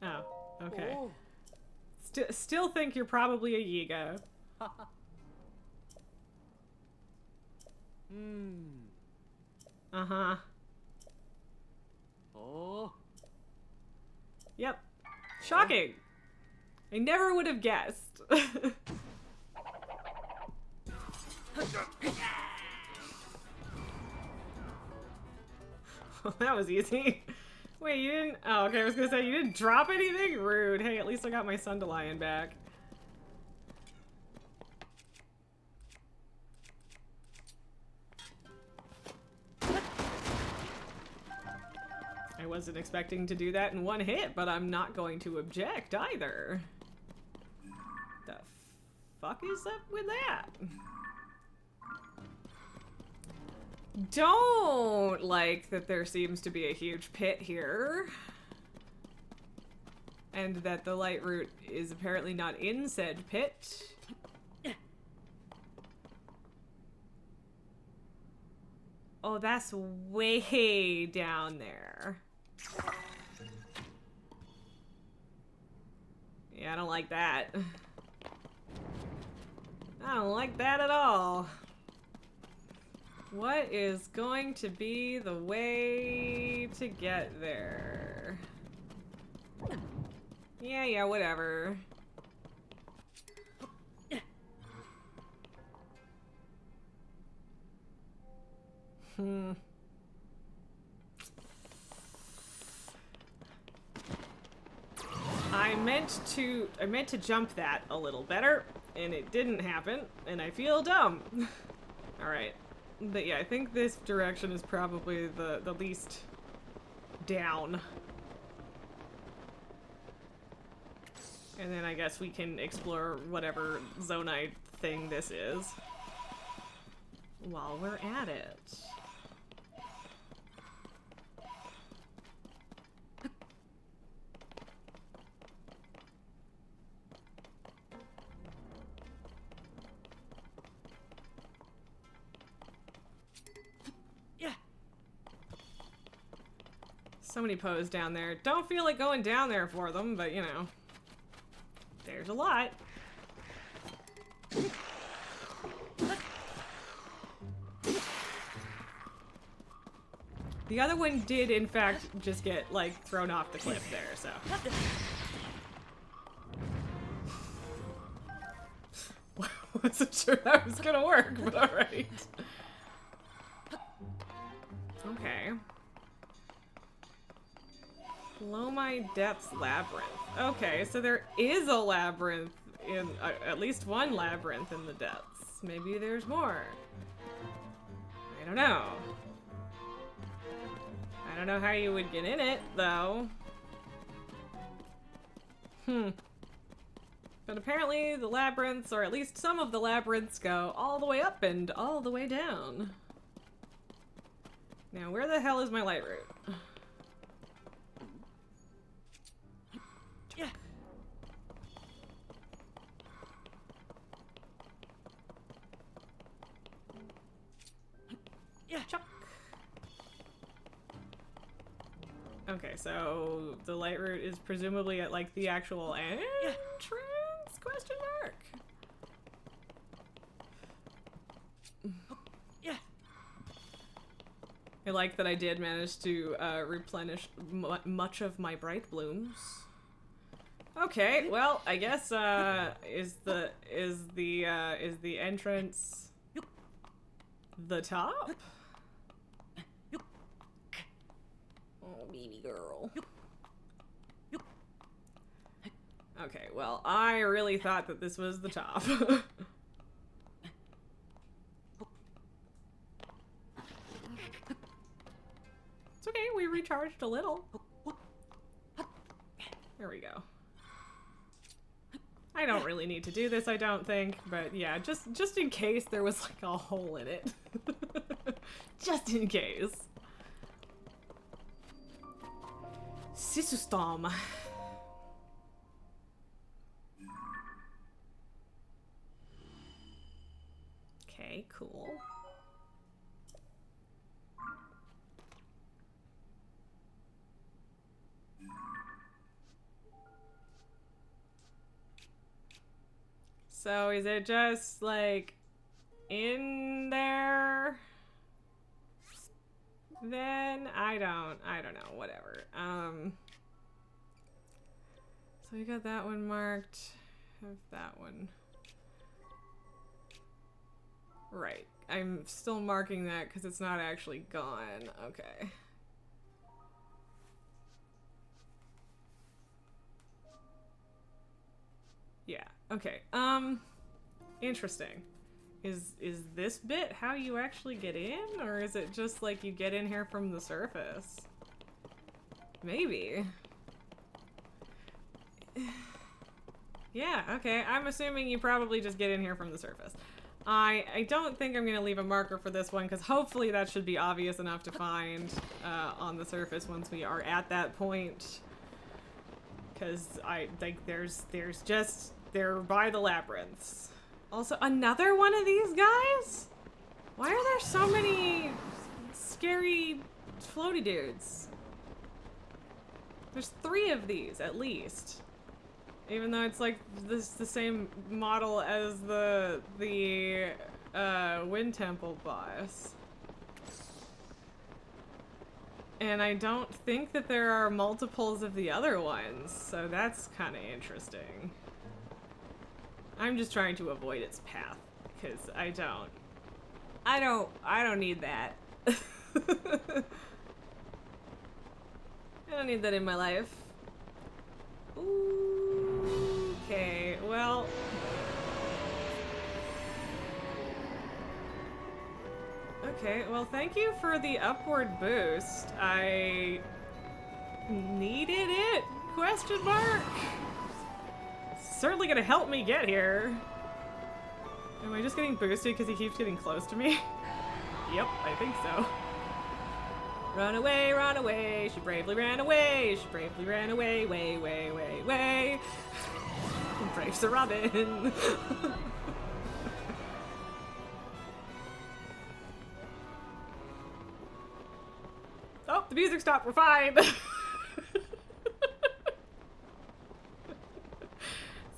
Oh, okay. Oh. Still think you're probably a Yiga. Uh-huh. Oh. Yep. Shocking. I never would have guessed. Well, that was easy. Wait, you didn't... Oh, okay, I was gonna say, you didn't drop anything? Rude. Hey, at least I got my Sundelion back. I wasn't expecting to do that in one hit, but I'm not going to object either. The fuck is up with that? Don't like that there seems to be a huge pit here. And that the light root is apparently not in said pit. Oh, that's way down there. Yeah, I don't like that. I don't like that at all. What is going to be the way to get there? Yeah, whatever. I meant to jump that a little better, and it didn't happen, and I feel dumb. Alright. But yeah, I think this direction is probably the least down. And then I guess we can explore whatever Zonite thing this is while we're at it. So many Poes down there. Don't feel like going down there for them, but you know. There's a lot. The other one did, in fact, just get, like, thrown off the cliff there, so. Wasn't sure that was gonna work, but alright. Okay. Below my depths labyrinth. Okay, so there is a labyrinth in at least one labyrinth in the depths. Maybe there's more. I don't know. I don't know how you would get in it, though. But apparently the labyrinths, or at least some of the labyrinths, go all the way up and all the way down. Now, where the hell is my light root? Yeah. Yeah. Chuck. Okay, so the light root is presumably at like the actual entrance? Question mark. Yeah. I like that I did manage to replenish much of my bright blooms. Okay, well, I guess is the entrance the top? Oh, baby girl. Okay, well, I really thought that this was the top. It's okay, we recharged a little. There we go. I don't really need to do this, I don't think, but yeah, just in case there was like a hole in it. Just in case. Sisustom. Okay, cool. So is it just like in there? Then I don't know, whatever. So we got that one marked. Have that one. Right. I'm still marking that because it's not actually gone. Okay. Yeah. Okay. Interesting. Is this bit how you actually get in, or is it just like you get in here from the surface? Maybe. Yeah, okay. I'm assuming you probably just get in here from the surface. I don't think I'm gonna leave a marker for this one, because hopefully that should be obvious enough to find on the surface once we are at that point. Because I think they're by the labyrinths. Also, another one of these guys? Why are there so many scary floaty dudes? There's 3 of these, at least. Even though it's like the same model as the Wind Temple boss. And I don't think that there are multiples of the other ones, so that's kind of interesting. I'm just trying to avoid its path, because I don't need that. I don't need that in my life. Ooh, okay, well. Okay, well, thank you for the upward boost. I needed it? Question mark? Certainly gonna help me get here. Am I just getting boosted because he keeps getting close to me? Yep, I think so. Run away, she bravely ran away, she bravely ran away, way, way, way, way. Brave Sir Robin. Oh, the music stopped, we're fine.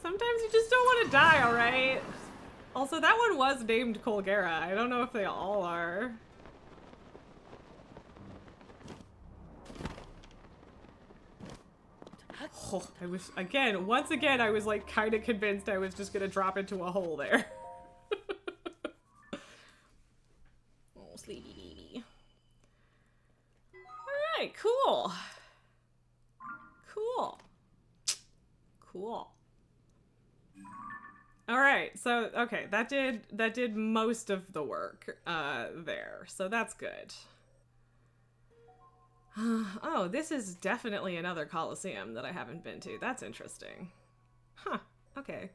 Sometimes you just don't want to die, alright? Also, that one was named Colgera. I don't know if they all are. Oh, I was, once again, I was like kind of convinced I was just gonna drop into a hole there. Oh, sleepy baby. Alright, cool. Cool. Cool. Alright, so, okay, that did most of the work, there, so that's good. Oh, this is definitely another Colosseum that I haven't been to. That's interesting. Huh, okay.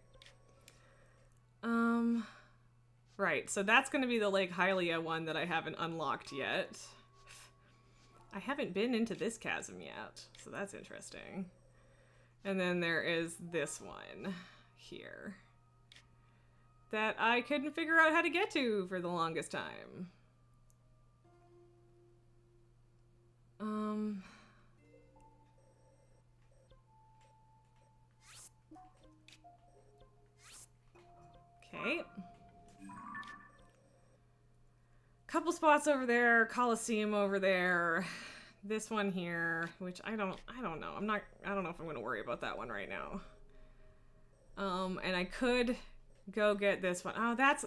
Right, so that's gonna be the Lake Hylia one that I haven't unlocked yet. I haven't been into this chasm yet, so that's interesting. And then there is this one here that I couldn't figure out how to get to for the longest time. Okay. Couple spots over there, Colosseum over there. This one here, which I don't know. I don't know if I'm gonna worry about that one right now. And I could go get this one. Oh, that's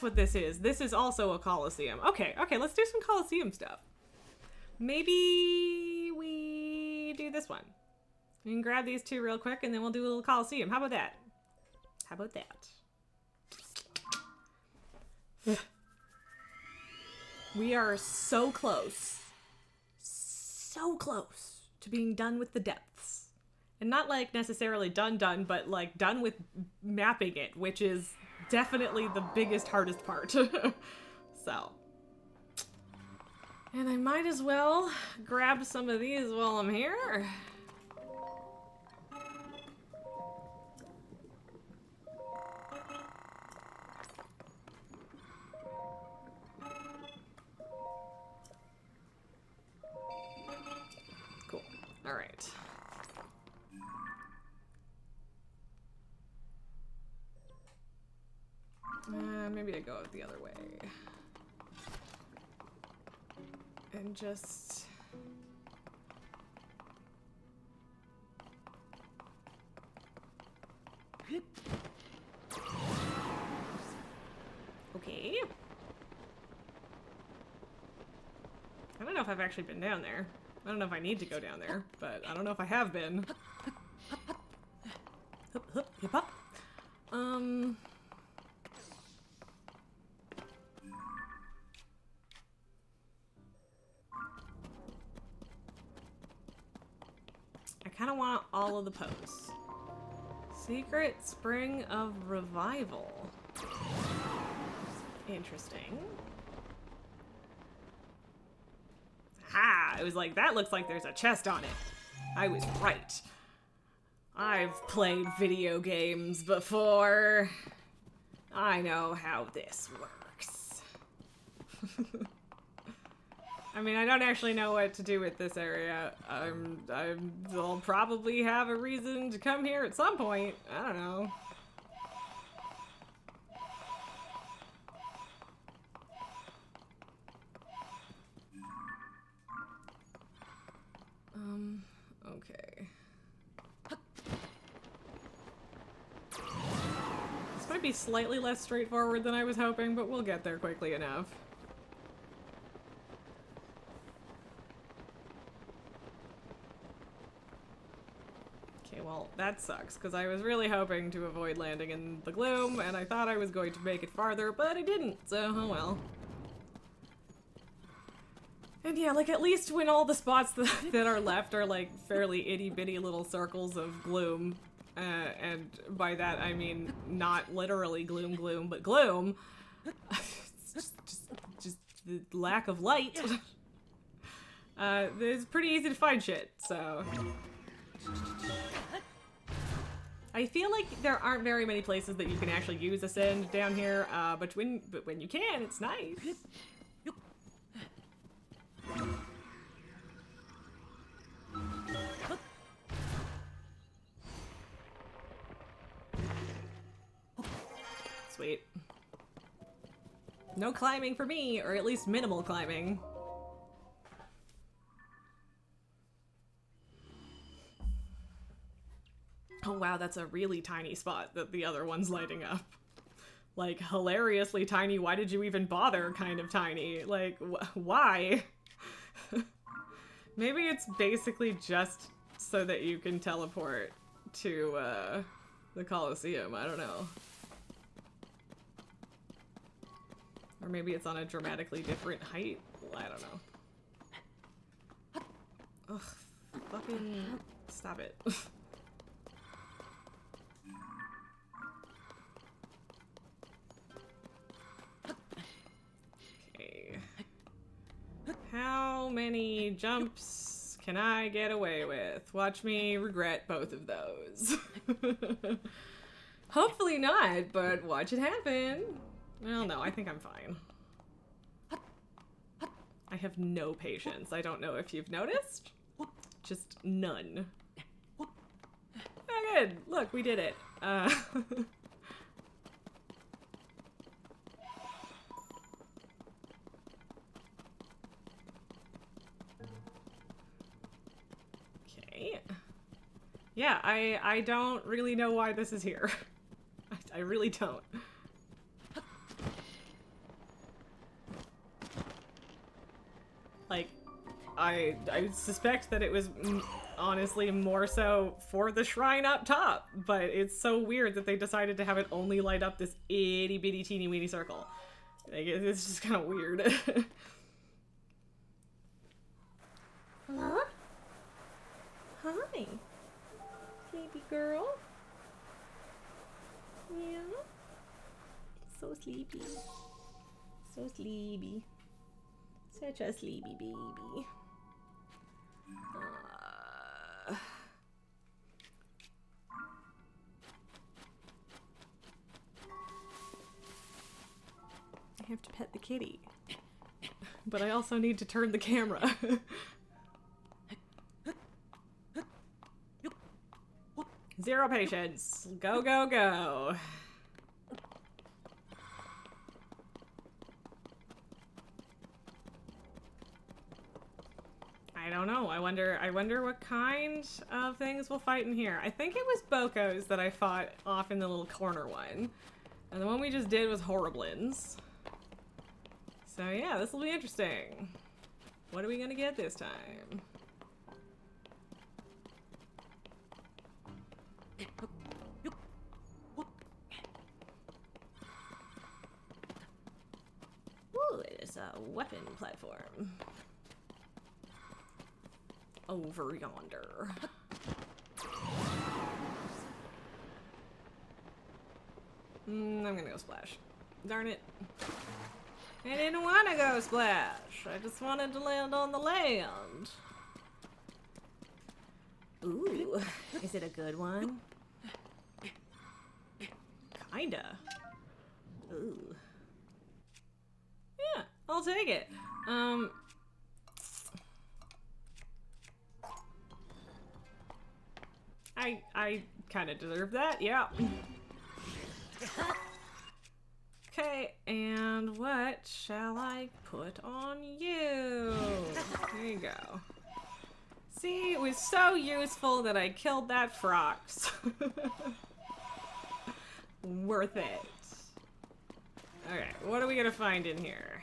what this is. This is also a Colosseum. Okay, let's do some Colosseum stuff. Maybe we do this one. We can grab these 2 real quick and then we'll do a little Colosseum. How about that? How about that? We are so close to being done with the depths. And not like necessarily done, but like done with mapping it, which is definitely the biggest, hardest part. So. And I might as well grab some of these while I'm here. Cool. All right. Maybe I go the other way. And just... Okay. I don't know if I've actually been down there. I don't know if I need to go down there, but I don't know if I have been. Hup, hup, hip hop. I kind of want all of the posts. Secret Spring of Revival. Interesting. Ha! I was like, that looks like there's a chest on it. I was right. I've played video games before. I know how this works. I mean, I don't actually know what to do with this area. I'll probably have a reason to come here at some point. I don't know. Okay. This might be slightly less straightforward than I was hoping, but we'll get there quickly enough. Okay, well, that sucks, because I was really hoping to avoid landing in the gloom, and I thought I was going to make it farther, but I didn't, so oh well. And yeah, like, at least when all the spots that are left are, like, fairly itty-bitty little circles of gloom, and by that I mean not literally gloom, but gloom. just the lack of light. It's pretty easy to find shit, so... I feel like there aren't very many places that you can actually use Ascend down here, but when you can, it's nice. Sweet. No climbing for me, or at least minimal climbing. Oh wow, that's a really tiny spot that the other one's lighting up. Like, hilariously tiny, why did you even bother kind of tiny? Like, why? Maybe it's basically just so that you can teleport to, the Colosseum, I don't know. Or maybe it's on a dramatically different height? I don't know. Ugh, fucking stop it. Okay. How many jumps can I get away with? Watch me regret both of those. Hopefully not, but watch it happen. Well, no, I think I'm fine. I have no patience. I don't know if you've noticed. Just none. Oh, good. Look, we did it. Okay. Yeah, I don't really know why this is here. I really don't. Like, I suspect that it was honestly more so for the shrine up top, but it's so weird that they decided to have it only light up this itty bitty teeny weeny circle. Like, it's just kind of weird. Hello? Hi. girl? Yeah. So sleepy. So sleepy. Such a sleepy baby. I have to pet the kitty. But I also need to turn the camera. Zero patience. Go, go, go. I don't know. I wonder what kind of things we'll fight in here. I think it was Bokos that I fought off in the little corner one. And the one we just did was Horriblins. So yeah, this will be interesting. What are we gonna get this time? Ooh, it is a weapon platform. Over yonder. I'm gonna go splash. Darn it. I didn't want to go splash. I just wanted to land on the land. Ooh, is it a good one? Kinda. Ooh. Yeah, I'll take it. I kind of deserve that, yeah. Okay, and what shall I put on you? There you go. See, it was so useful that I killed that Frox. Worth it. Okay, what are we gonna find in here?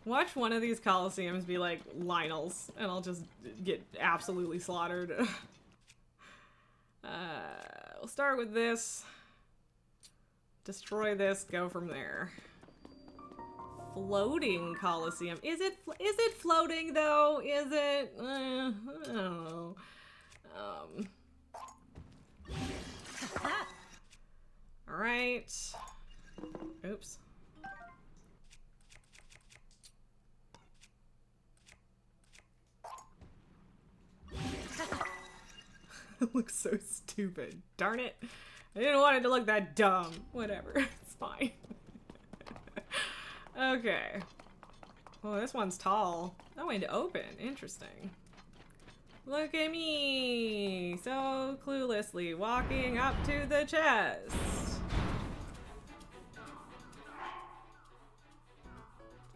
Watch one of these Colosseums be like Lionel's, and I'll just get absolutely slaughtered. We'll start with this. Destroy this, go from there. Floating Colosseum. Is it floating though? Is it? I don't know. All right. Oops. It looks so stupid. Darn it. I didn't want it to look that dumb. Whatever. It's fine. Okay. Oh, this one's tall. That one to open. Interesting. Look at me. So cluelessly walking up to the chest.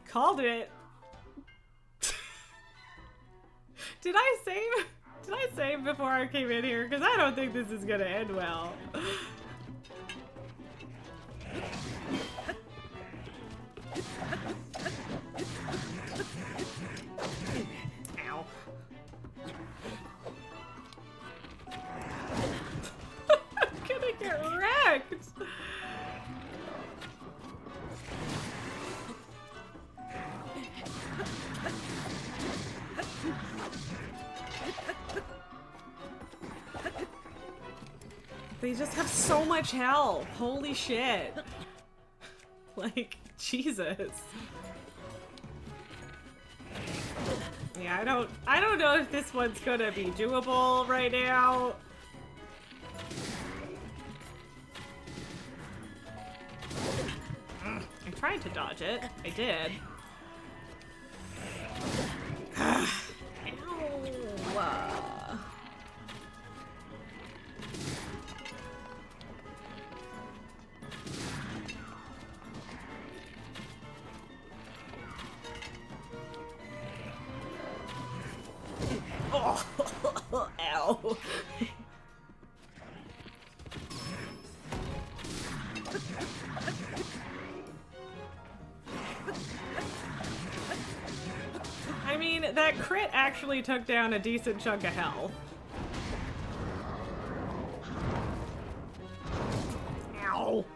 Called it. Did I save? Did I save before I came in here? Because I don't think this is gonna end well. Ow. I'm gonna get wrecked. They just have so much health. Holy shit. Like, Jesus. Yeah, I don't know if this one's gonna be doable right now. I tried to dodge it. I did. Ow. Oh, ow. I mean, that crit actually took down a decent chunk of health. Ow.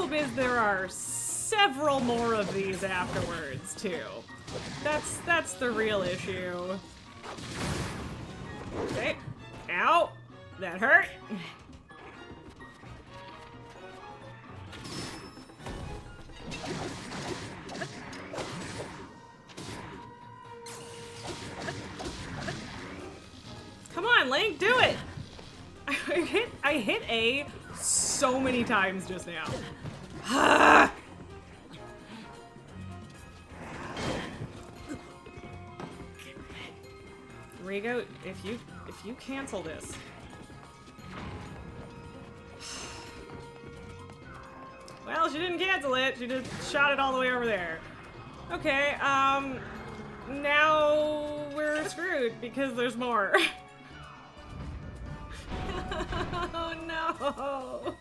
problem is there are several more of these afterwards, too. That's the real issue. Okay. Ow! That hurt. Come on, Link, do it! I hit A so many times just now. Rigo, if you cancel this. Well, she didn't cancel it. She just shot it all the way over there. Okay, now we're screwed because there's more. Oh no.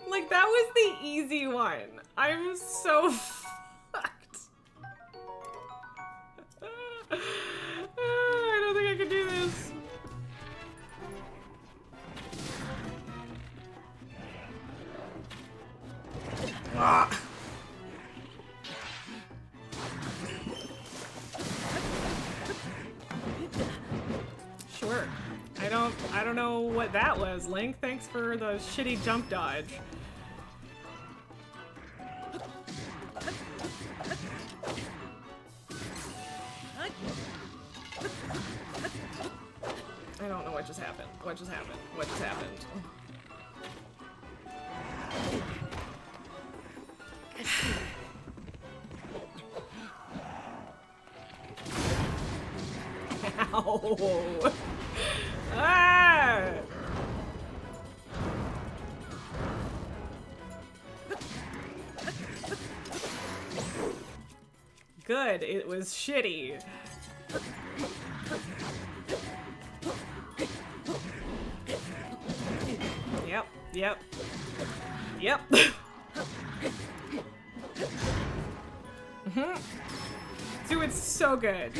Like, that was the easy one. I'm so fucked. I don't think I can do this. Ah. Sure. I don't know what that was, Link. Thanks for the shitty jump dodge. I don't know what just happened. What just happened? What just happened? Ow! Ah! Good, it was shitty. Yep. Dude, it's so good.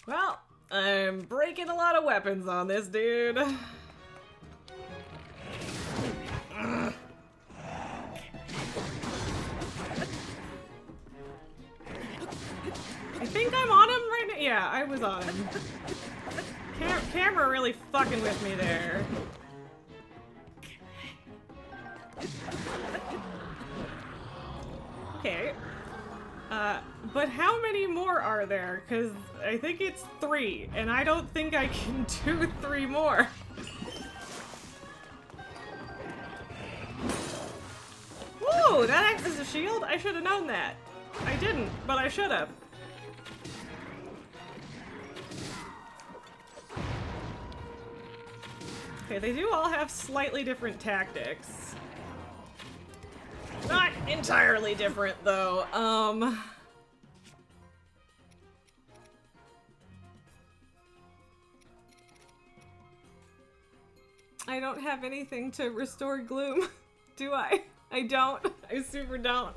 Well, I'm breaking a lot of weapons on this dude. I think I'm on him right now. Yeah, I was on him. Camera really fucking with me there. Okay. But how many more are there? Because I think it's 3, and I don't think I can do 3 more. Whoa, that acts as a shield? I should have known that. I didn't, but I should have. Okay, they do all have slightly different tactics. Not entirely different, though. I don't have anything to restore gloom, do I? I don't. I super don't.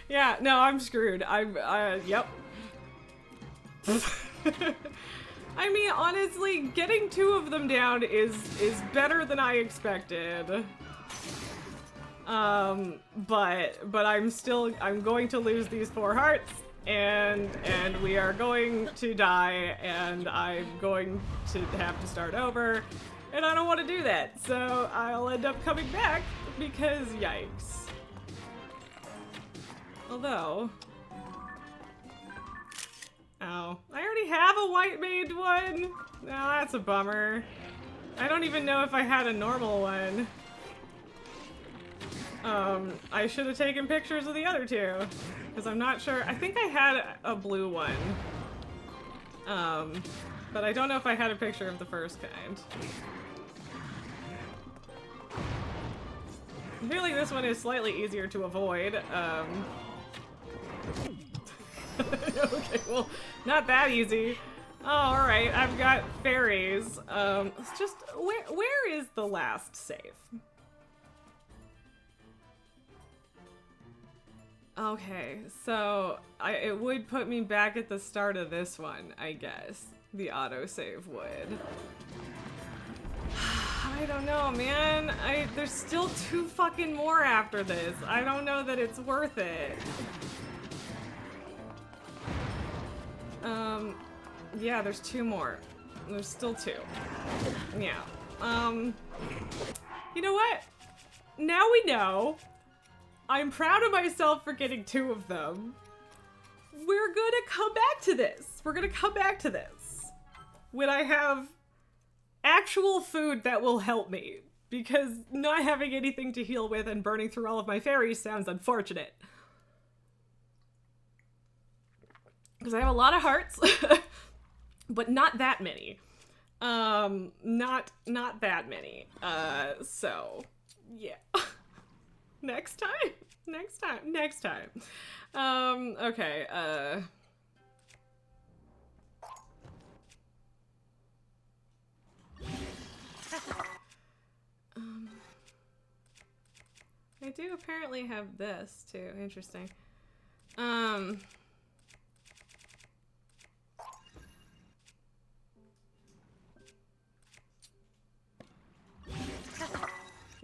Yeah, no, I'm screwed. Yep. I mean, honestly, getting 2 of them down is better than I expected. But I'm going to lose these 4 hearts, and we are going to die, and I'm going to have to start over, and I don't want to do that, so I'll end up coming back, because yikes. Although... Oh, I already have a white made one. No, that's a bummer. I don't even know if I had a normal one. I should have taken pictures of the other 2, because I'm not sure. I think I had a blue one. But I don't know if I had a picture of the first kind. I feel like this one is slightly easier to avoid. Okay, well, not that easy. Oh, alright, I've got fairies. Let's just, where is the last save? Okay, so it would put me back at the start of this one, I guess. The autosave would. I don't know, man. There's still 2 fucking more after this. I don't know that it's worth it. Yeah, there's 2 more. There's still 2. Yeah. You know what? Now we know. I'm proud of myself for getting 2 of them. We're gonna come back to this. We're gonna come back to this when I have actual food that will help me, because not having anything to heal with and burning through all of my fairies sounds unfortunate. Because I have a lot of hearts, but not that many. Not that many. So, yeah. Next time. Okay, I do apparently have this too. Interesting.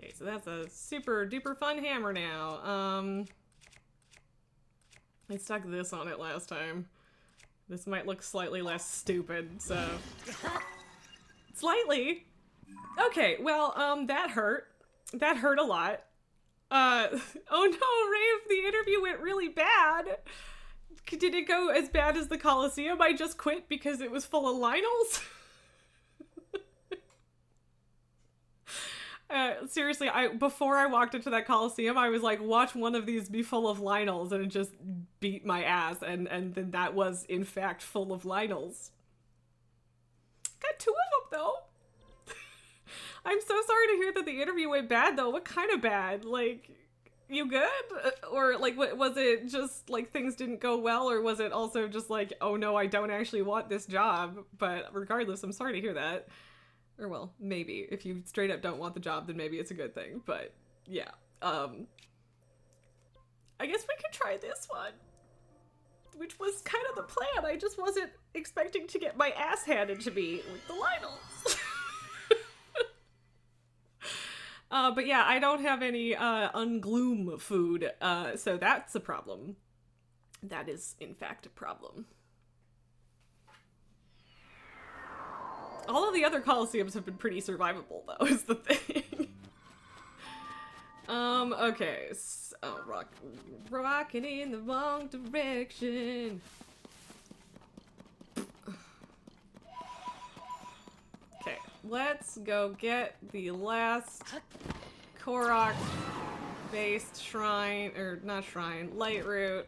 Okay, so that's a super duper fun hammer now. I stuck this on it last time. This might look slightly less stupid, so. Slightly. Okay, well, that hurt. That hurt a lot. Oh no, Rave, the interview went really bad. Did it go as bad as the Coliseum? I just quit because it was full of Lionels? Seriously, before I walked into that Coliseum, I was like, watch one of these be full of Lionels, and it just beat my ass, and then that was, in fact, full of Lionels. Got 2 of them, though. I'm so sorry to hear that the interview went bad, though. What kind of bad? Like, you good? Or, like, was it just, like, things didn't go well, or was it also just like, oh no, I don't actually want this job? But regardless, I'm sorry to hear that. Or, well, maybe. If you straight up don't want the job, then maybe it's a good thing. But, yeah. I guess we could try this one. Which was kind of the plan. I just wasn't expecting to get my ass handed to me with the Lionels. But yeah, I don't have any ungloom food, so that's a problem. That is, in fact, a problem. All of the other Colosseums have been pretty survivable, though, is the thing. Okay, so, rocking in the wrong direction. Okay, let's go get the last Korok-based shrine, or not shrine, light root.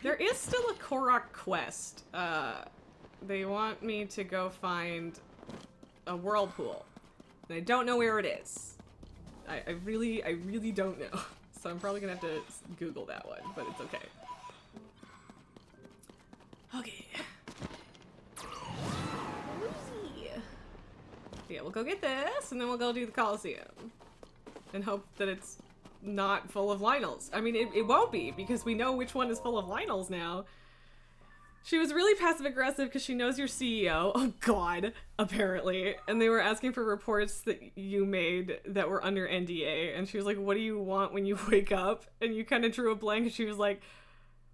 There is still a Korok quest. They want me to go find a whirlpool. And I don't know where it is. I really don't know. So I'm probably gonna have to Google that one, but it's okay. Okay. Yeah, we'll go get this, and then we'll go do the Coliseum. And hope that it's not full of Lionels. I mean, it won't be, because we know which one is full of Lionels now. She was really passive-aggressive because she knows you're CEO. Oh god, apparently. And they were asking for reports that you made that were under NDA. And she was like, what do you want when you wake up? And you kind of drew a blank, and she was like,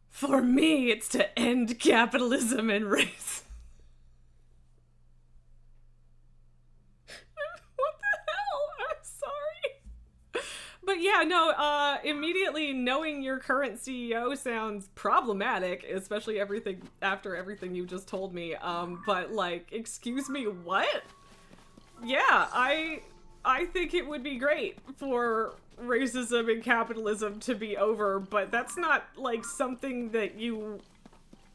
for me, it's to end capitalism and race. What the hell? I'm sorry. But yeah, no, immediately knowing your current CEO sounds problematic, especially after everything you just told me. But like, excuse me, what? Yeah, I think it would be great for racism and capitalism to be over, but that's not like something that you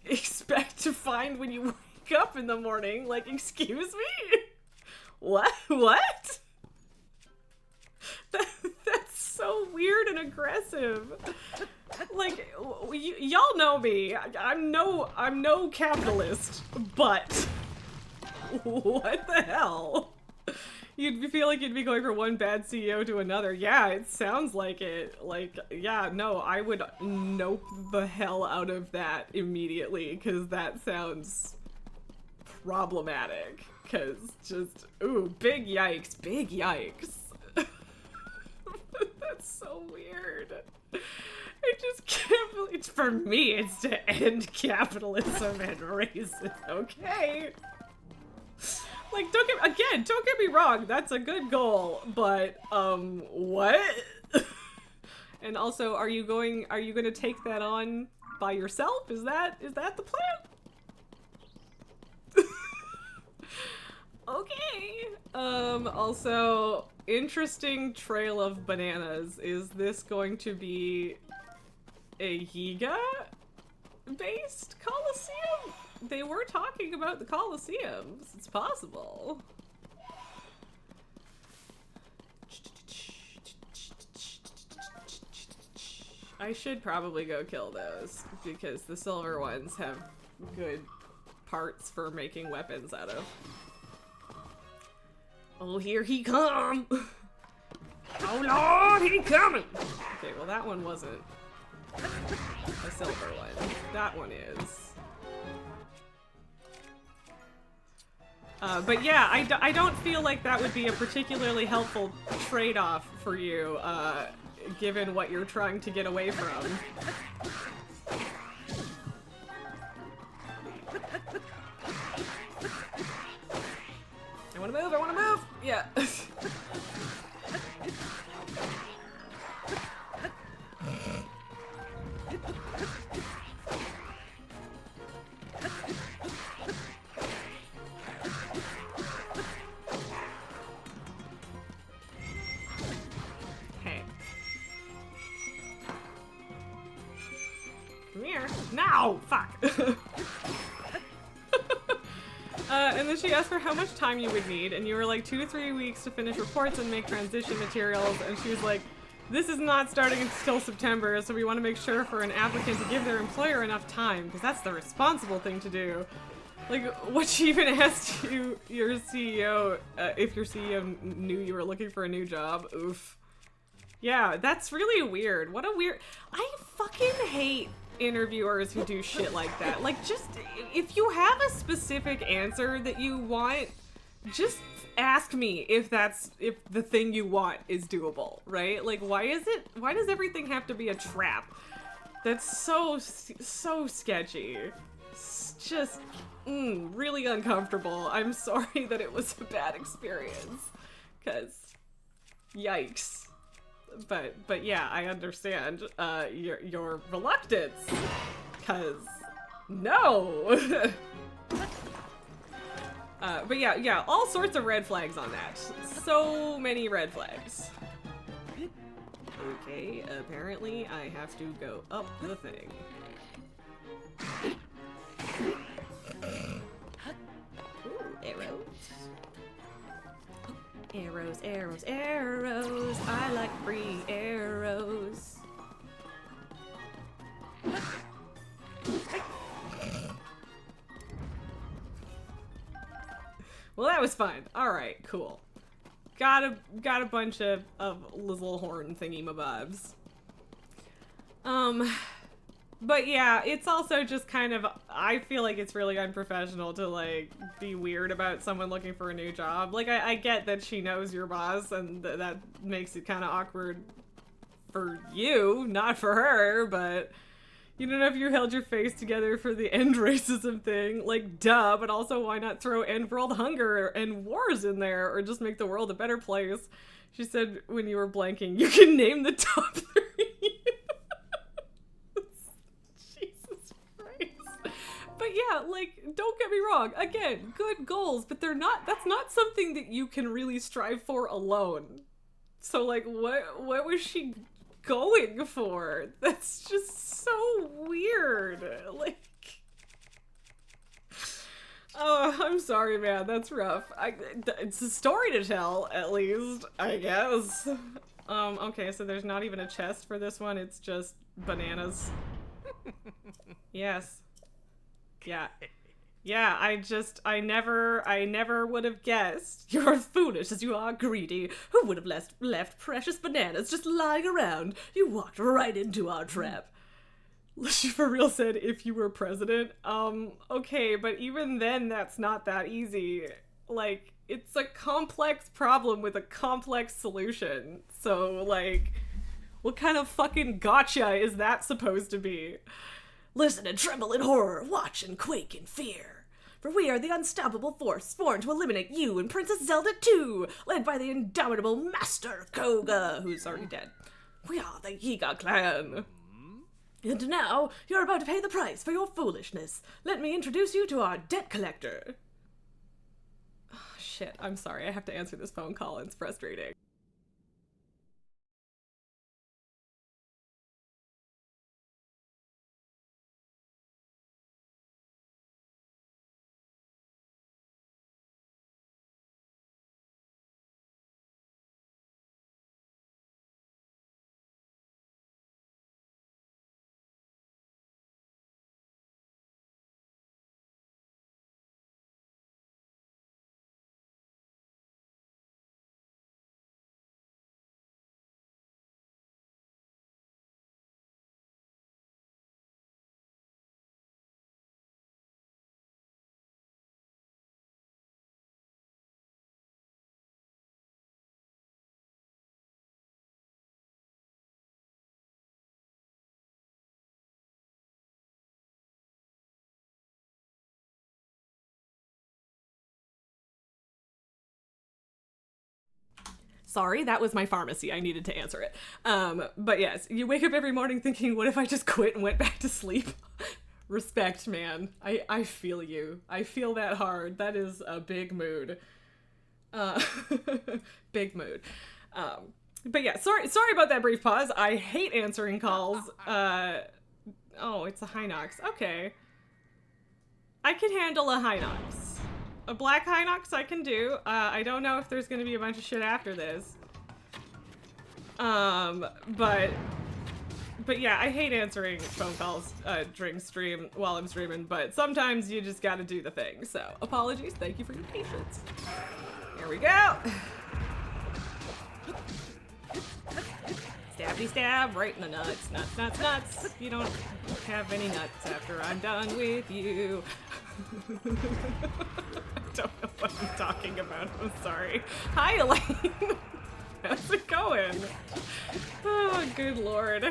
expect to find when you wake up in the morning. Like, excuse me? What? What? That's so weird and aggressive. Like, y'all know me. I'm no capitalist, but what the hell? You'd feel like you'd be going from one bad CEO to another. Yeah, it sounds like it. Like, yeah, no, I would nope the hell out of that immediately, because that sounds problematic. Because just, ooh, big yikes, big yikes. That's so weird. I just can't believe, for me, it's to end capitalism and racism, okay? Like, don't get me wrong, that's a good goal, but, what? And also, are you gonna take that on by yourself? Is that the plan? Okay. Also, interesting trail of bananas. Is this going to be a Yiga-based Coliseum? They were talking about the Coliseums. It's possible. I should probably go kill those, because the silver ones have good parts for making weapons out of. Oh, here he come! Oh Lord, he coming! Okay, well that one wasn't a silver one. That one is. But yeah, I don't feel like that would be a particularly helpful trade-off for you, given what you're trying to get away from. I wanna move! Yeah. Hey. Come here. No! Fuck! And then she asked for how much time you would need, and you were like 2 to 3 weeks to finish reports and make transition materials, and she was like, this is not starting until September, so we want to make sure for an applicant to give their employer enough time, because that's the responsible thing to do. Like, what she even asked you, your CEO, if your CEO knew you were looking for a new job. Oof. Yeah, that's really weird. What a weird... I fucking hate interviewers who do shit like that. Like, just, if you have a specific answer that you want, just ask me if the thing you want is doable, right? Like, why does everything have to be a trap? That's so sketchy. It's just, really uncomfortable. I'm sorry that it was a bad experience, because, yikes. But yeah, I understand your reluctance, cause no. But yeah, all sorts of red flags on that. So many red flags. Okay, apparently I have to go up the thing. Ooh, arrows. Arrows, arrows, arrows. I like free arrows. Well, that was fun. All right, cool. Got a bunch of little horn thingy-mabobs. But yeah, it's also just kind of, I feel like it's really unprofessional to, like, be weird about someone looking for a new job. Like, I get that she knows your boss, and that makes it kind of awkward for you, not for her, but you don't know if you held your face together for the end racism thing. Like, duh, but also why not throw end world hunger and wars in there, or just make the world a better place? She said when you were blanking, you can name the top 3. But yeah, like, don't get me wrong. Again, good goals, but that's not something that you can really strive for alone. So, like, what was she going for? That's just so weird. Like, oh, I'm sorry, man. That's rough. It's a story to tell, at least, I guess. Okay, so there's not even a chest for this one. It's just bananas. Yes. Yeah. Yeah, I never would have guessed. You're as foolish as you are greedy. Who would have left precious bananas just lying around? You walked right into our trap. She for real said, if you were president. Okay, but even then, that's not that easy. Like, it's a complex problem with a complex solution. So, like, what kind of fucking gotcha is that supposed to be? Listen and tremble in horror, watch and quake in fear. For we are the unstoppable force sworn to eliminate you and Princess Zelda too, led by the indomitable Master Koga, who's already dead. We are the Yiga clan. And now, you're about to pay the price for your foolishness. Let me introduce you to our debt collector. Oh, shit, I'm sorry, I have to answer this phone call, it's frustrating. Sorry, that was my pharmacy. I needed to answer it. But yes, you wake up every morning thinking, what if I just quit and went back to sleep? Respect, man. I feel you. I feel that hard. That is a big mood. Big mood. But yeah, sorry about that brief pause. I hate answering calls. Oh, it's a Hinox. Okay. I can handle a Hinox. A black Hinox I can do. I don't know if there's gonna be a bunch of shit after this. But yeah, I hate answering phone calls during stream while I'm streaming, but sometimes you just gotta do the thing. So, apologies. Thank you for your patience. Here we go. Stabby stab right in the nuts. Nuts, nuts, nuts. You don't have any nuts after I'm done with you. I don't know what I'm talking about. I'm sorry. Hi, Elaine. How's it going? Oh, good lord.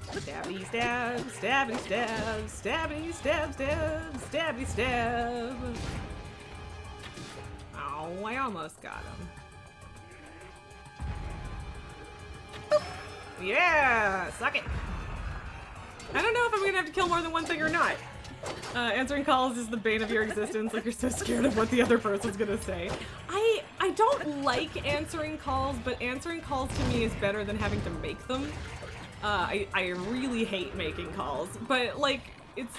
Stabby stab, stabby stab, stabby stab, stab, stabby stab. Oh, I almost got him. Yeah, suck it. I don't know if I'm gonna have to kill more than one thing or not. Answering calls is the bane of your existence. Like, you're so scared of what the other person's gonna say. I don't like answering calls, but answering calls to me is better than having to make them. I really hate making calls, but like, it's,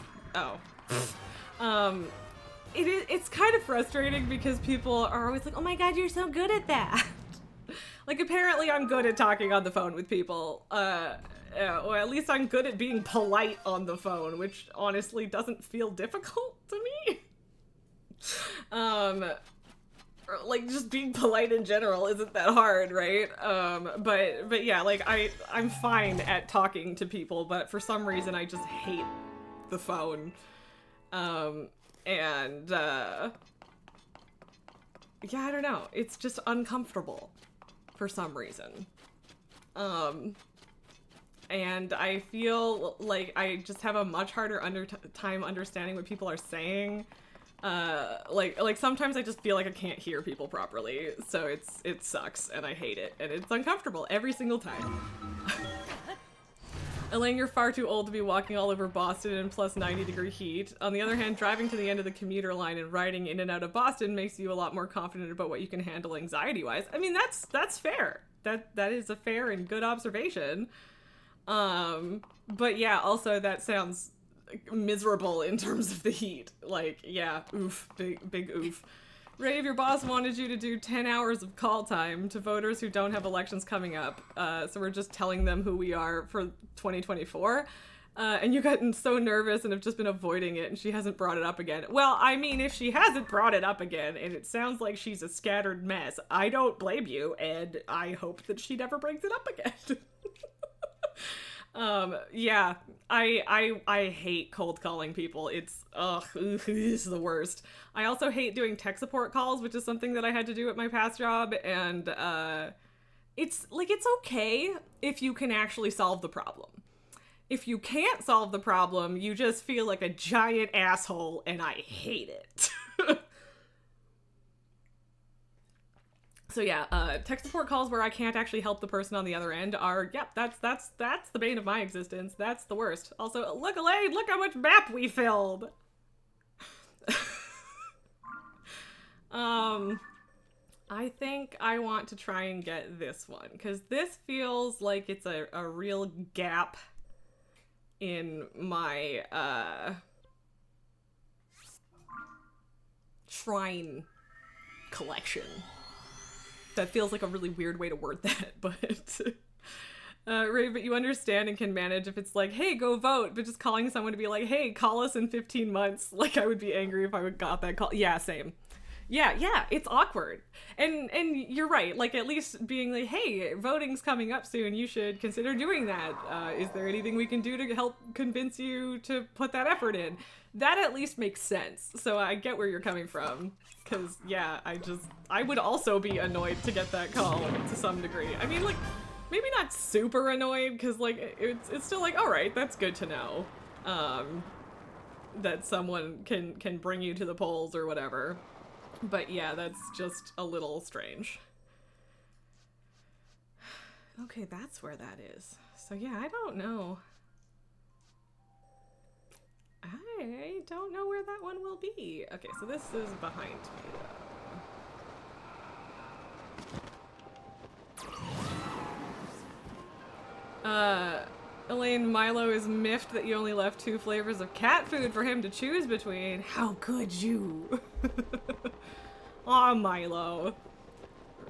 it's kind of frustrating because people are always like, oh my god, you're so good at that. Like, apparently I'm good at talking on the phone with people, or at least I'm good at being polite on the phone, which honestly doesn't feel difficult to me. Like, just being polite in general isn't that hard, right? But yeah, like, I'm fine at talking to people, but for some reason I just hate the phone. Yeah, I don't know. It's just uncomfortable for some reason. And I feel like I just have a much harder time understanding what people are saying. Like sometimes I just feel like I can't hear people properly, so it sucks and I hate it and it's uncomfortable every single time. Elaine, you're far too old to be walking all over Boston in plus 90-degree heat. On the other hand, driving to the end of the commuter line and riding in and out of Boston makes you a lot more confident about what you can handle anxiety-wise. I mean, that's fair. That is a fair and good observation. But yeah, also that sounds miserable in terms of the heat. Like, yeah, oof, big oof. Ray, if your boss wanted you to do 10 hours of call time to voters who don't have elections coming up, so we're just telling them who we are for 2024, And you've gotten so nervous and have just been avoiding it, and she hasn't brought it up again. Well, I mean, if she hasn't brought it up again, and it sounds like she's a scattered mess, I don't blame you, and I hope that she never brings it up again. Yeah, I hate cold calling people. It's, it's the worst. I also hate doing tech support calls, which is something that I had to do at my past job, and, it's okay if you can actually solve the problem. If you can't solve the problem, you just feel like a giant asshole, and I hate it. So yeah, tech support calls where I can't actually help the person on the other end are, yep, that's the bane of my existence. That's the worst. Also, look, Elaine, look how much map we filled. I think I want to try and get this one, because this feels like it's a real gap in my, shrine collection. That feels like a really weird way to word that, but... Ray, but you understand and can manage if it's like, hey, go vote, but just calling someone to be like, hey, call us in 15 months. Like, I would be angry if I got that call. Yeah, same. Yeah, it's awkward. And you're right, like, at least being like, hey, voting's coming up soon, you should consider doing that. Is there anything we can do to help convince you to put that effort in? That at least makes sense. So I get where you're coming from. Because, yeah, I would also be annoyed to get that call to some degree. I mean, like, maybe not super annoyed, because, like, it's still like, alright, that's good to know. That someone can bring you to the polls or whatever. But yeah, that's just a little strange. Okay, that's where that is. So yeah, I don't know. I don't know where that one will be. Okay, so this is behind me, though. Elaine, Milo is miffed that you only left 2 flavors of cat food for him to choose between. How could you? Aw, Milo.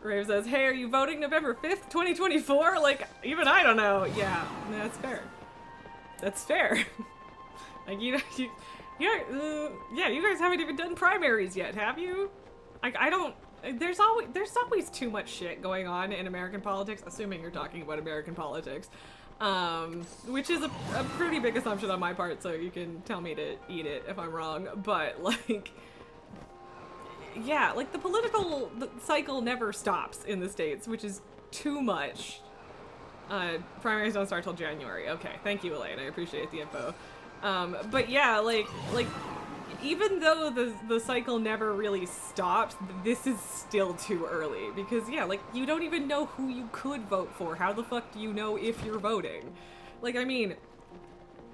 Rave says, hey, are you voting November 5th, 2024? Like, even I don't know. Yeah, that's fair. That's fair. Like, yeah, you guys haven't even done primaries yet, have you? Like, I don't, there's always too much shit going on in American politics, assuming you're talking about American politics. Which is a pretty big assumption on my part, so you can tell me to eat it if I'm wrong, but, like, yeah, like, the political cycle never stops in the States, which is too much. Primaries don't start till January. Okay, thank you, Elaine, I appreciate the info. But yeah, like, even though the cycle never really stops, this is still too early, because yeah, like, you don't even know who you could vote for. How the fuck do you know if you're voting? Like, I mean,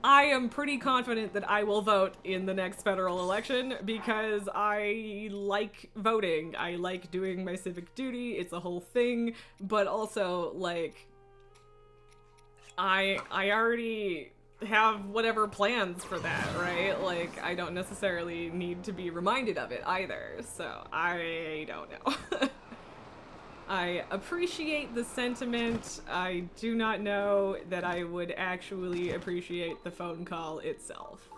I am pretty confident that I will vote in the next federal election because I like voting. I like doing my civic duty. It's a whole thing, but also, like, I already have whatever plans for that, right? Like, I don't necessarily need to be reminded of it either, so I don't know. I appreciate the sentiment. I do not know that I would actually appreciate the phone call itself.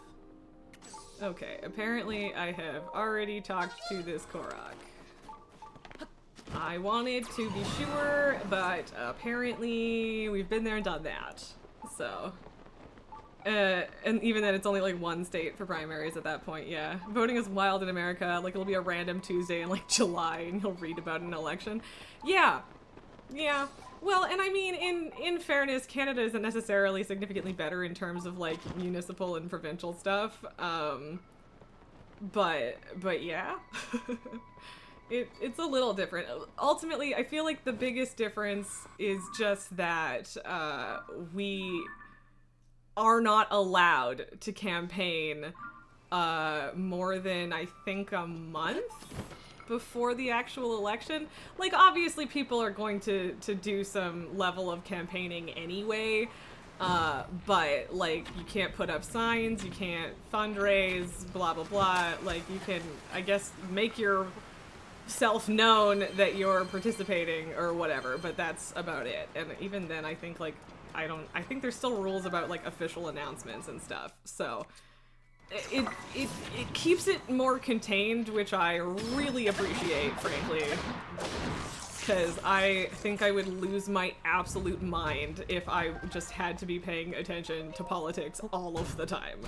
Okay, apparently I have already talked to this Korok. I wanted to be sure, but apparently we've been there and done that. So, and even then it's only like one state for primaries at that point, yeah. Voting is wild in America. Like, it'll be a random Tuesday in like July and you'll read about an election. Yeah. Well, and I mean, in fairness, Canada isn't necessarily significantly better in terms of like municipal and provincial stuff. But yeah. It's a little different. Ultimately, I feel like the biggest difference is just that we are not allowed to campaign more than, I think, a month before the actual election. Like, obviously people are going to do some level of campaigning anyway, but, like, you can't put up signs, you can't fundraise, blah blah blah. Like, you can, I guess, make your self-known that you're participating or whatever, but that's about it. And even then, I think, like, I think there's still rules about like official announcements and stuff. So it keeps it more contained, which I really appreciate, frankly. Because I think I would lose my absolute mind if I just had to be paying attention to politics all of the time.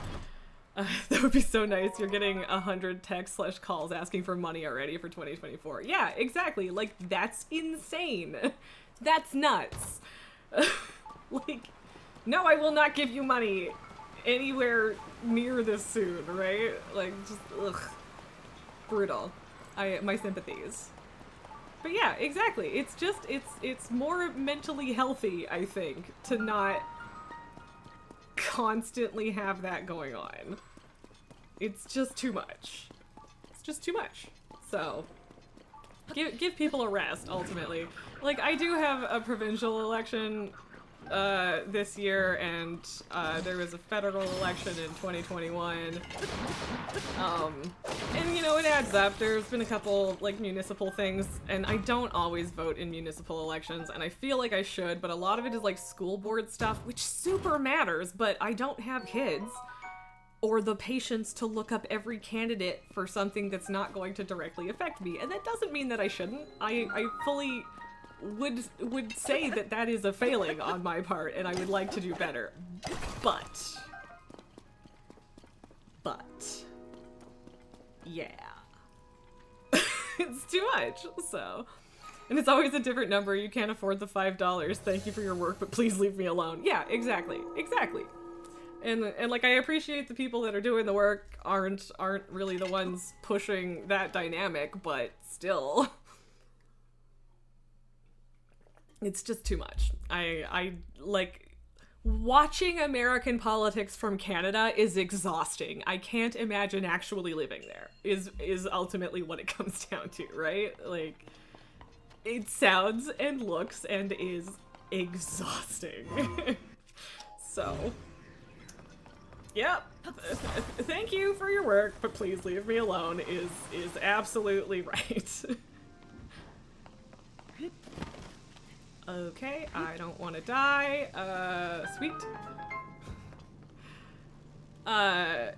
That would be so nice. You're getting 100 texts/calls asking for money already for 2024. Yeah, exactly. Like, that's insane. That's nuts. Like, no, I will not give you money anywhere near this soon, right? Like, just, ugh. Brutal. My sympathies. But yeah, exactly. It's just, it's more mentally healthy, I think, to not constantly have that going on. It's just too much. It's just too much. So, give people a rest, ultimately. Like, I do have a provincial election this year, and there was a federal election in 2021. And you know, it adds up. There's been a couple like municipal things, and I don't always vote in municipal elections, and I feel like I should, but a lot of it is like school board stuff, which super matters, but I don't have kids or the patience to look up every candidate for something that's not going to directly affect me. And that doesn't mean that I shouldn't. I fully would say that that is a failing on my part, and I would like to do better. But yeah. It's too much, so. And it's always a different number. You can't afford the $5. Thank you for your work, but please leave me alone. Yeah, exactly. And like, I appreciate the people that are doing the work aren't really the ones pushing that dynamic, but still. It's just too much. I like, watching American politics from Canada is exhausting. I can't imagine actually living there, is ultimately what it comes down to, right? Like, it sounds and looks and is exhausting. So, yep. Thank you for your work, but please leave me alone is absolutely right. Okay, I don't want to die. Sweet.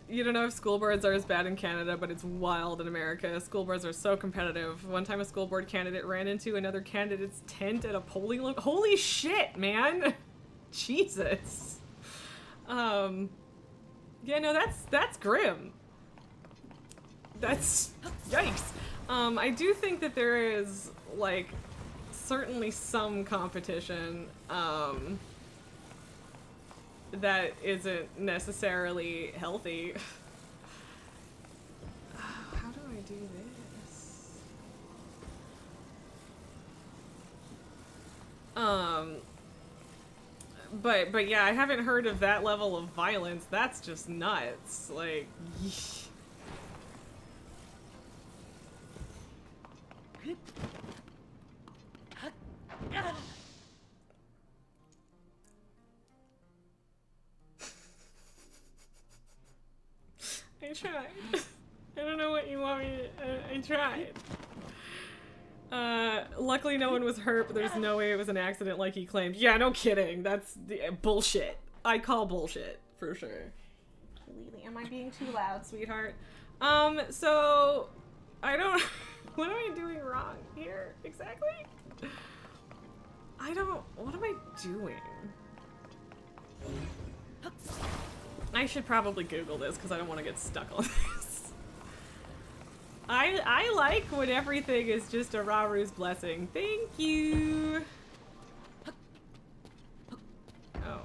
You don't know if school boards are as bad in Canada, but it's wild in America. School boards are so competitive. One time a school board candidate ran into another candidate's tent at a polling location. Holy shit, man! Jesus. Yeah, no, that's grim. That's, yikes. I do think that there is, like, certainly some competition, that isn't necessarily healthy. How do I do this? But yeah, I haven't heard of that level of violence. That's just nuts. Like, yeesh. I tried. I don't know what you want me to... I tried. Luckily no one was hurt, but there's no way it was an accident like he claimed. Yeah, no kidding. That's bullshit. I call bullshit, for sure. Lily, am I being too loud, sweetheart? So... I don't... What am I doing wrong here, exactly? I don't... What am I doing? I should probably Google this because I don't want to get stuck on this. I like when everything is just a Raru's blessing. Thank you. Oh,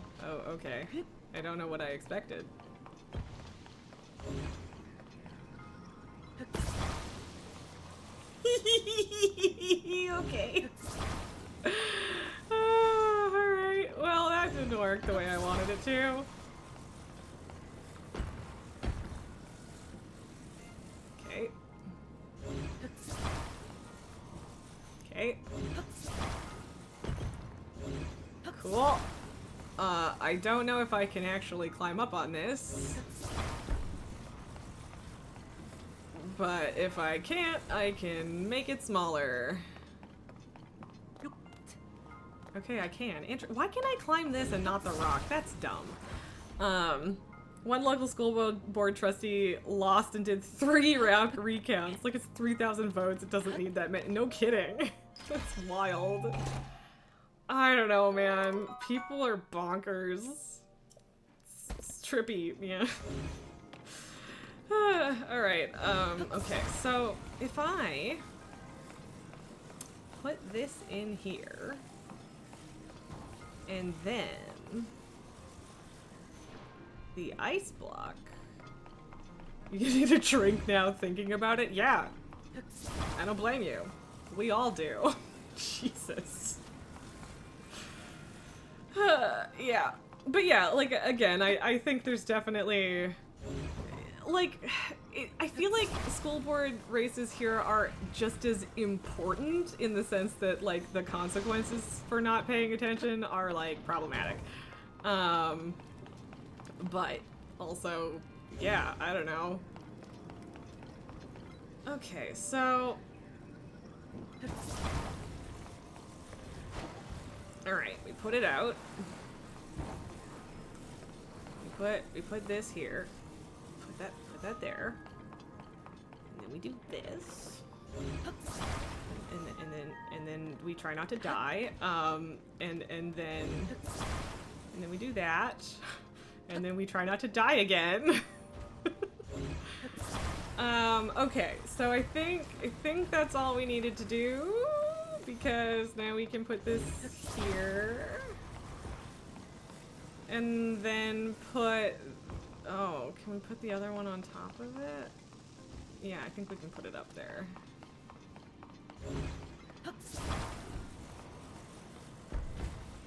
okay. I don't know what I expected. Okay. Alright. Well, that didn't work the way I wanted it to. Okay. Okay. Cool. I don't know if I can actually climb up on this. But if I can't, I can make it smaller. Okay, I can. Why can I climb this and not the rock? That's dumb. One local school board trustee lost and did 3 recounts. Like, it's 3,000 votes. It doesn't need that many. No kidding. That's wild. I don't know, man. People are bonkers. It's trippy, yeah. Alright, okay. So, if I put this in here, and then the ice block. You need a drink now thinking about it? Yeah. I don't blame you. We all do. Jesus. Yeah. But yeah, like, again, I think there's definitely... Like, I feel like school board races here are just as important in the sense that, like, the consequences for not paying attention are, like, problematic. But also, yeah, I don't know. Okay, so... Alright, we put it out. We put this here. Put that there. And then we do this. And then we try not to die. And then we do that. And then we try not to die again. Okay, so I think that's all we needed to do, because now we can put this here. And then put... Oh, can we put the other one on top of it? Yeah, I think we can put it up there.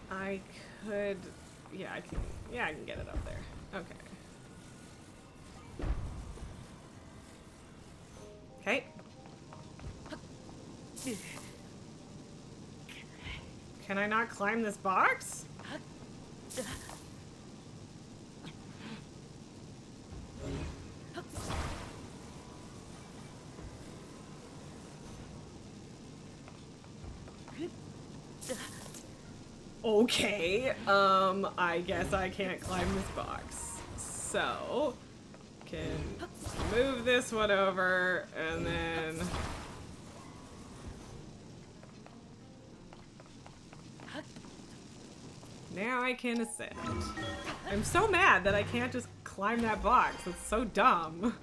I could... Yeah, I can get it up there. Okay. Okay. Can I not climb this box? Okay, I guess I can't climb this box. So, can move this one over, and then... Now I can ascend. I'm so mad that I can't just climb that box. It's so dumb.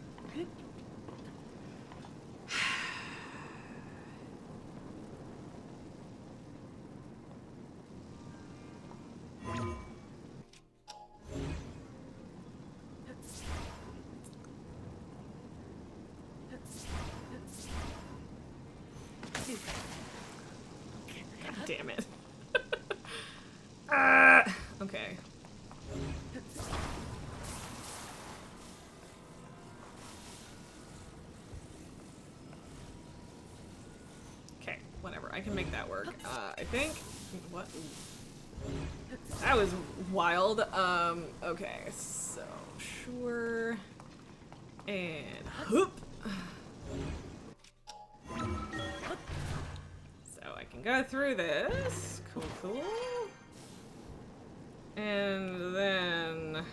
Damn it. Okay. Okay, whatever. I can make that work. I think. What? That was wild. Okay, so sure. And whoop. So I can go through this. Cool, cool. And then...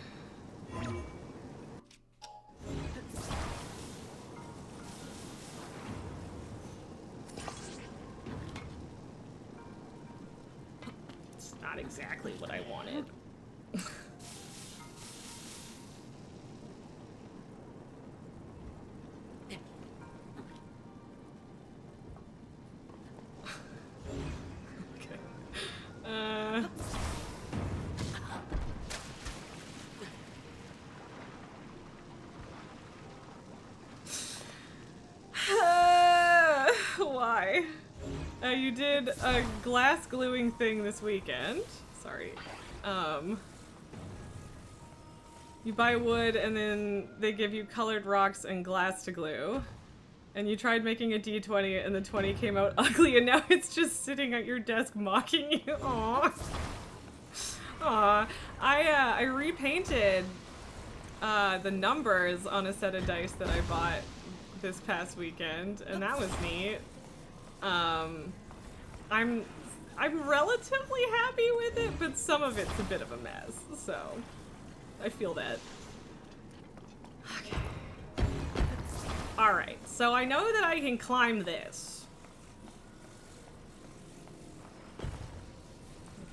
It's not exactly what I wanted. Why? You did a glass gluing thing this weekend. Sorry. You buy wood and then they give you colored rocks and glass to glue. And you tried making a D20 and the 20 came out ugly and now it's just sitting at your desk mocking you. Aww. Aww. I repainted the numbers on a set of dice that I bought this past weekend, and that was neat. I'm relatively happy with it, but some of it's a bit of a mess, so I feel that. Okay. Alright, so I know that I can climb this.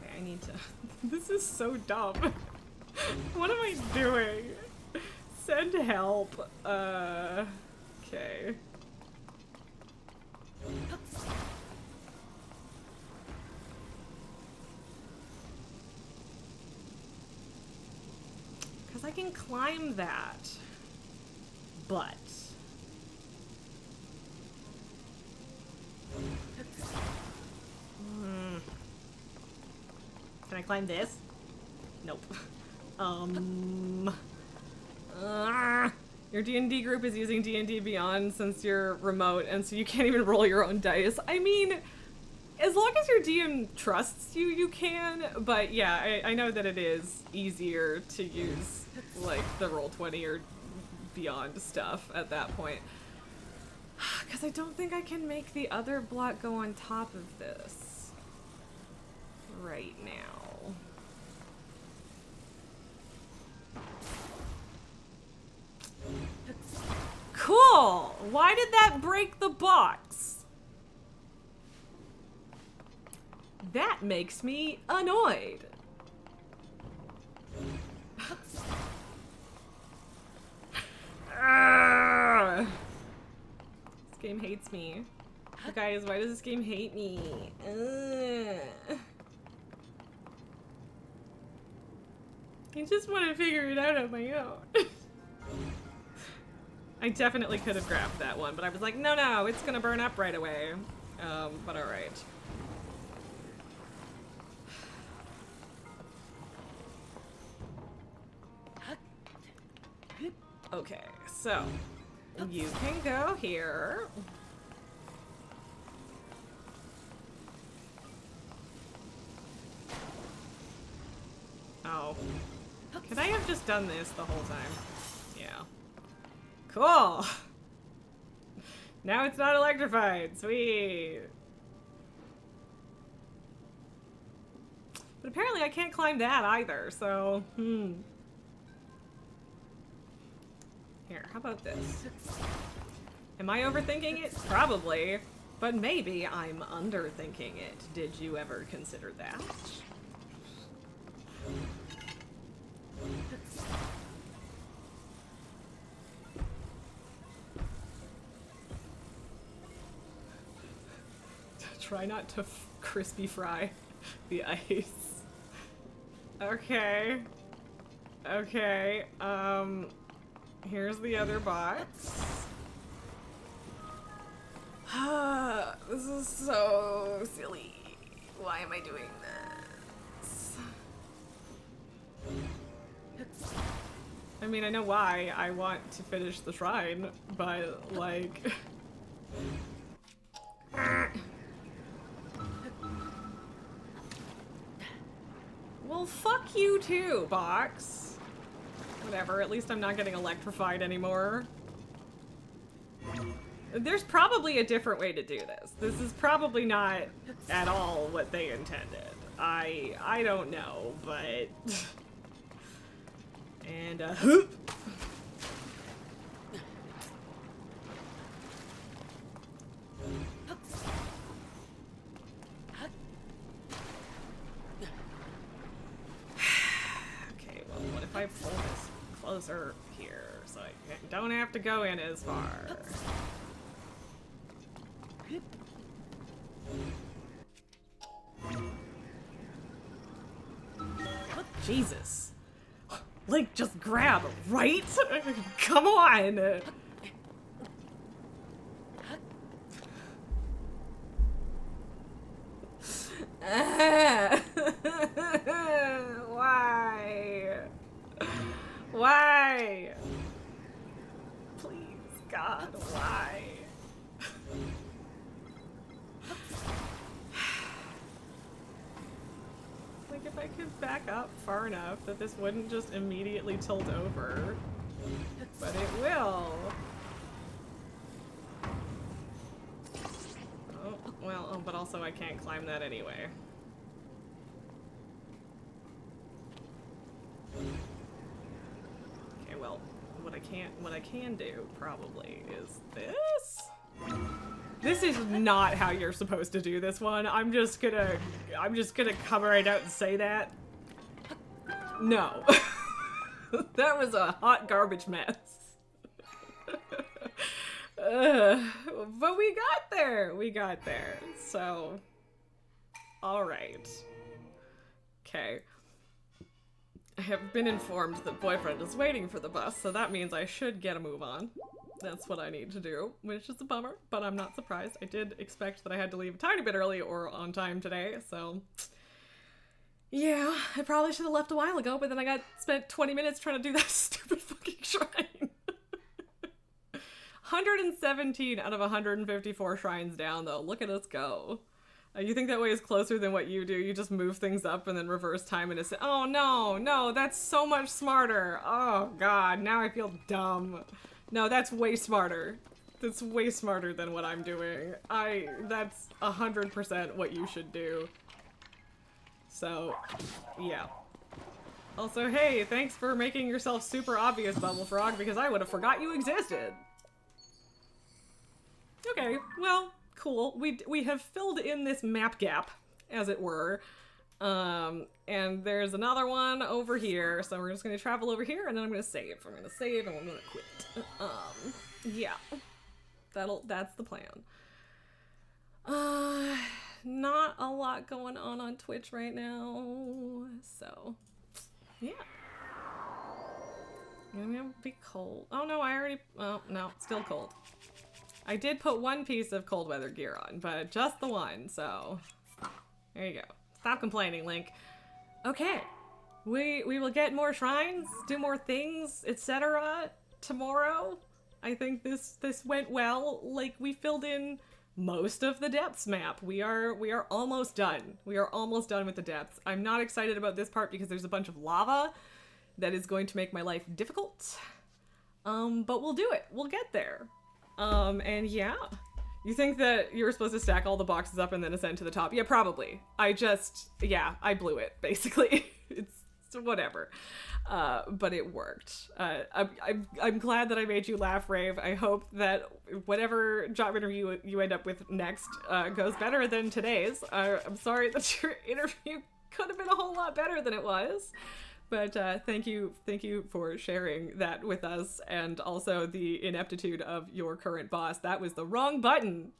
Okay, I need to... This is so dumb. What am I doing? Send help. Okay. Because I can climb that. But... Can I climb this? Nope. Your D&D group is using D&D Beyond since you're remote, and so you can't even roll your own dice. I mean, as long as your DM trusts you, you can, but yeah, I know that it is easier to use, like, the Roll20 or Beyond stuff at that point. Because I don't think I can make the other block go on top of this right now. Cool! Why did that break the box? That makes me annoyed. This game hates me. Guys, why does this game hate me? I just want to figure it out on my own. I definitely could have grabbed that one, but I was like, no, it's gonna burn up right away. But alright. Okay, so you can go here. Oh. Could I have just done this the whole time? Yeah. Cool! Now it's not electrified. Sweet! But apparently I can't climb that either, so... Here, how about this? Am I overthinking it? Probably. But maybe I'm underthinking it. Did you ever consider that? Try not to crispy fry the ice. Okay. Okay, here's the other box. This is so silly. Why am I doing this? I mean, I know why I want to finish the shrine, but like... Well, fuck you too, box. Whatever, at least I'm not getting electrified anymore. There's probably a different way to do this. This is probably not at all what they intended. I don't know, but... And, hoop! Okay, well, what if I pull this closer here so I don't have to go in as far? Jesus. Like, just grab, right? Come on! Why? Why? Please, God, why? Like, if I could back up far enough that this wouldn't just immediately tilt over. But it will. Oh, well, but also I can't climb that anyway. what I can do probably is this. This is not how you're supposed to do this one. I'm just gonna come right out and say that. No. That was a hot garbage mess. But we got there. We got there. So, all right. Okay. I have been informed that boyfriend is waiting for the bus, so that means I should get a move on. That's what I need to do, which is a bummer, but I'm not surprised. I did expect that I had to leave a tiny bit early or on time today, so... Yeah, I probably should have left a while ago, but then I spent 20 minutes trying to do that stupid fucking shrine. 117 out of 154 shrines down, though. Look at us go. You think that way is closer than what you do? You just move things up and then reverse time and it's... Oh, no, that's so much smarter. Oh, God, now I feel dumb. No, that's way smarter. That's way smarter than what I'm doing. That's 100% what you should do. So, yeah. Also, hey, thanks for making yourself super obvious, Bubble Frog, because I would have forgot you existed. Okay, well, cool. We have filled in this map gap, as it were. And there's another one over here, so we're just gonna travel over here, and then I'm gonna save. I'm gonna save, and I'm gonna quit. Yeah. That's the plan. Not a lot going on Twitch right now, so, yeah. I'm gonna be cold. Oh no, oh no, still cold. I did put one piece of cold weather gear on, but just the one, so there you go. Stop complaining, Link. Okay, we will get more shrines, do more things, etc. tomorrow. I think this went well. Like, we filled in most of the depths map. We are almost done. We are almost done with the depths. I'm not excited about this part because there's a bunch of lava that is going to make my life difficult. But we'll do it. We'll get there. And yeah. You think that you were supposed to stack all the boxes up and then ascend to the top? Yeah, probably. I blew it, basically. It's whatever. But it worked. I'm glad that I made you laugh, Rave. I hope that whatever job interview you end up with next goes better than today's. I'm sorry that your interview could have been a whole lot better than it was. But thank you for sharing that with us, and also the ineptitude of your current boss. That was the wrong button.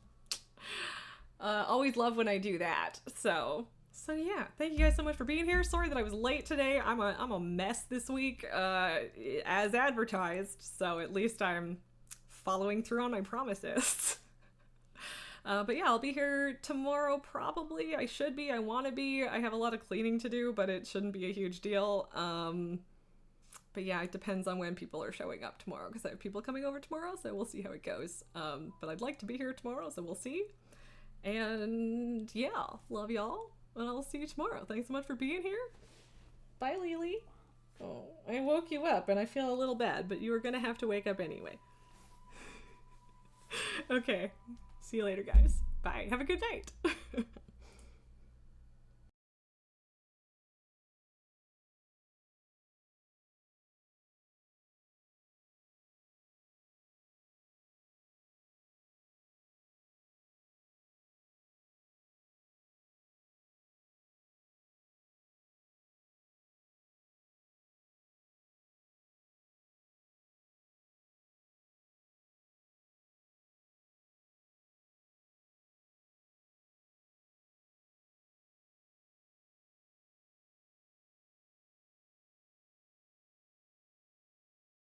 Always love when I do that. So yeah, thank you guys so much for being here. Sorry that I was late today. I'm a mess this week, as advertised. So at least I'm following through on my promises. But yeah, I'll be here tomorrow probably. I should be. I want to be. I have a lot of cleaning to do, but it shouldn't be a huge deal. But yeah, it depends on when people are showing up tomorrow, because I have people coming over tomorrow, so we'll see how it goes. But I'd like to be here tomorrow, so we'll see. And yeah, love y'all, and I'll see you tomorrow. Thanks so much for being here. Bye, Lily. Oh, I woke you up, and I feel a little bad, but you were gonna have to wake up anyway. Okay. See you later, guys. Bye. Have a good night.